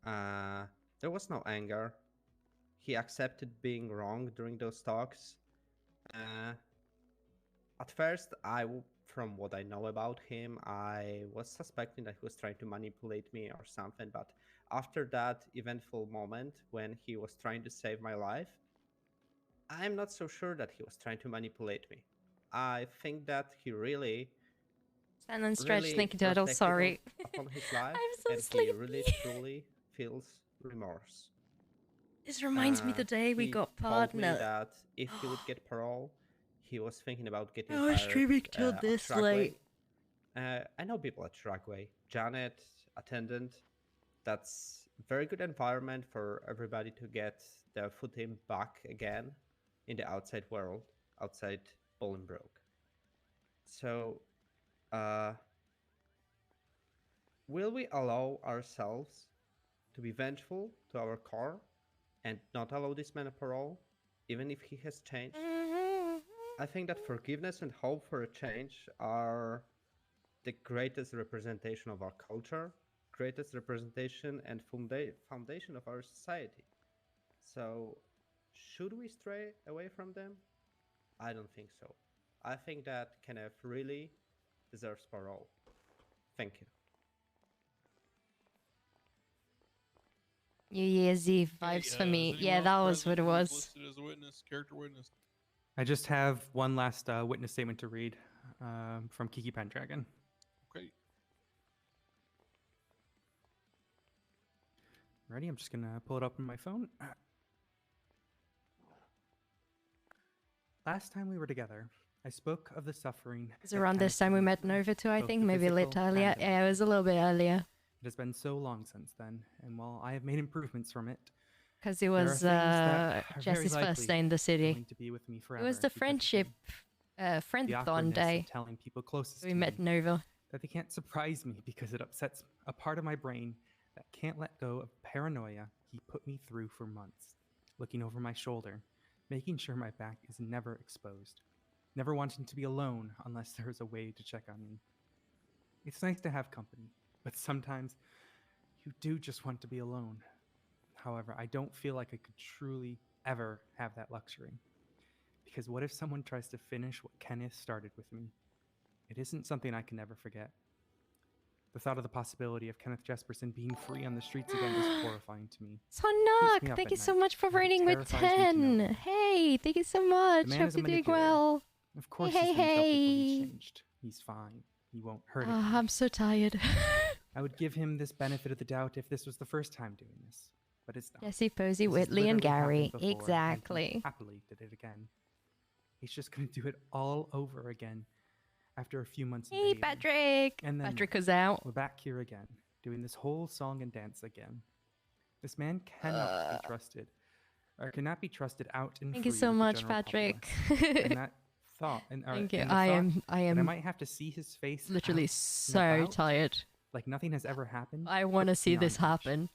There was no anger. He accepted being wrong during those talks. At first, from what I know about him, I was suspecting that he was trying to manipulate me or something, but after that eventful moment when he was trying to save my life, I'm not so sure that he was trying to manipulate me. I think that he really Stand and stretch, really thank you, Turtle, reflected sorry. upon his life, I'm so and sleepy. he really truly feels remorse. This reminds me the day we He got told me partner. that if he would get parole, he was thinking about getting I was hired streaming till at this Shragway. late. I know people at Shragway. Janet, attendant. That's very good environment for everybody to get their footing back again in the outside world, outside Bolingbroke. So, will we allow ourselves to be vengeful to our core and not allow this man a parole, even if he has changed? I think that forgiveness and hope for a change are the greatest representation of our culture, greatest representation and foundation of our society. So, should we stray away from them? I don't think so. I think that Kenneth really deserves parole. Thank you. New Year's Eve vibes for me. Yeah, that was what it was. Listed as a witness, character witness. I just have one last witness statement to read from Kiki Pendragon. Okay. Ready? I'm just going to pull it up on my phone. Last time we were together, I spoke of the suffering. It was around this time we met Nova too, I both think. the Maybe a little physical earlier. and the Yeah, it was a little bit earlier. It has been so long since then, and while I have made improvements from it, Because it there are was things that are very Jesse's first likely day in the city. going to be with me It forever was the because of friendship, the friend-thon awkwardness day. of telling people closest We to met me Nova. that they can't surprise me because it upsets a part of my brain that can't let go of paranoia he put me through for months, looking over my shoulder, making sure my back is never exposed, never wanting to be alone unless there is a way to check on me. It's nice to have company, but sometimes you do just want to be alone. However, I don't feel like I could truly ever have that luxury. Because what if someone tries to finish what Kenneth started with me? It isn't something I can ever forget. The thought of the possibility of Kenneth Jesperson being free on the streets again is horrifying to me. Sonok, thank you so much for rating with 10. Hey, thank you so much. The man Hope is a you're doing manipulator. well. Of course Hey, he's going to tell people he's hey. changed. He's fine. He won't hurt Oh, anyone. I'm so tired. I would give him this benefit of the doubt if this was the first time doing this, but it's not. Jesse, Posey, This has Whitley, and literally Gary. happened before, and he Exactly. happily did it again. He's just going to do it all over again after a few months. of Hey, dating. Patrick. And then Patrick what? was out. We're back here again, doing this whole song and dance again. This man cannot be trusted, or cannot be trusted out and Thank you free so with the much, general Patrick. populace. And that thought, and Thank you. and the I thought am that I might have to see his face literally out and so about, tired. like nothing has ever happened. I want to hurts see beyond this happen.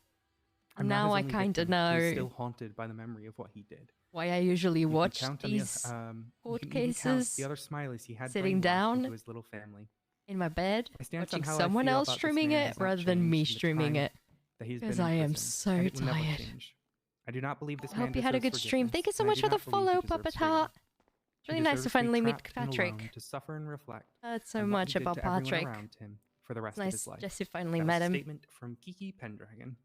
I'm not Now his I only kind of victim who is know still haunted by the memory of what he did. why I usually You can watch count on the- these you court can even count cases the other Smileys he had sitting brainwashed down into his little family. in my bed, I stand watching somehow I someone feel else about this streaming man it has not rather than me changed in the streaming time it. that he's Because been in I am prison, so and it will never tired. change. I do not believe this I man hope you had a good deserves stream. Thank you forgiveness, so and I much do for the not believe he follow, deserves Puppet freedom. Heart. He Really nice to deserves be finally meet trapped and Patrick. alone to suffer and reflect Heard so on what much he did about to everyone Patrick. around him for the rest It's of his nice life. Jesse finally That was met a him. statement from Kiki Pendragon.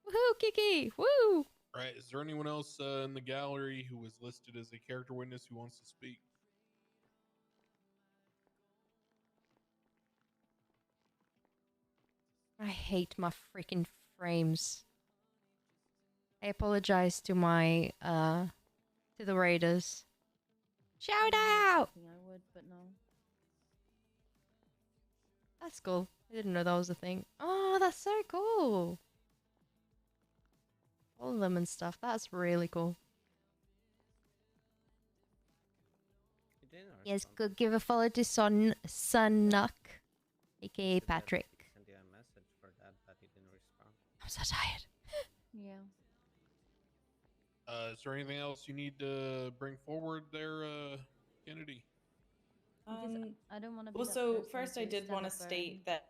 Woohoo, Kiki! Woo! All right. Is there anyone else in the gallery who was listed as a character witness who wants to speak? I hate my freaking frames. I apologize to my to the raiders. Shout out! I would, but no. That's cool. I didn't know that was a thing. Oh, that's so cool. All of them and stuff. That's really cool. Yes, go give a follow to Nuck, aka Patrick. Send you a message for that, but he didn't respond. I'm so tired. Yeah. Is there anything else you need to bring forward there, Kennedy? I don't want to be Well, that so person first I to did stand want to up there state and- that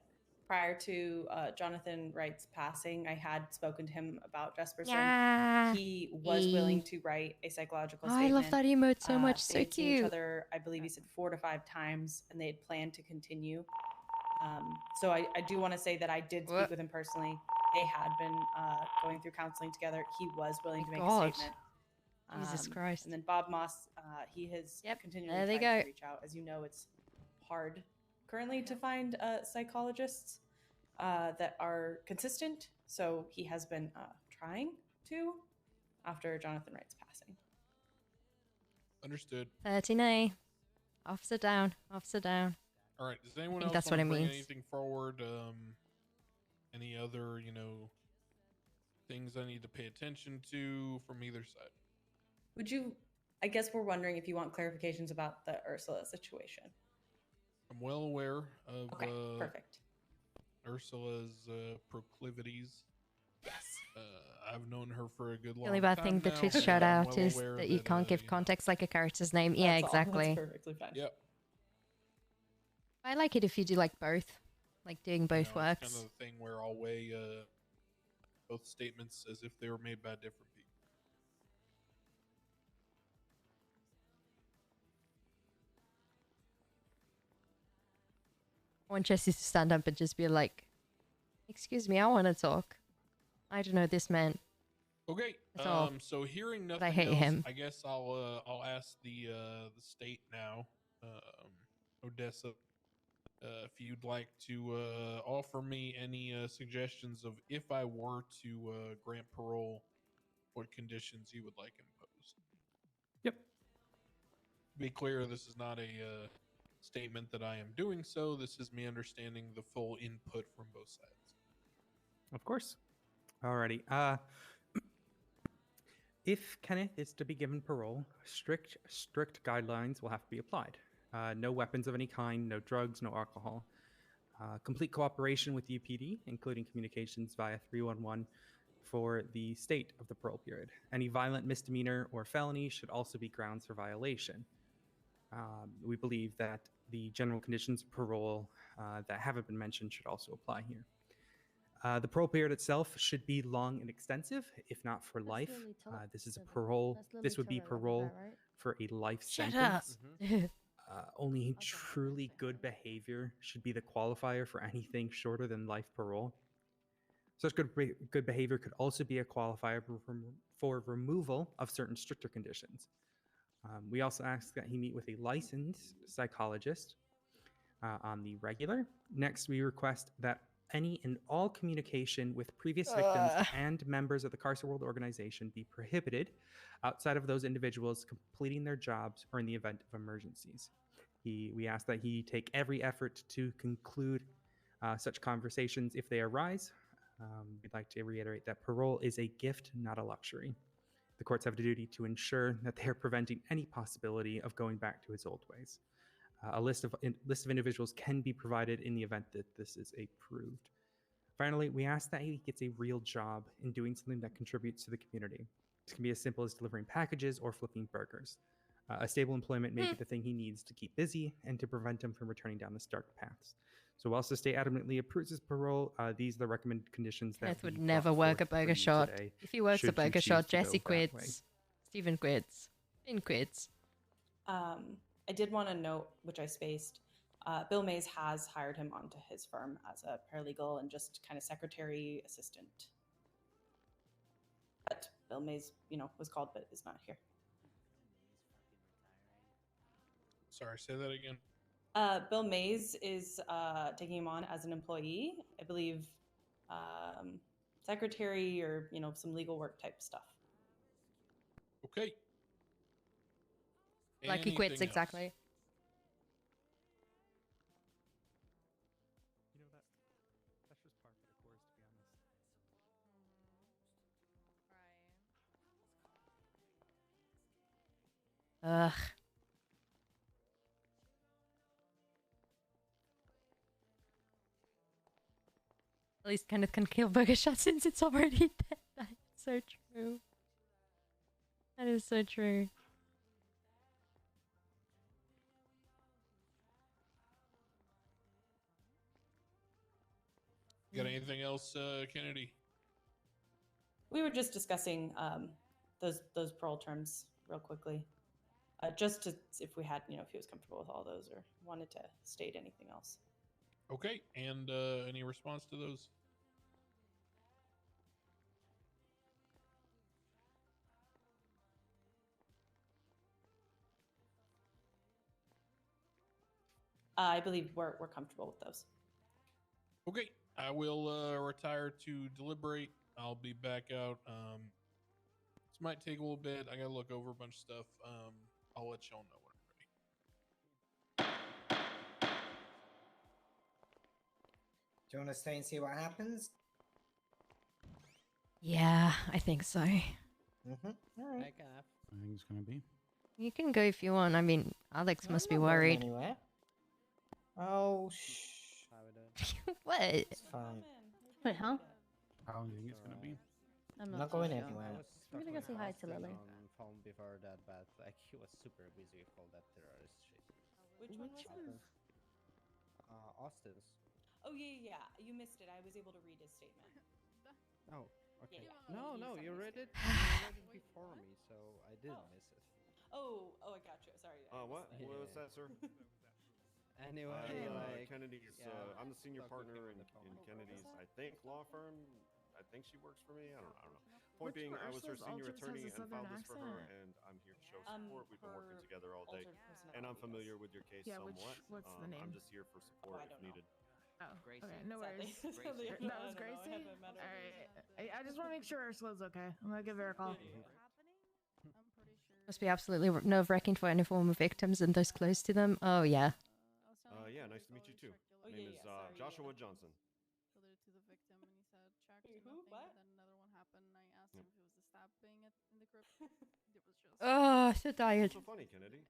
prior to Jonathan Wright's passing, I had spoken to him about Jesperson. Yeah. He was Hey. willing to write a psychological Oh, I statement. love that emote so much. They So had seen each cute. other, I believe he said 4 to 5 times, and they had planned to continue. So I do want to say that I did speak What? with him personally. They had been going through counseling together. He was willing to make God. a statement. Jesus Christ. And then Bob Moss, he has continually there they tried go. to reach out. As you know, it's hard currently to find psychologists that are consistent. So he has been trying to after Jonathan Wright's passing. Understood. 39. Officer down. Officer down. All right. Does anyone think else that's want what to it bring means. anything forward? Any other, things I need to pay attention to from either side? Would you? I guess we're wondering if you want clarifications about the Ursula situation. I'm well aware of Perfect. Ursula's proclivities. Yes. I've known her for a good long The only bad time thing the now, Twitch and shout I'm out well is aware that you can't give context like a character's name. Yeah, That's all. That's exactly. perfectly fine. Yep. I like it if you do like both. Like doing both works. It's kind of the thing where I'll weigh both statements as if they were made by different people. I want Jesse to stand up and just be like, "Excuse me, I want to talk. I don't know this man." Okay. That's all. So hearing But nothing I hate else, him. I guess I'll ask the state now, Odessa, if you'd like to offer me any suggestions of if I were to grant parole, what conditions you would like imposed. Yep. Be clear, this is not a statement that I am doing so. This is me understanding the full input from both sides. Of course. Alrighty. If Kenneth is to be given parole, strict guidelines will have to be applied. No weapons of any kind, no drugs, no alcohol. Complete cooperation with UPD, including communications via 311 for the state of the parole period. Any violent misdemeanor or felony should also be grounds for violation. We believe that the general conditions of parole that haven't been mentioned should also apply here. The parole period itself should be long and extensive, if not for life. This is a parole. This would be parole for a life Shut sentence. up. Only truly good behavior should be the qualifier for anything shorter than life parole. Such good behavior could also be a qualifier for removal of certain stricter conditions. We also ask that he meet with a licensed psychologist on the regular. Next, we request that any and all communication with previous victims and members of the Carcer World organization be prohibited outside of those individuals completing their jobs or in the event of emergencies. We ask that he take every effort to conclude such conversations if they arise. We'd like to reiterate that parole is a gift, not a luxury. The courts have a duty to ensure that they are preventing any possibility of going back to his old ways. A list of individuals can be provided in the event that this is approved. Finally, we ask that he gets a real job in doing something that contributes to the community. This can be as simple as delivering packages or flipping burgers. A stable employment may be the thing he needs to keep busy and to prevent him from returning down the dark paths. So whilst the state adamantly approves his parole, these are the recommended conditions that Kenneth would we never brought work forth a burger for you shot. today, If he works a should you burger choose shot, to go Jesse that way. quits. Steven quits. Finn quits. I did want to note, which I spaced, Bill Mays has hired him onto his firm as a paralegal and just kind of secretary assistant. But Bill Mays, was called but is not here. Sorry, say that again. Bill Mays is taking him on as an employee, I believe, secretary or some legal work type stuff. Okay. Like he quits, Anything else? exactly. You know that's just part of the course, to be honest. Ugh. At least Kenneth can kill Burger Shot since it's already dead. That's so true. That is so true. Got anything else, Kennedy? We were just discussing those parole terms real quickly, just to if we had, if he was comfortable with all those or wanted to state anything else. Okay, and any response to those? I believe we're comfortable with those. Okay, I will retire to deliberate. I'll be back out. This might take a little bit. I gotta look over a bunch of stuff. I'll let y'all know when I'm ready. Do you want to stay and see what happens? Yeah, I think so. Mm-hmm. All right. I think it's gonna be. You can go if you want. I mean, Alex No, must I'm be not going worried. anywhere. Oh, shh. What? It's fine. Wait, huh? How do you think it's gonna be? I'm Not too going sure. anywhere. I'm gonna go say hi to Lily. On phone before that, but like he was super busy with all that terrorist shit. Which one was it? Austin's. Oh yeah. You missed it. I was able to read his statement. Oh, okay. Yeah. No, He you sent me a read it. statement. You read it before me, so I didn't miss it. Oh, I got you. Sorry. I What? missed What was that, sir? Anyway, Kennedy's. yeah, I'm the senior talk with partner him on in the phone. Kennedy's, I think, law firm. I think she works for me. I don't know. Point Which being, I was her Ursula's senior Aldrich has attorney a and southern filed this for her, accent? and I'm here to show support. We've been working her together all day, altered personality, and I'm yes. familiar with your case Yeah, somewhat. what's the name? I'm just here for support if needed. Oh, Gracie. okay, no Sadly. worries. Sadly, I That don't- was I don't know. I Gracie? haven't met her. Alright. I just want to make sure Ursula's okay. I'm gonna give her a call. Must be absolutely nerve-wracking for any former victims and those close to them. Oh yeah. Yeah, nice to meet you too. Oh, Name yeah, is sorry, Joshua yeah. Johnson. To the victim, and he said checked Wait, nothing, who? What? but then another one happened, and I asked him if it was the stabbing in the crypt. It was just. Oh, so tired. What's so funny, Kennedy?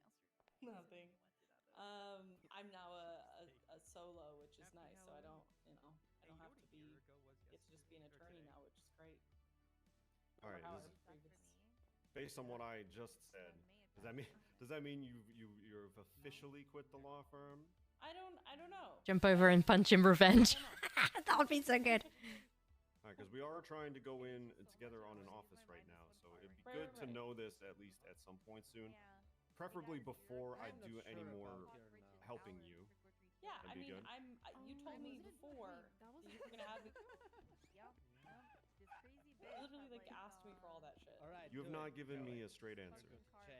Nothing. I'm now a solo, which is nice. So I don't have to be. Get to just be an attorney now, which is great. All right. How this- I previously. Based on what I just said, does that mean you've officially quit the law firm? I don't know. Jump over and punch him revenge. That would be so good. All right, because we are trying to go in together on an office right now, so it'd be good to know this at least at some point soon. Preferably before I do any more helping you. Yeah, That'd be good. You told me before you were gonna have me. You literally asked me for all that shit. All right. You have not given me a straight answer.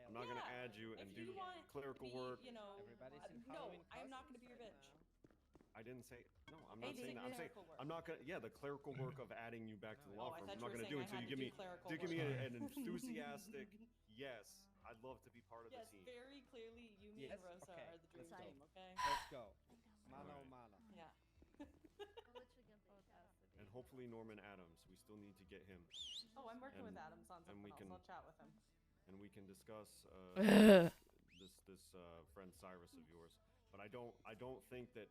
I'm not gonna add you and do clerical work. Everybody's in No, Halloween I'm not gonna be your costumes bitch. I didn't say no. I'm I not saying did that. I'm saying clerical work. I'm not gonna. Yeah, the clerical work of adding you back to the law I firm. thought I'm not you were gonna do saying I until you had to give do me clerical an work. enthusiastic yes. I'd love to be part of Yes, the team. very clearly, you, me, Yes? and Rosa Okay, are the dream let's go. team. Okay. Let's go. Mano Alright. mano. Yeah. And hopefully Norman Adams. We still need to get him. Oh, I'm working with And- Adams on and something we else. can- I'll chat with him. And we can discuss this friend Cyrus of yours. But I don't think that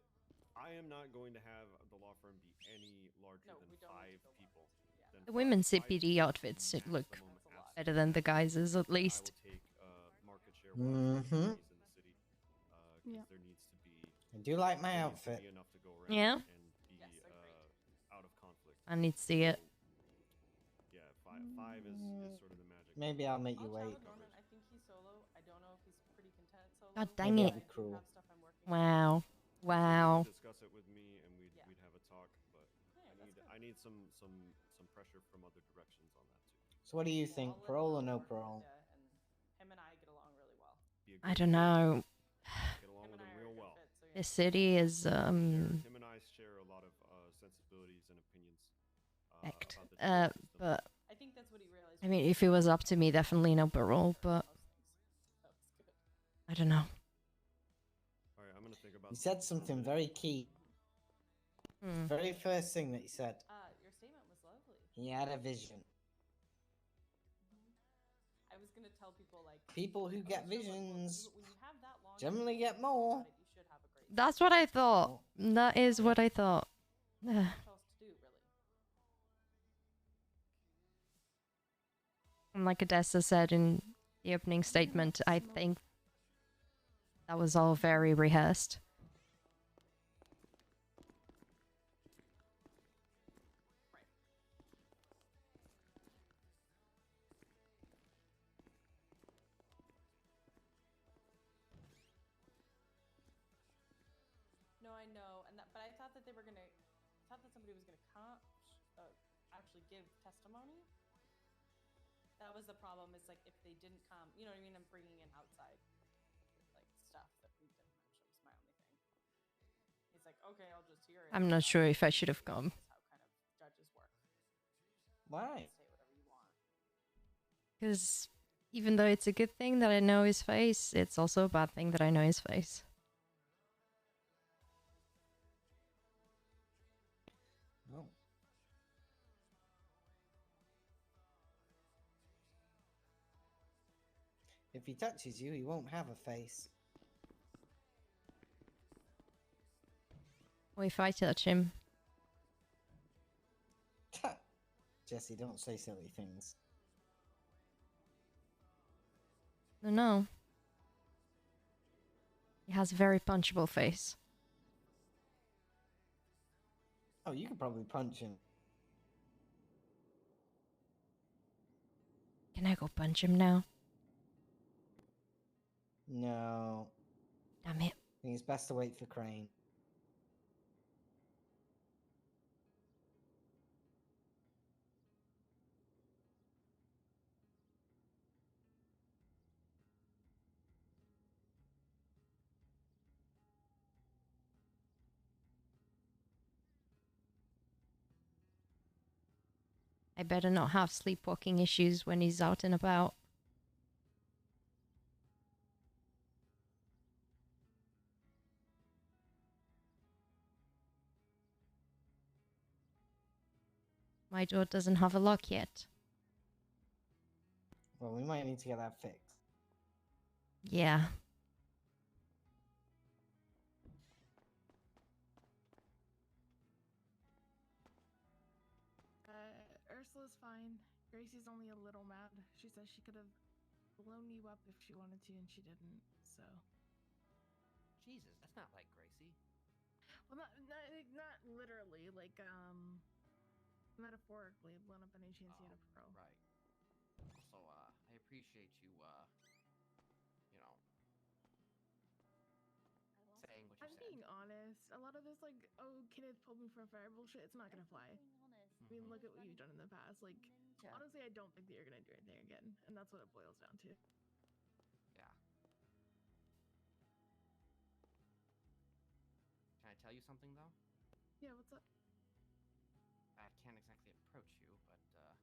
I am not going to have the law firm be any larger than 5 people. Than The five- women's five CPD people outfits should look maximum absolute. better than the guys's, at least. I will take market share wise Mhm. in the city because Yeah. there needs to be. I do like my there needs to outfit. be enough to go around Yeah. and be out of conflict. I need to see it. Yeah, five is sort of the magic. Maybe I'll make you I'll chat wait. with Norman. I think he's solo. I don't know if he's pretty content solo. God dang Maybe it. I'll be cruel. Have stuff I'm working on. Wow. Wow. Discuss it with me, and we'd have a talk. But I need some pressure from other directions on that too. So what do you think? Parole or no parole? And him and I get along really well. I don't know. Get along with him real well. This city is Him and I share a lot of sensibilities and opinions Act. about the justice system. But I think that's what he realized. I mean, if it was up to me, definitely no parole. But I don't know. All right, I'm gonna think about. You said something very key. Hmm. The very first thing that you said. Your statement was lovely. He had a vision. I was gonna tell people like People who get so look, visions when you have that long generally get more. you should have a great That's what I thought. That is what I thought. much else to do really. And like Odessa said in the opening statement, I think that was all very rehearsed. No, I know, and but I thought that they were gonna, thought that somebody was gonna come, actually give testimony. That was the problem. Is like if they didn't come, you know what I mean? I'm bringing in outside, like stuff that we didn't mention. Was my only thing. He's like, okay, I'll just hear it. I'm not sure if I should have come. That's how kind of judges work. Why? Say whatever you want. Because even though it's a good thing that I know his face, it's also a bad thing that I know his face. Oh. If he touches you, he won't have a face. Or if I touch him. Jesse, don't say silly things. No. He has a very punchable face. Oh, you could probably punch him. Can I go punch him now? No. Damn it. I think it's best to wait for Crane. I better not have sleepwalking issues when he's out and about. My door doesn't have a lock yet. Well, we might need to get that fixed. Yeah. Ursula's fine. Gracie's only a little mad. She says she could have blown you up if she wanted to, and she didn't. So. Jesus, that's not like Gracie. Well, not literally. Like metaphorically, blown up any chance you had of Pro. Right. Also, I appreciate you, you know, saying what you I'm said. being honest. A lot of this, like, oh, Kenneth pulled me for a fire bullshit, it's not gonna fly. I mean, look at what you've done in the past. Like, honestly, I don't think that you're gonna do anything again, and that's what it boils down to. Yeah. Can I tell you something though? Yeah, what's up? I can't exactly approach you, but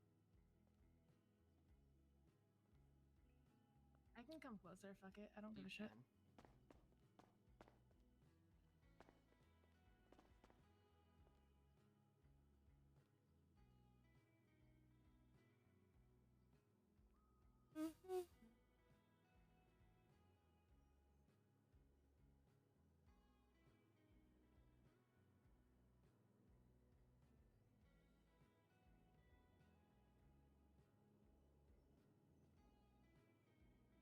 I can come closer. Fuck it. I don't give a shit.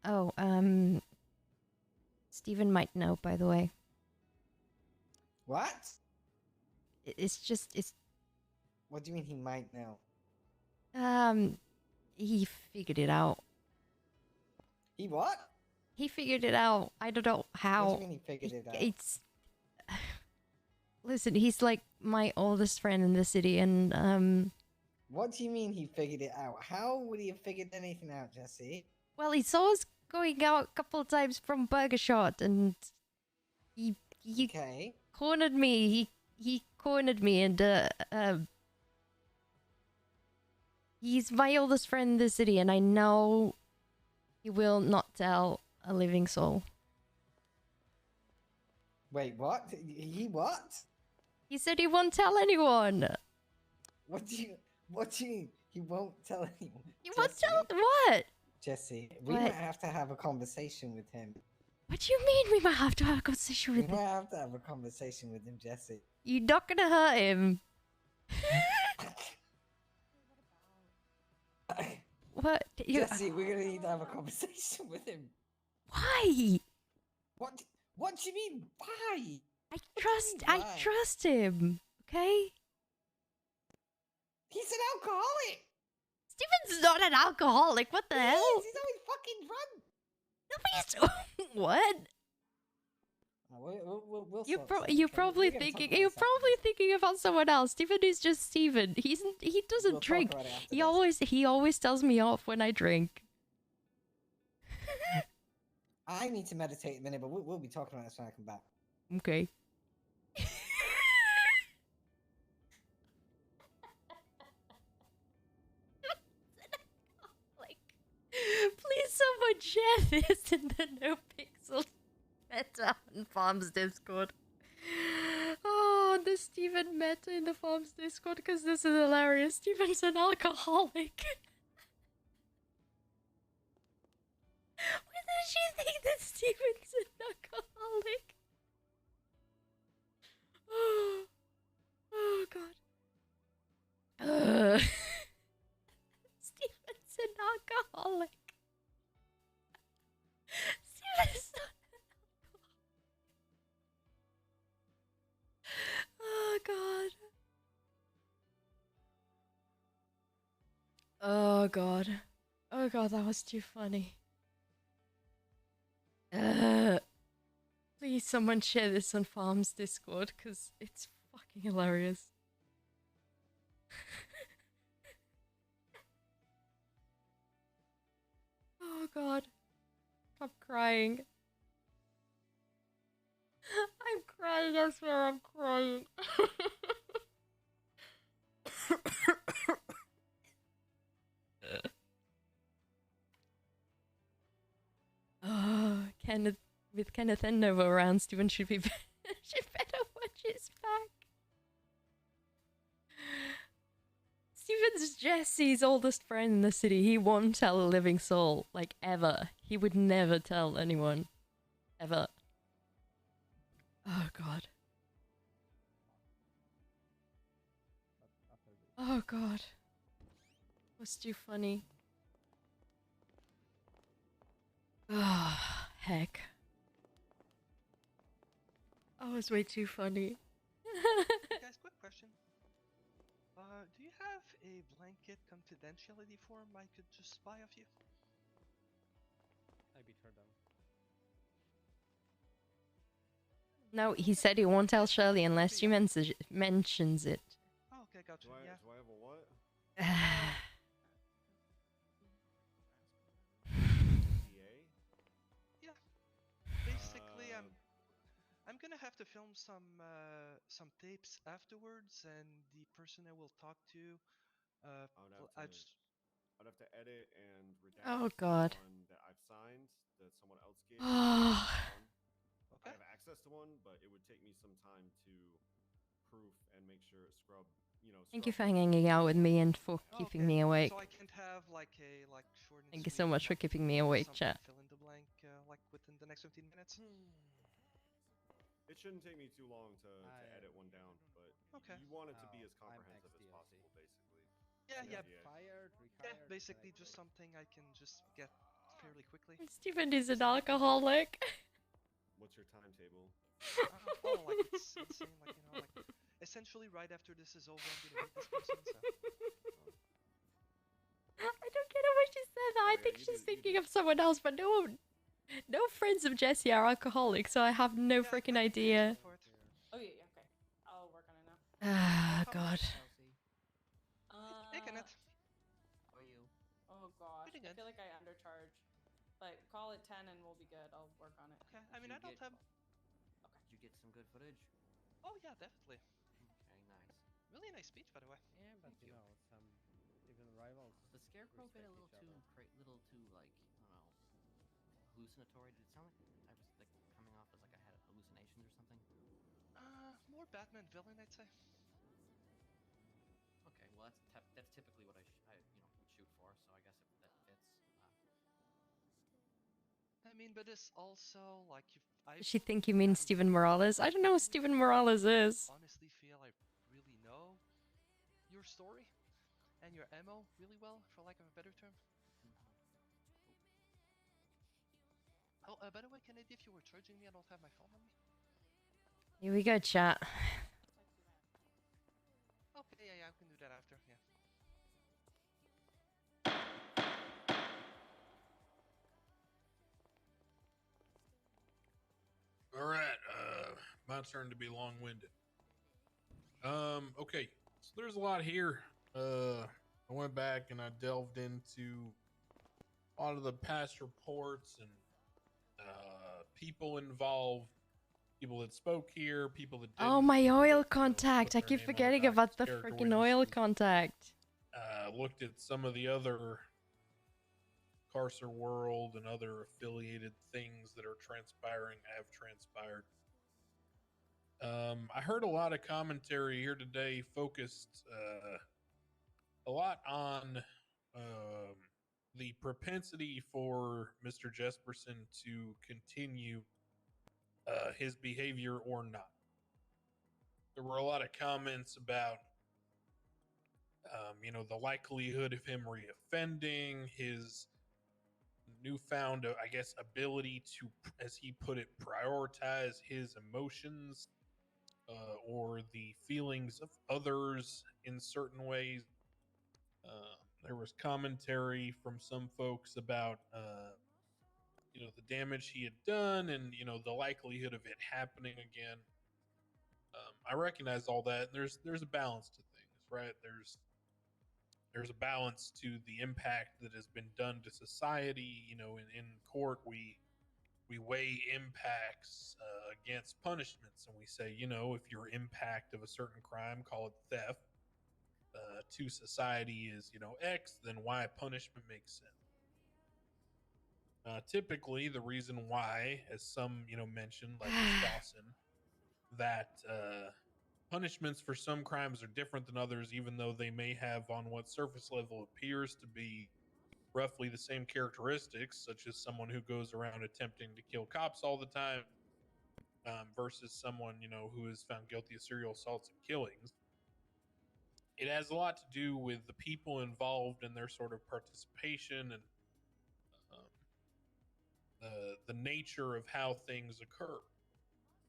Oh, Steven might know, by the way. What? It's just, it's... What do you mean he might know? He figured it out. He what? He figured it out. I don't know how. What do you mean he figured it out? It's... Listen, he's like my oldest friend in the city, and, What do you mean he figured it out? How would he have figured anything out, Jesse? Well, he saw us going out a couple of times from Burger Shot, and he Okay. cornered me. He cornered me, and he's my oldest friend in the city, and I know he will not tell a living soul. Wait, what? He what? He said he won't tell anyone. What do you mean? He won't tell anyone. He won't tell what? Jesse, we What? might have to have a conversation with him. What do you mean we might have to have a conversation We with might him? have to have a conversation with him, Jesse. You're not gonna hurt him. What? Jesse, we're gonna need to have a conversation with him. Why? What? What do you mean? Why? I trust him. Okay. He's an alcoholic. Steven's not an alcoholic. What the hell? He's always fucking Nobody's. What? We'll You're sort this out, you're okay? probably We're gonna talk thinking about you're this probably thinking about someone else. Steven is just Steven. He doesn't We'll talk drink. about it after He always tells me off when I drink. I need to meditate a minute, but we'll be talking about this when I come back. Okay. Please, someone share this in the No Pixel Meta and Farms Discord. Oh, the Steven Meta in the Farms Discord, because this is hilarious. Steven's an alcoholic. Why does she think that Steven's an alcoholic? Oh god. Steven's an alcoholic. Steven's not an alcoholic. Oh god. Oh god. Oh god, that was too funny. Please, someone share this on Farms Discord, because it's fucking hilarious. Oh god. I'm crying. I'm crying, I swear I'm crying. Oh, Kenneth, with Kenneth and Nova around, Steven should be should better watch his back. Steven's Jesse's oldest friend in the city. He won't tell a living soul, like ever. He would never tell anyone, ever. Oh god. Oh god. It was too funny. Ah, heck. That was way too funny. Guys, quick question. Do you have a blanket confidentiality form I could just buy off you? I beat her down. No, he said he won't tell Shirley unless she mentions it. Oh, okay, gotcha. Do I have a what? Yeah. Basically, I'm gonna have to film some tapes afterwards, and the person I will talk to, I'd have to edit and redact Oh, God. one that I've signed that someone else gave me. Oh. I have access to one, but it would take me some time to proof and make sure it's scrubbed. Thank you for hanging out with me and for keeping me awake. So I can't have like a short. Thank you so much for keeping me awake, chat. Fill in the blank like within the next 15 minutes. It shouldn't take me too long to edit one down, but you want it to be as comprehensive as possible, basically. Yeah. Yeah. Basically, just something I can just get fairly quickly. Steven is an alcoholic. What's your timetable? Like it's insane. Like essentially right after this is over, I'm gonna meet this person. So. I don't get how she said that. I think she's thinking of someone else, but no friends of Jessie are alcoholics, so I have no freaking idea. Oh yeah, okay. I'll work on it now. Ah, God. Hey, Kenneth. it 10 and we'll be good. I'll work on it. Okay. I mean, I don't have. Did you get some good footage? Oh yeah, definitely. Okay, nice. Really nice speech, by the way. Yeah, but Thank you you. know, some even rivals. The scarecrow bit a little respect each too, little too like I don't know, hallucinatory. Did it sound like I was like coming off as like I had hallucinations or something? More Batman villain, I'd say. Okay, well that's typically what I would shoot for. So I guess if that fits. I mean, but it's also like if I Does she think you mean Steven Morales? I don't know who Steven Morales is. honestly feel I really know your story and your MO really well, for lack of a better term. Oh, by the way, Kennedy, if you were charging me, I don't have my phone on me. Here we go, chat. Okay, yeah, I can do that after. Yeah. All right, my turn to be long-winded. Okay, so there's a lot here. I went back and I delved into a lot of the past reports and people involved, people that spoke here, people that didn't. Oh, my oil contact. I keep forgetting about the freaking oil contact. Looked at some of the other Carcer World and other affiliated things that are transpiring, have transpired. I heard a lot of commentary here today focused a lot on the propensity for Mr. Jesperson to continue his behavior or not. There were a lot of comments about, the likelihood of him reoffending, his newfound, I guess, ability to, as he put it, prioritize his emotions or the feelings of others in certain ways. There was commentary from some folks about, the damage he had done and, the likelihood of it happening again. I recognize all that. And there's a balance to things, right? There's a balance to the impact that has been done to society. In court, we weigh impacts against punishments, and we say, if your impact of a certain crime, call it theft, to society is, X, then Y punishment makes sense. Typically, the reason why, as some, mentioned, like Ms. Dawson, that punishments for some crimes are different than others, even though they may have, on what surface level appears to be roughly the same characteristics, such as someone who goes around attempting to kill cops all the time versus someone, who is found guilty of serial assaults and killings. It has a lot to do with the people involved and their sort of participation and the nature of how things occur.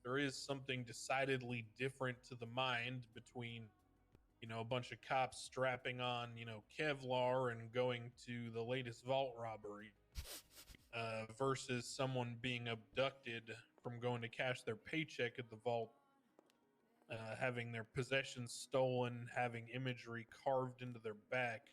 There is something decidedly different to the mind between, a bunch of cops strapping on, Kevlar and going to the latest vault robbery versus someone being abducted from going to cash their paycheck at the vault, having their possessions stolen, having imagery carved into their back,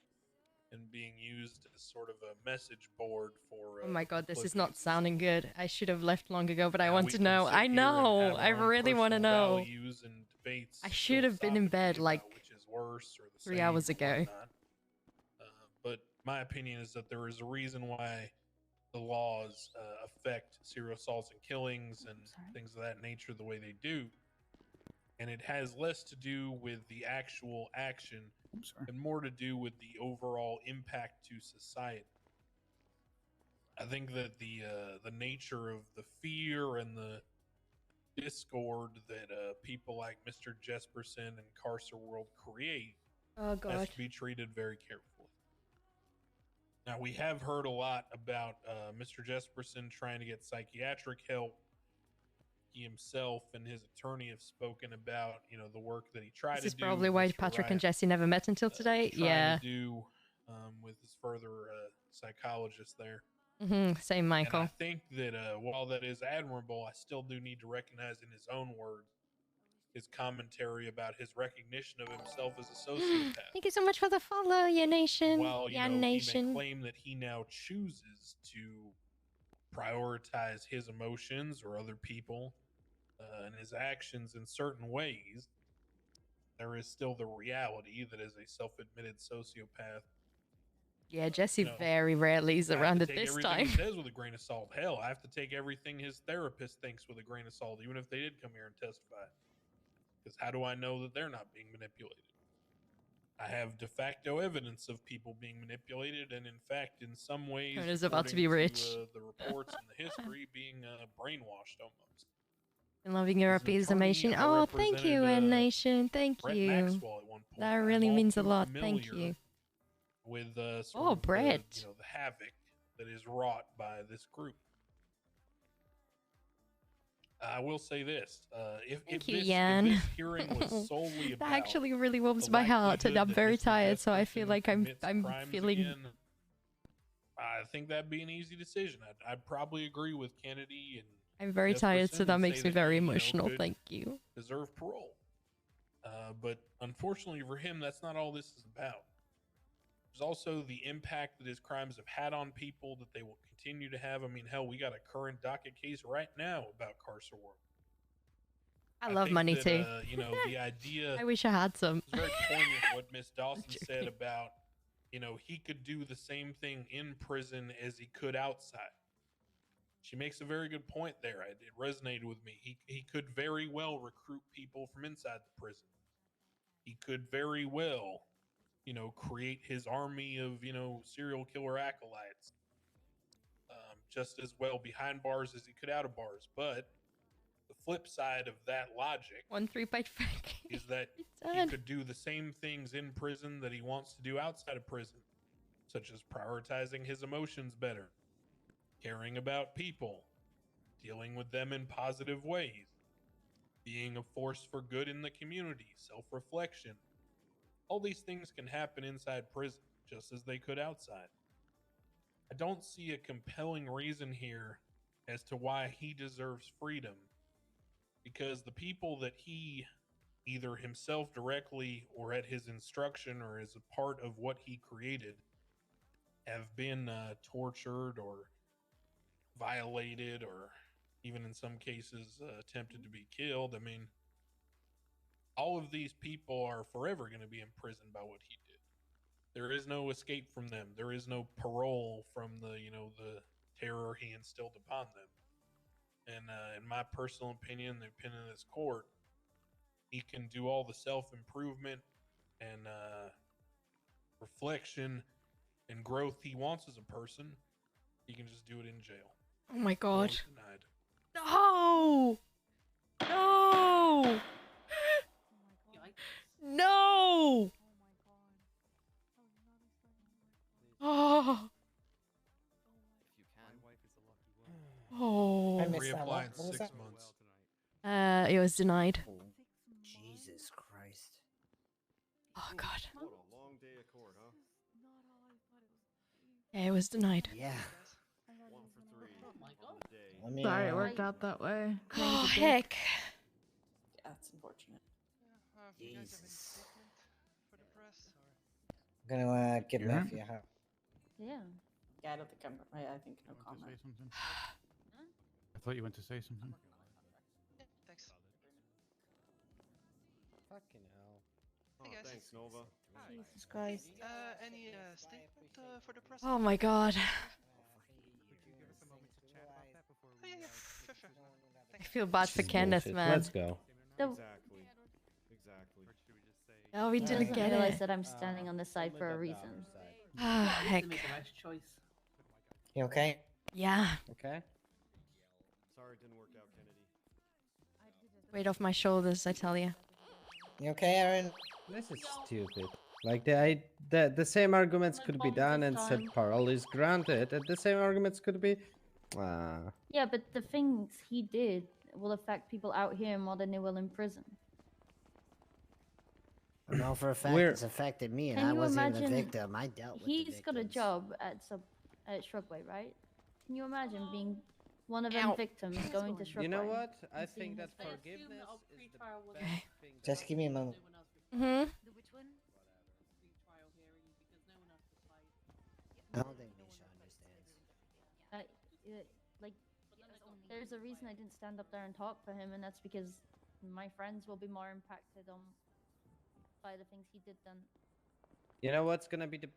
and being used as sort of a message board for. Oh my god, this is not sounding good. I should have left long ago, but I Now, want we to can know. sit I here and know. have I our own really want to personal know. values and debates I should have been in bed like which is worse or the 3 same hours or ago. whatnot. But my opinion is that there is a reason why the laws affect serial assaults and killings and things of that nature the way they do. And it has less to do with the actual action and more to do with the overall impact to society. I think that the nature of the fear and the discord that people like Mr. Jesperson and Carcer World create Oh has god. to be treated very carefully. Now, we have heard a lot about Mr. Jesperson trying to get psychiatric help. He himself and his attorney have spoken about, the work that he tried This to is do. probably why Mr. Patrick and Riot, Jesse never met until today. trying Yeah. to do with his further psychologist there. Same, And Michael. I think that while that is admirable, I still do need to recognize in his own words his commentary about his recognition of himself as a sociopath. Thank you so much for the follow, Ya Nation. While Ya he may Nation. claim that he now chooses to prioritize his emotions or other people and his actions in certain ways, there is still the reality that as a self-admitted sociopath, Yeah, Jesse No. very rarely is I have around to at take this everything time. he says with a grain of salt. Hell, I have to take everything his therapist thinks with a grain of salt, even if they did come here and testify. Because how do I know that they're not being manipulated? I have de facto evidence of people being manipulated, and in fact, in some ways, Cona's about to according be rich. the reports and the history, being brainwashed almost. And loving your As an appeasement. attorney, I Oh, thank you, represented, N Nation. Thank Brett you. Maxwell at one point. That I'm really all means a too lot. Thank familiar you. with sort Oh, of Brett. the havoc that is wrought by this group. I will say this: Thank if you, this Yan. hearing was solely That about actually really warms the my heart, and likelihood I'm that very Mr. tired, so I feel Jesperson like I'm commits crimes feeling. again, I think that'd be an easy decision. I'd probably agree with Kennedy and I'm very tired, so Jesperson that and makes say me that very he, emotional. could Thank you. deserve parole. But unfortunately for him, that's not all this is about. There's also the impact that his crimes have had on people that they will continue to have. I mean, hell, we got a current docket case right now about Carcer World. I love think money that, too. The idea. I wish I had some. It's very poignant what Miss Dawson said about, he could do the same thing in prison as he could outside. She makes a very good point there. It resonated with me. He could very well recruit people from inside the prison. He could very well, create his army of, serial killer acolytes just as well behind bars as he could out of bars. But the flip side of that logic 1-3 by Frank is that he could do the same things in prison that he wants to do outside of prison, such as prioritizing his emotions better, caring about people, dealing with them in positive ways, being a force for good in the community, self-reflection. All these things can happen inside prison just as they could outside. I don't see a compelling reason here as to why he deserves freedom, because the people that he either himself directly or at his instruction or as a part of what he created have been tortured or violated or even in some cases attempted to be killed. I mean, all of these people are forever going to be imprisoned by what he did. There is no escape from them. There is no parole from the terror he instilled upon them. And in my personal opinion, the opinion of this court, he can do all the self-improvement and reflection and growth he wants as a person. He can just do it in jail. Oh my god. Parole denied. No! No! No! Oh. Oh. I missed that one. Reapply in What was 6 that? months. It was denied. Jesus Christ. Oh god. What a long day of court, huh? Yeah, it was denied. Yeah. 1 for 3 on the day. I mean, Sorry, it worked out that way. Oh heck. Yeah, that's unfortunate. Jesus. I'm gonna get Yeah. Murphy a hat. Yeah. Yeah, I don't think I think no Want to comment. say something? I thought you went to say something. Thanks. Fucking hell. Oh, Hey, guys. thanks, Nova. Jesus Christ. Any statement for the press? Oh my god. Oh, yeah, sure. I feel bad for This is Kenneth, bullshit. man. Let's go. Exactly. Exactly. Oh, we He didn't doesn't get realize it. that I'm standing on this side for a reason. Ah, heck. You okay? Yeah. Okay. Sorry it didn't work out, Kennedy. Weight off my shoulders, I tell you. You okay, Aaron? This is stupid. Like the same arguments could be done and said parole is granted, and the same arguments could be. Yeah, but the things he did will affect people out here more than they will in prison. I know for a fact We're- it's affected me, and Can I you wasn't even imagine? a victim. I dealt with the He's got a victims. job at Shrubway, right? Can you imagine being one of them Ow. victims going to Shrubway? You know what? I and seeing think that his face? forgiveness is the Okay. best thing. Just give me a moment. Mm-hmm. I don't think Misha understands. Like, there's a reason I didn't stand up there and talk for him, and that's because my friends will be more impacted by the things he did than. You know what's gonna be the?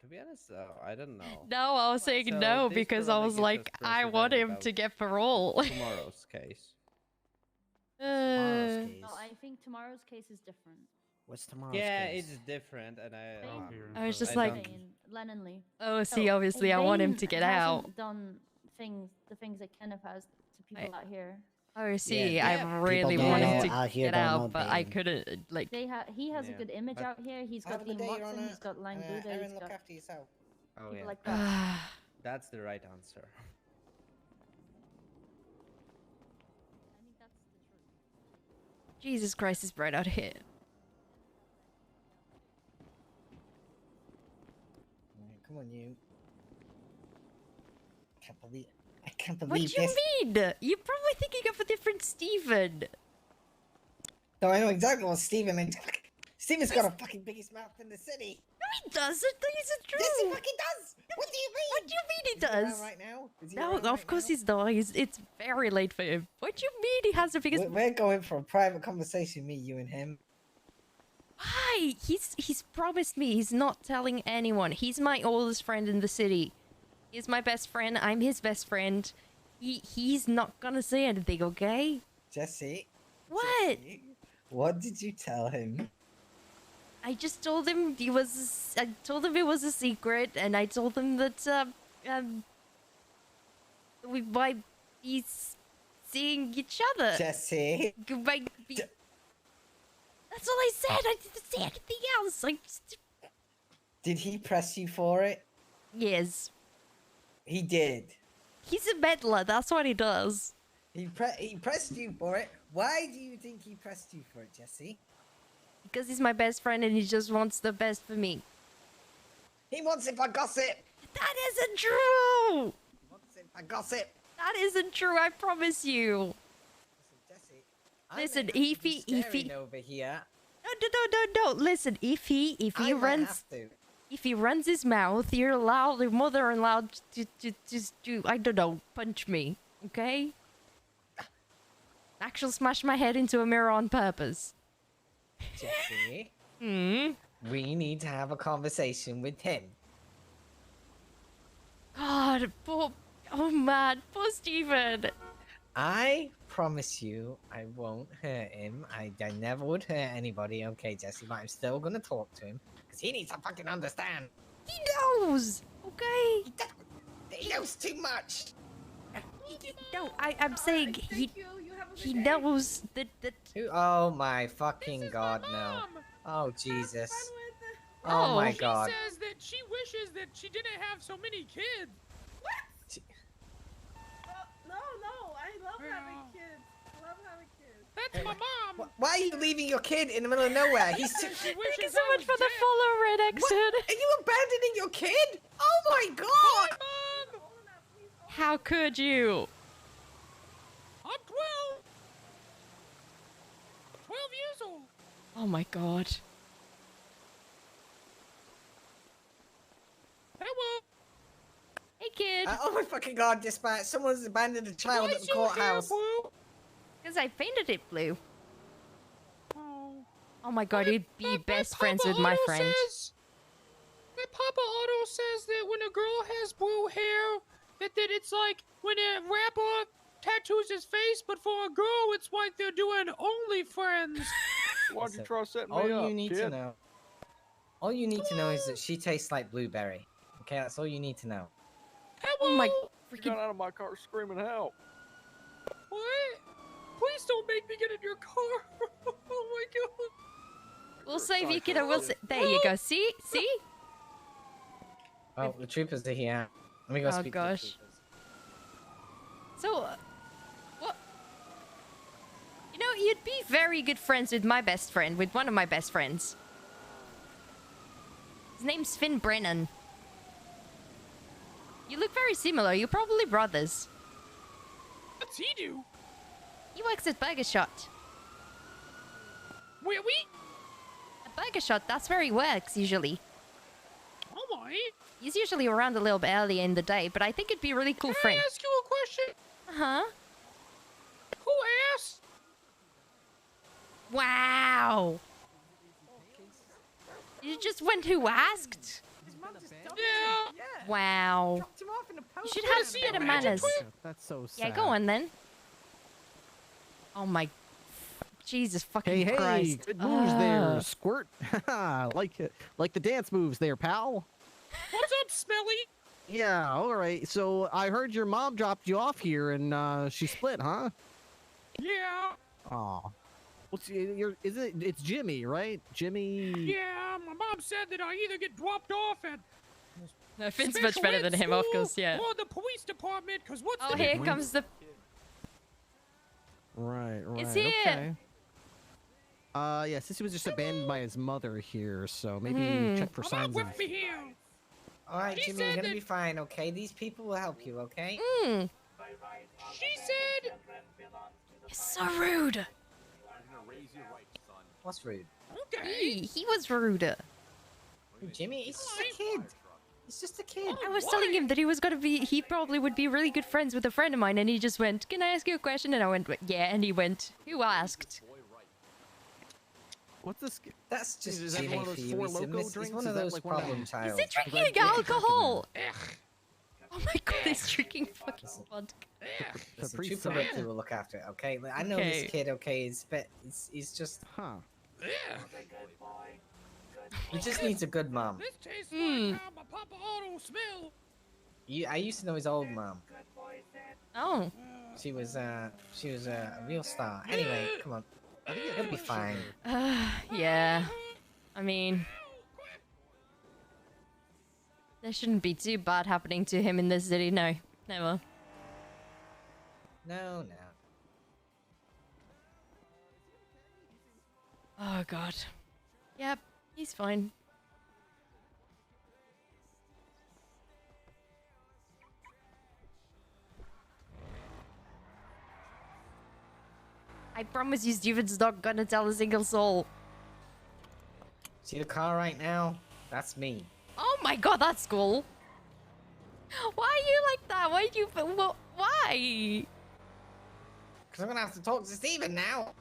To be honest, I don't know. No, I was saying So no this because I probably was gives us like, I want precedent him to about get parole. tomorrow's case. No, I think tomorrow's case is different. What's tomorrow's Yeah, case? it's different, and I was just I like, don't- Lennon Lee. oh, see, obviously I want him to get out. Hasn't done the things that Kenneth has to people out here. Oh, see, I Yeah, really people wanted out to here get don't out, know but I Bane. couldn't, like... He has a Yeah, good image but- out here. He's Have got a good Dean day, Your Watson, Honor. he's got Lang And, Buddha, Erin, he's look got after yourself. Oh people yeah, like that. that's the right answer. Jesus Christ, it's bright out here. Alright, come on, you. I can't believe What do you this. mean? You're probably thinking of a different Steven. No, I know exactly what Steven meant. Steven's got a fucking biggest mouth in the city. No, he doesn't. That isn't true. Yes, he fucking does. What do you mean? What do you mean he Is he around does? right now? Is he No, around of right course now? he's not. It's very late for him. What do you mean he has the biggest... We're going for a private conversation, me, you, and him. Why? He's promised me he's not telling anyone. He's my oldest friend in the city. He's my best friend. I'm his best friend. He's not gonna say anything, okay? Jesse. What? Jesse, what did you tell him? I just told him I told him it was a secret, and I told him that we might be seeing each other. Jesse. That's all I said. I didn't say anything else. I just... Did he press you for it? Yes. He did. He's a meddler. That's what he does. He pressed you for it. Why do you think he pressed you for it, Jesse? Because he's my best friend and he just wants the best for me. He wants it for gossip. That isn't true. He wants it for gossip. That isn't true. I promise you. Jesse. Listen, I may if have to he be staring over here. No. Listen, if he I might runs have to. if he runs his mouth, you're allowed, your mother allowed to just do, I don't know, punch me, okay? Actually smash my head into a mirror on purpose. Jesse. Hmm? We need to have a conversation with him. God, poor, oh man, poor Steven. I promise you I won't hurt him. I never would hurt anybody, okay, Jesse, but I'm still gonna talk to him. Because he needs to fucking understand. He knows, okay? He knows too much. No, I'm saying he knows that Oh my fucking god, no. Oh, Jesus. Oh my god. She says that she wishes that she didn't have so many kids. No, I love having kids. I love having kids. That's my mom. Why are you leaving your kid in the middle of nowhere? He's too... She Thank you wishes so I much was for the dead. follow, Red Exit. Are you abandoning your kid? Oh my god! How could you? I'm 12. 12 years old. Oh my god. Hello. Hey, kid. Oh my fucking god, Dispatch. Someone's abandoned a child at the courthouse. Because I painted it blue. Oh. Oh my god, you'd be best friends with my friend. My Papa Otto says that when a girl has blue hair, that it's like when a rapper tattoos his face, but for a girl, it's like they're doing OnlyFriends. Why'd you try setting me All up, you need kid? to know. All you need to know is that she tastes like blueberry. Okay, that's all you need to know. Oh my You got out of my car screaming help. What? Please don't make me get in your car. Oh my god. We'll save you, kiddo. There you go. See? Oh, the troopers are here. Let me go Oh speak gosh. to the troopers. So, what? You know, you'd be very good friends with my best friend, with one of my best friends. His name's Finn Brennan. You look very similar. You're probably brothers. What's he do? He works at Burger Shot. Where we? At Burger Shot, that's where he works, usually. Oh my. He's usually around a little bit earlier in the day, but I think it'd be a really cool Can friend. I ask you a question? Uh-huh. Who asked? Wow. You just went who asked? Yeah. Wow. Dropped him off in the You post. should Wanna have see a better magic manners. trick? That's so sad. Yeah, go on then. Oh my... Jesus fucking Hey, hey, Christ. good moves there, Ugh. Squirt. like it, like the dance moves there, pal. What's up, Smelly? Yeah, all right. So I heard your mom dropped you off here, and she split, huh? Yeah. Aw. What's it's Jimmy, right? Jimmy. Yeah, my mom said that I either get dropped off at No, Finn's special much better ed than him, of school course, yeah. or the police department, because what's Oh, the here difference? comes the... Right, right. It's here. Okay. Yeah, since he was just abandoned by his mother here, so maybe check for signs of. With me here. All right, She Jimmy, you're said gonna that- be fine. Okay, these people will help you. Okay. She said. It's so rude. What's rude? He was rude. Jimmy, he's just a kid. He's just a kid. I was telling him that he was gonna be... He probably would be really good friends with a friend of mine, and he just went, "Can I ask you a question?" And I went, "Yeah," and he went, "Who asked?" What's this? That's just Is that Jimmy one of for those you. Four He's, a Loko he's drinks? one Is of that those like one of problem them? child. Is he drinking alcohol? Oh my god, he's drinking fucking vodka. Listen, Trooper Ripley will look after it. Okay. I know Okay. this kid. Okay, he's just. Huh. He just needs a good mom. This tastes like how my Papa Otto smell. I used to know his old mom. Oh. She was a real star. Anyway, come on. It'll be fine. Yeah. I mean... There shouldn't be too bad happening to him in this city, no. Never. No. Oh god. Yep, he's fine. I promise you, Steven's not gonna tell a single soul. See the car right now? That's me. Oh my god, that's cool. Why are you like that? Why do you... Why? Because I'm gonna have to talk to Steven now.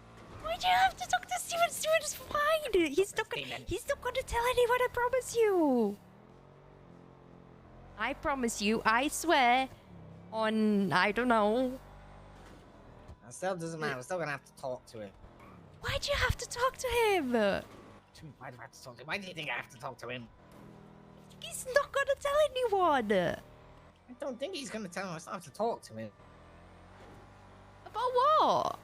Why do you have to talk to Steven? Steven is fine. He's not gonna tell anyone, I promise you. I promise you, I swear on, I don't know. It still doesn't matter. We're still gonna have to talk to him. Why do you have to talk to him? Why do I have to talk to him? Why do you think I have to talk to him? He's not gonna tell anyone. I don't think he's gonna tell him. I still have to talk to him. About what?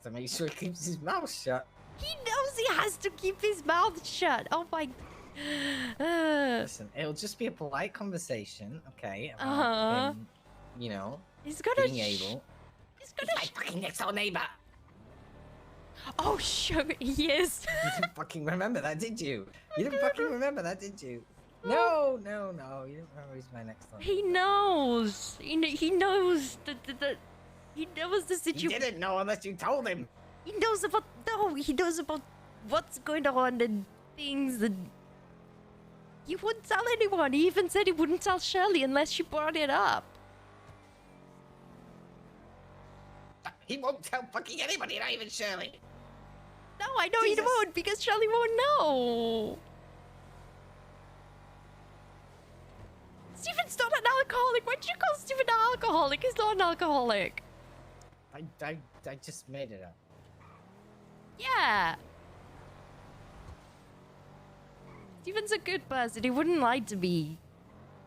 To make sure he keeps his mouth shut. He knows he has to keep his mouth shut. Oh my... Listen, it'll just be a polite conversation, okay? About him, you know, He's gonna being able. He's gonna... my fucking next door neighbor. Oh, sure, he is. You didn't fucking remember that, did you? You didn't fucking remember that, did you? No. You didn't remember he's my next door. He knows. He knows he knows the situation. He didn't know unless you told him. He knows about... No, he knows about what's going on and things and... He wouldn't tell anyone. He even said he wouldn't tell Shirley unless she brought it up. He won't tell fucking anybody, not even Shirley. No, I know he won't because Shirley won't know. Steven's not an alcoholic. Why did you call Steven an alcoholic? He's not an alcoholic. I just made it up. Yeah. Steven's a good person. He wouldn't lie to me.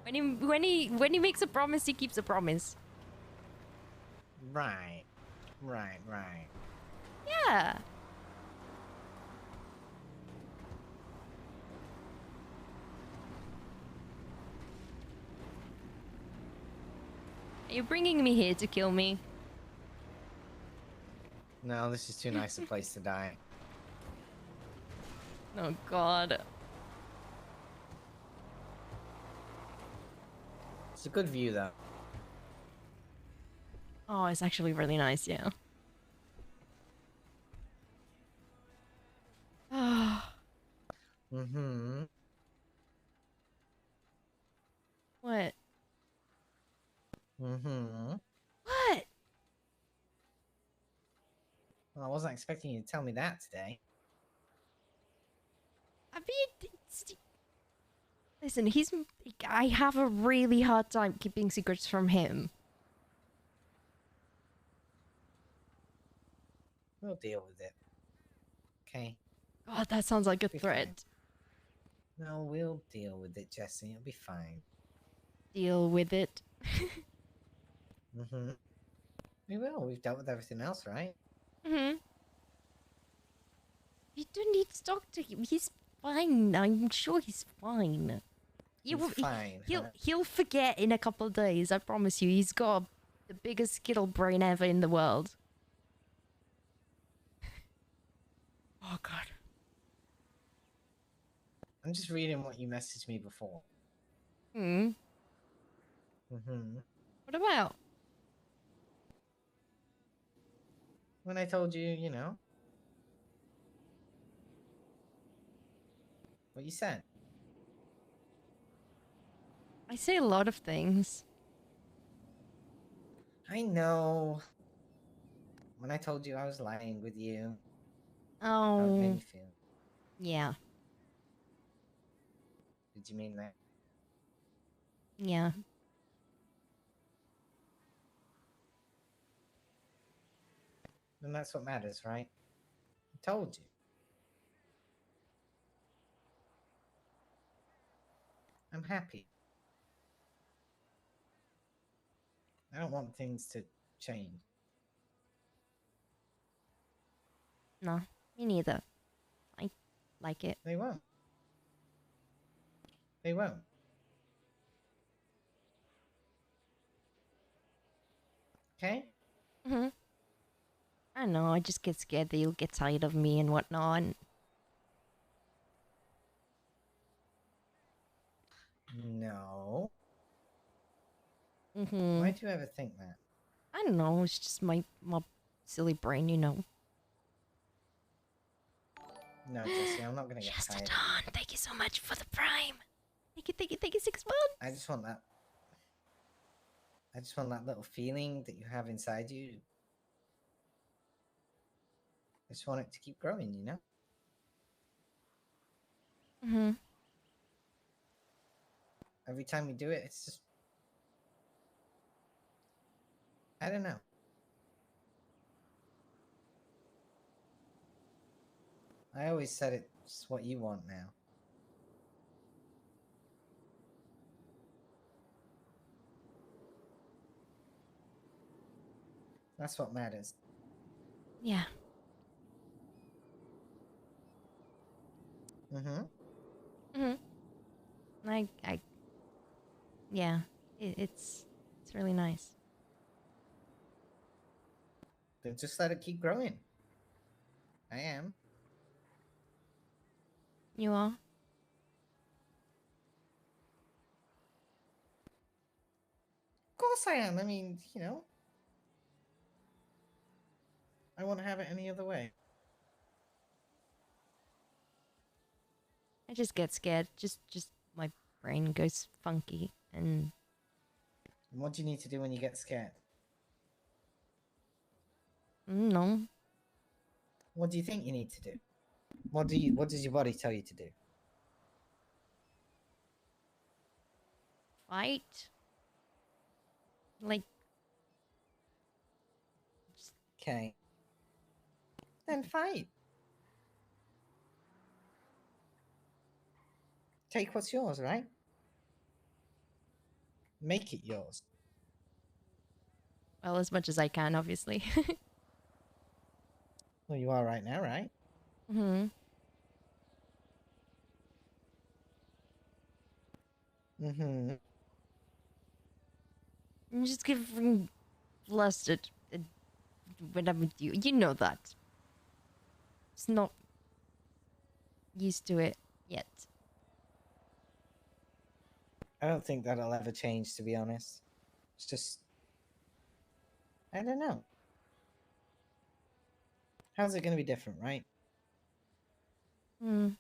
When he makes a promise, he keeps a promise. Right. Yeah. Are you bringing me here to kill me? No, this is too nice a place to die. Oh god. It's a good view, though. Oh, it's actually really nice, yeah. Mm-hmm. What? Mm-hmm. wasn't expecting you to tell me that today. I mean, listen, I have a really hard time keeping secrets from him. We'll deal with it. Okay. God, that sounds like a Be threat. No, we'll deal with it, Jesse. It'll be fine. Deal with it. Mm-hmm. We will. We've dealt with everything else, right? Mm-hmm. You don't need to talk to him. He's fine. I'm sure he's fine. He's fine, huh? He'll forget in a couple of days. I promise you. He's got the biggest skittle brain ever in the world. Oh God. I'm just reading what you messaged me before. Hmm. Mm-hmm. What about? When I told you, you know, what you said. I say a lot of things. I know. When I told you I was lying with you. How it made Oh. me feel. Yeah. Did you mean that? Yeah. Then that's what matters, right? I told you. I'm happy. I don't want things to change. No, me neither. I like it. They won't. They won't. Okay? Mm-hmm. I don't know, I just get scared that you'll get tired of me and whatnot. And... No. Mm-hmm. Why do you ever think that? I don't know, it's just my silly brain, you know. No, Jesse, I'm not gonna get tired. Don, thank you so much for the prime. Thank you, 6 months. I just want that. I just want that little feeling that you have inside you. I just want it to keep growing, you know? Mm-hmm. Every time we do it, it's just... I don't know. I always said it's what you want now. That's what matters. Yeah. Mm-hmm. Mm-hmm. Yeah. It's really nice. Then just let it keep growing. I am. You are? Of course I am. I mean, you know. I won't have it any other way. I just get scared. Just my brain goes funky and... What do you need to do when you get scared? No. What do you think you need to do? What does your body tell you to do? Fight? Like... Okay. Then fight. Take what's yours, right? Make it yours. Well, as much as I can, obviously. Well, you are right now, right? Mm-hmm. Mm-hmm. I'm just getting flustered when I'm with you. You know that. It's not used to it yet. I don't think that'll ever change, to be honest. It's just... I don't know. How's it going to be different, right? Hmm.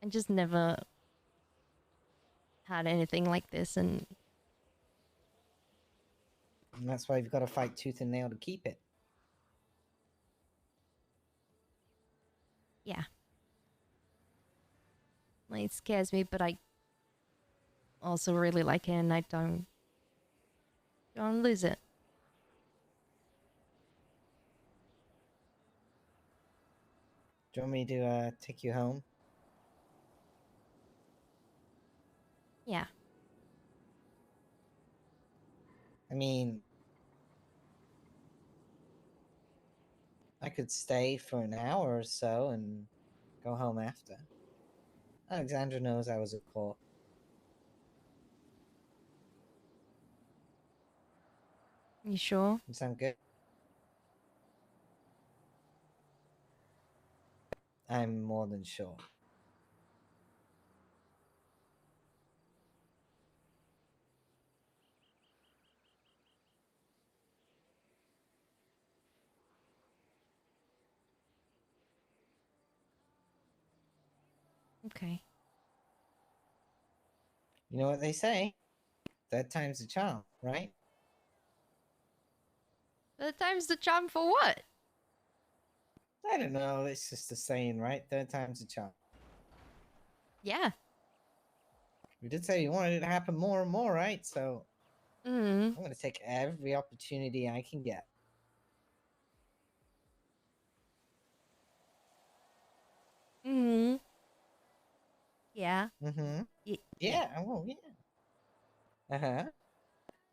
I just never had anything like this, and And that's why you've got to fight tooth and nail to keep it. Yeah. Like, it scares me, but I also really like it, and I don't lose it. Do you want me to take you home? Yeah. I mean, I could stay for an hour or so and go home after. Alexandra knows I was at court. You sure? Does that sound good? I'm more than sure. Okay. You know what they say? Third time's the charm, right? Third time's the charm for what? I don't know. It's just a saying, right? Third time's the charm. Yeah. You did say you wanted it to happen more and more, right? So I'm going to take every opportunity I can get. Mm-hmm. Yeah. Mm-hmm. Yeah. Yeah. Oh, yeah. Uh-huh.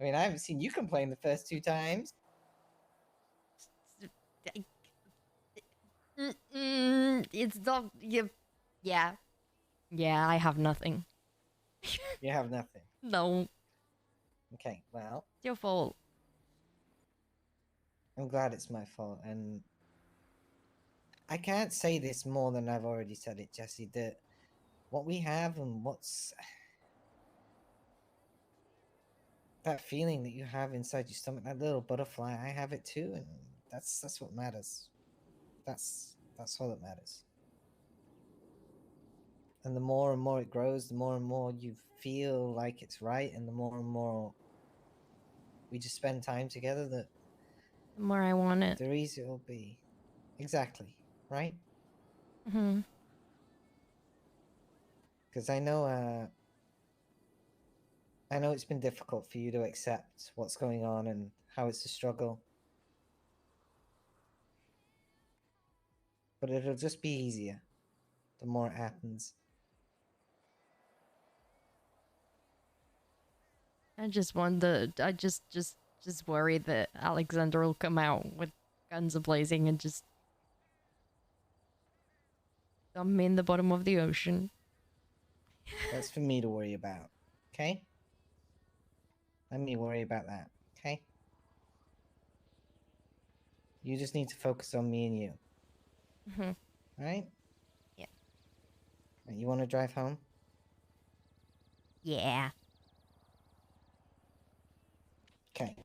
I mean, I haven't seen you complain the first 2 times. It's not. Yeah. Yeah, I have nothing. You have nothing. No. Okay, well, It's your fault. I'm glad it's my fault, and I can't say this more than I've already said it, Jesse, that what we have and what's that feeling that you have inside your stomach, that little butterfly, I have it too, and that's what matters. That's all that matters. And the more and more it grows, the more and more you feel like it's right, and the more we just spend time together, the more I want it. The easier it will be. Exactly, right? Mm-hmm. Because I know it's been difficult for you to accept what's going on and how it's a struggle. But it'll just be easier the more it happens. I just wonder. I just worry that Alexander will come out with guns a-blazing and just dump me in the bottom of the ocean. That's for me to worry about, okay? Let me worry about that, okay? You just need to focus on me and you. Mm-hmm. Right? Yeah. You want to drive home? Yeah. Okay.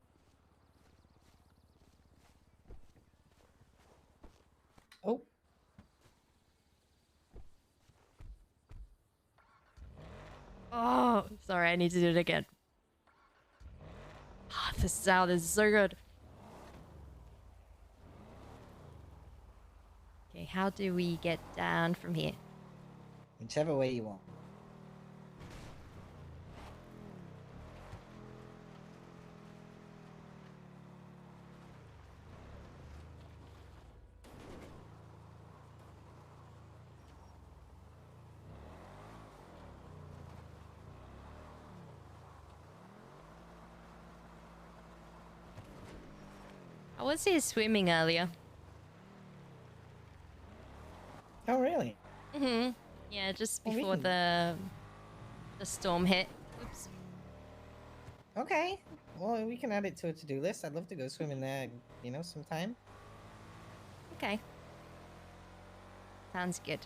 Oh. Oh, sorry, I need to do it again. Oh, the sound is so good. Okay, how do we get down from here? Whichever way you want. I was here swimming earlier. Oh, really? Mm-hmm. Yeah, just Well, we before the storm hit. Oops. Okay. Well, we can add it to a to-do list. I'd love to go swimming there, sometime. Okay. Sounds good.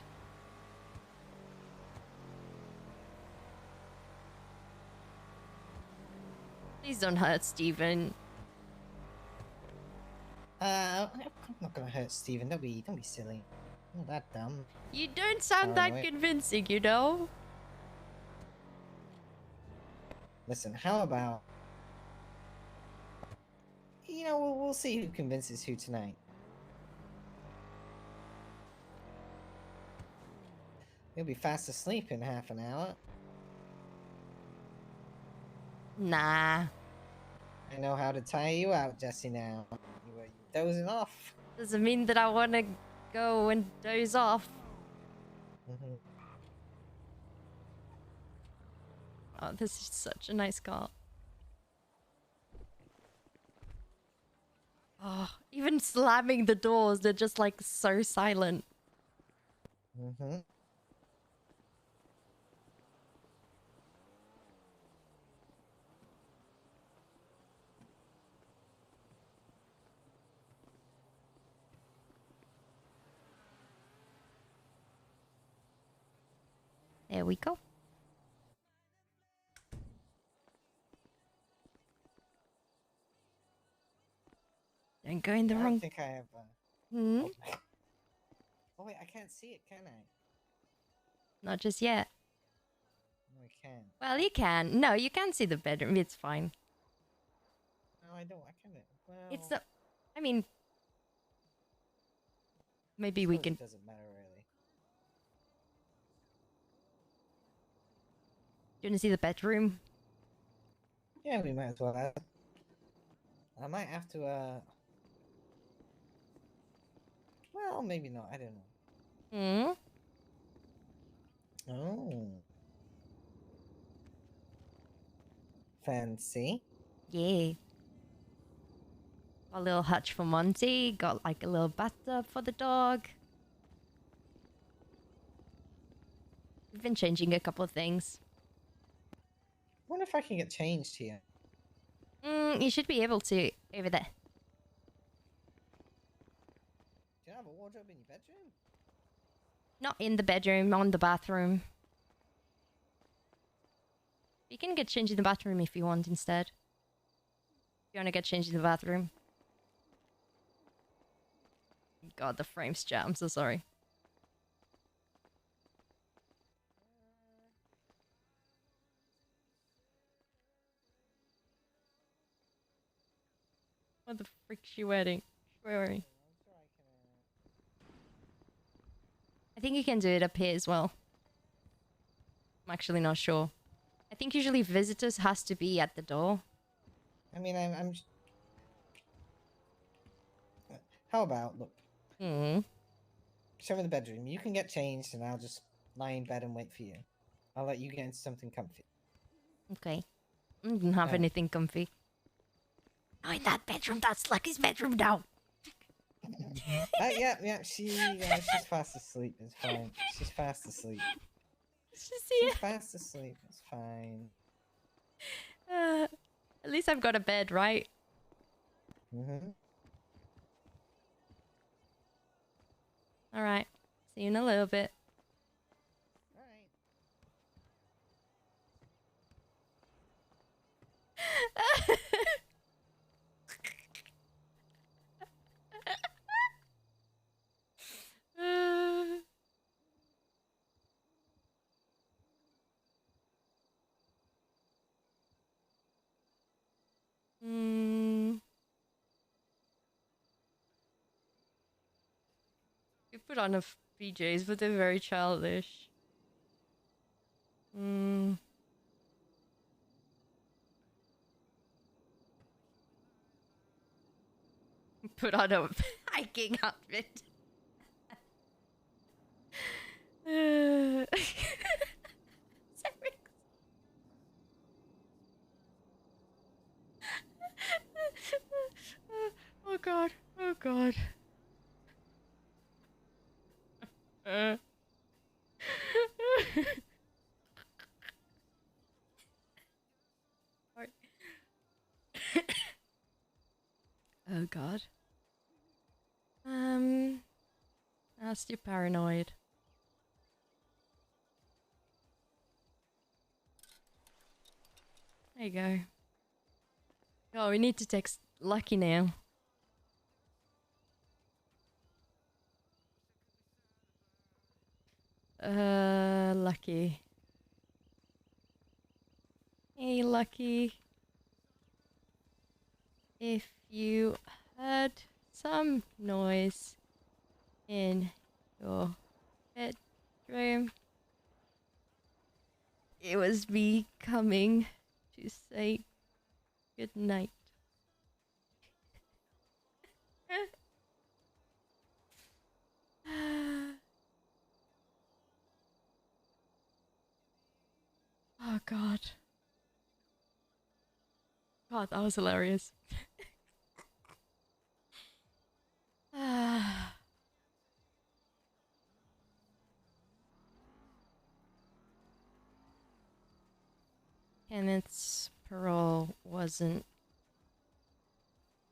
Please don't hurt Steven. I'm not gonna hurt Steven. Don't be silly. I'm not that dumb. You don't sound that Paranoid. convincing, you know? Listen, how about Yeah, we'll see who convinces who tonight. You'll be fast asleep in half an hour. Nah. I know how to tire you out, Jesse, now. You were dozing off. Doesn't mean that I want to go and doze off. Oh, this is such a nice car. Oh, even slamming the doors, they're just like so silent. There we go. Don't go in the I wrong. don't think I have. Hmm? Oh wait, I can't see it, can I? Not just yet. No, I can't. Well, you can. No, you can see the bedroom. It's fine. No, I don't. I can't. Well, It's not. I mean, maybe I we suppose can. It doesn't matter really. Do you want to see the bedroom? Yeah, we might as well have. I might have to. Well, maybe not. I don't know. Hmm. Oh. Fancy. Yeah. Got a little hutch for Monty. Got like a little bathtub for the dog. We've been changing a couple of things. I wonder if I can get changed here. You should be able to over there. Do you have a wardrobe in your bedroom? Not in the bedroom, on the bathroom. You can get changed in the bathroom if you want instead. If you want to get changed in the bathroom. God, the frame's jammed. I'm so sorry. What the frick's she wearing? Wearing? I think you can do it up here as well. I'm actually not sure. I think usually visitors has to be at the door. I mean, I'm. How about look? Show me the bedroom. You can get changed, and I'll just lie in bed and wait for you. I'll let you get into something comfy. Okay. I didn't have anything comfy. Oh, in that bedroom, that's Lucky's bedroom now. Yeah. She's fast asleep. It's fine. She's fast asleep. She's fast asleep. It's fine. At least I've got a bed, right? All right. See you in a little bit. You put on a PJs, but they're very childish. Put on a hiking outfit. Oh god. Oh god. Sorry. Oh god. I'm still paranoid. There you go. Oh, we need to text Lucky now. Lucky. Hey, Lucky. If you heard some noise in your bedroom, it was me coming to say good night. Oh god. God, that was hilarious. Kenneth's parole wasn't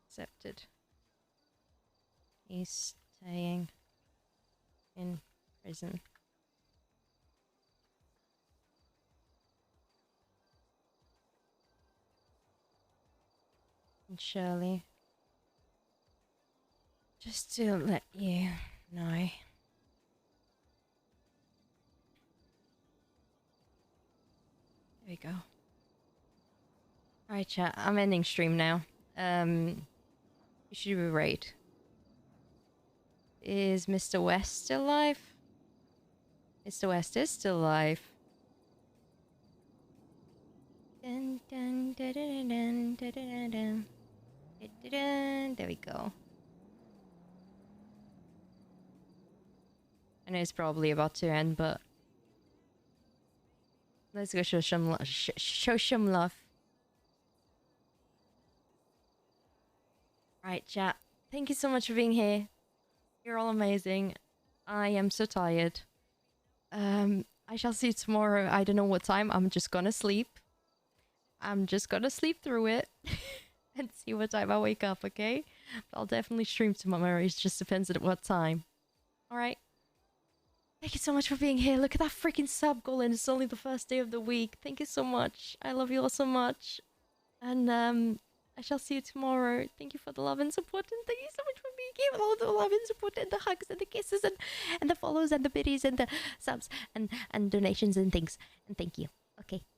accepted. He's staying in prison. And Shirley, just to let you know, there we go. Alright, chat, I'm ending stream now. You should be right. Is Mr. West still alive? Mr. West is still alive. Dun, dun, dun, dun, dun, dun, dun, dun. Dun, dun, dun. There we go. I know it's probably about to end, but let's go show some love. Show some love. Right, chat. Thank you so much for being here. You're all amazing. I am so tired. I shall see you tomorrow. I don't know what time. I'm just gonna sleep. I'm just gonna sleep through it and see what time I wake up, okay? But I'll definitely stream tomorrow. It just depends at what time. Alright. Thank you so much for being here. Look at that freaking sub goal, and it's only the first day of the week. Thank you so much. I love you all so much. And I shall see you tomorrow. Thank you for the love and support, and thank you so much for being here with all the love and support and the hugs and the kisses and the follows and the biddies and the subs and donations and things. And thank you. Okay.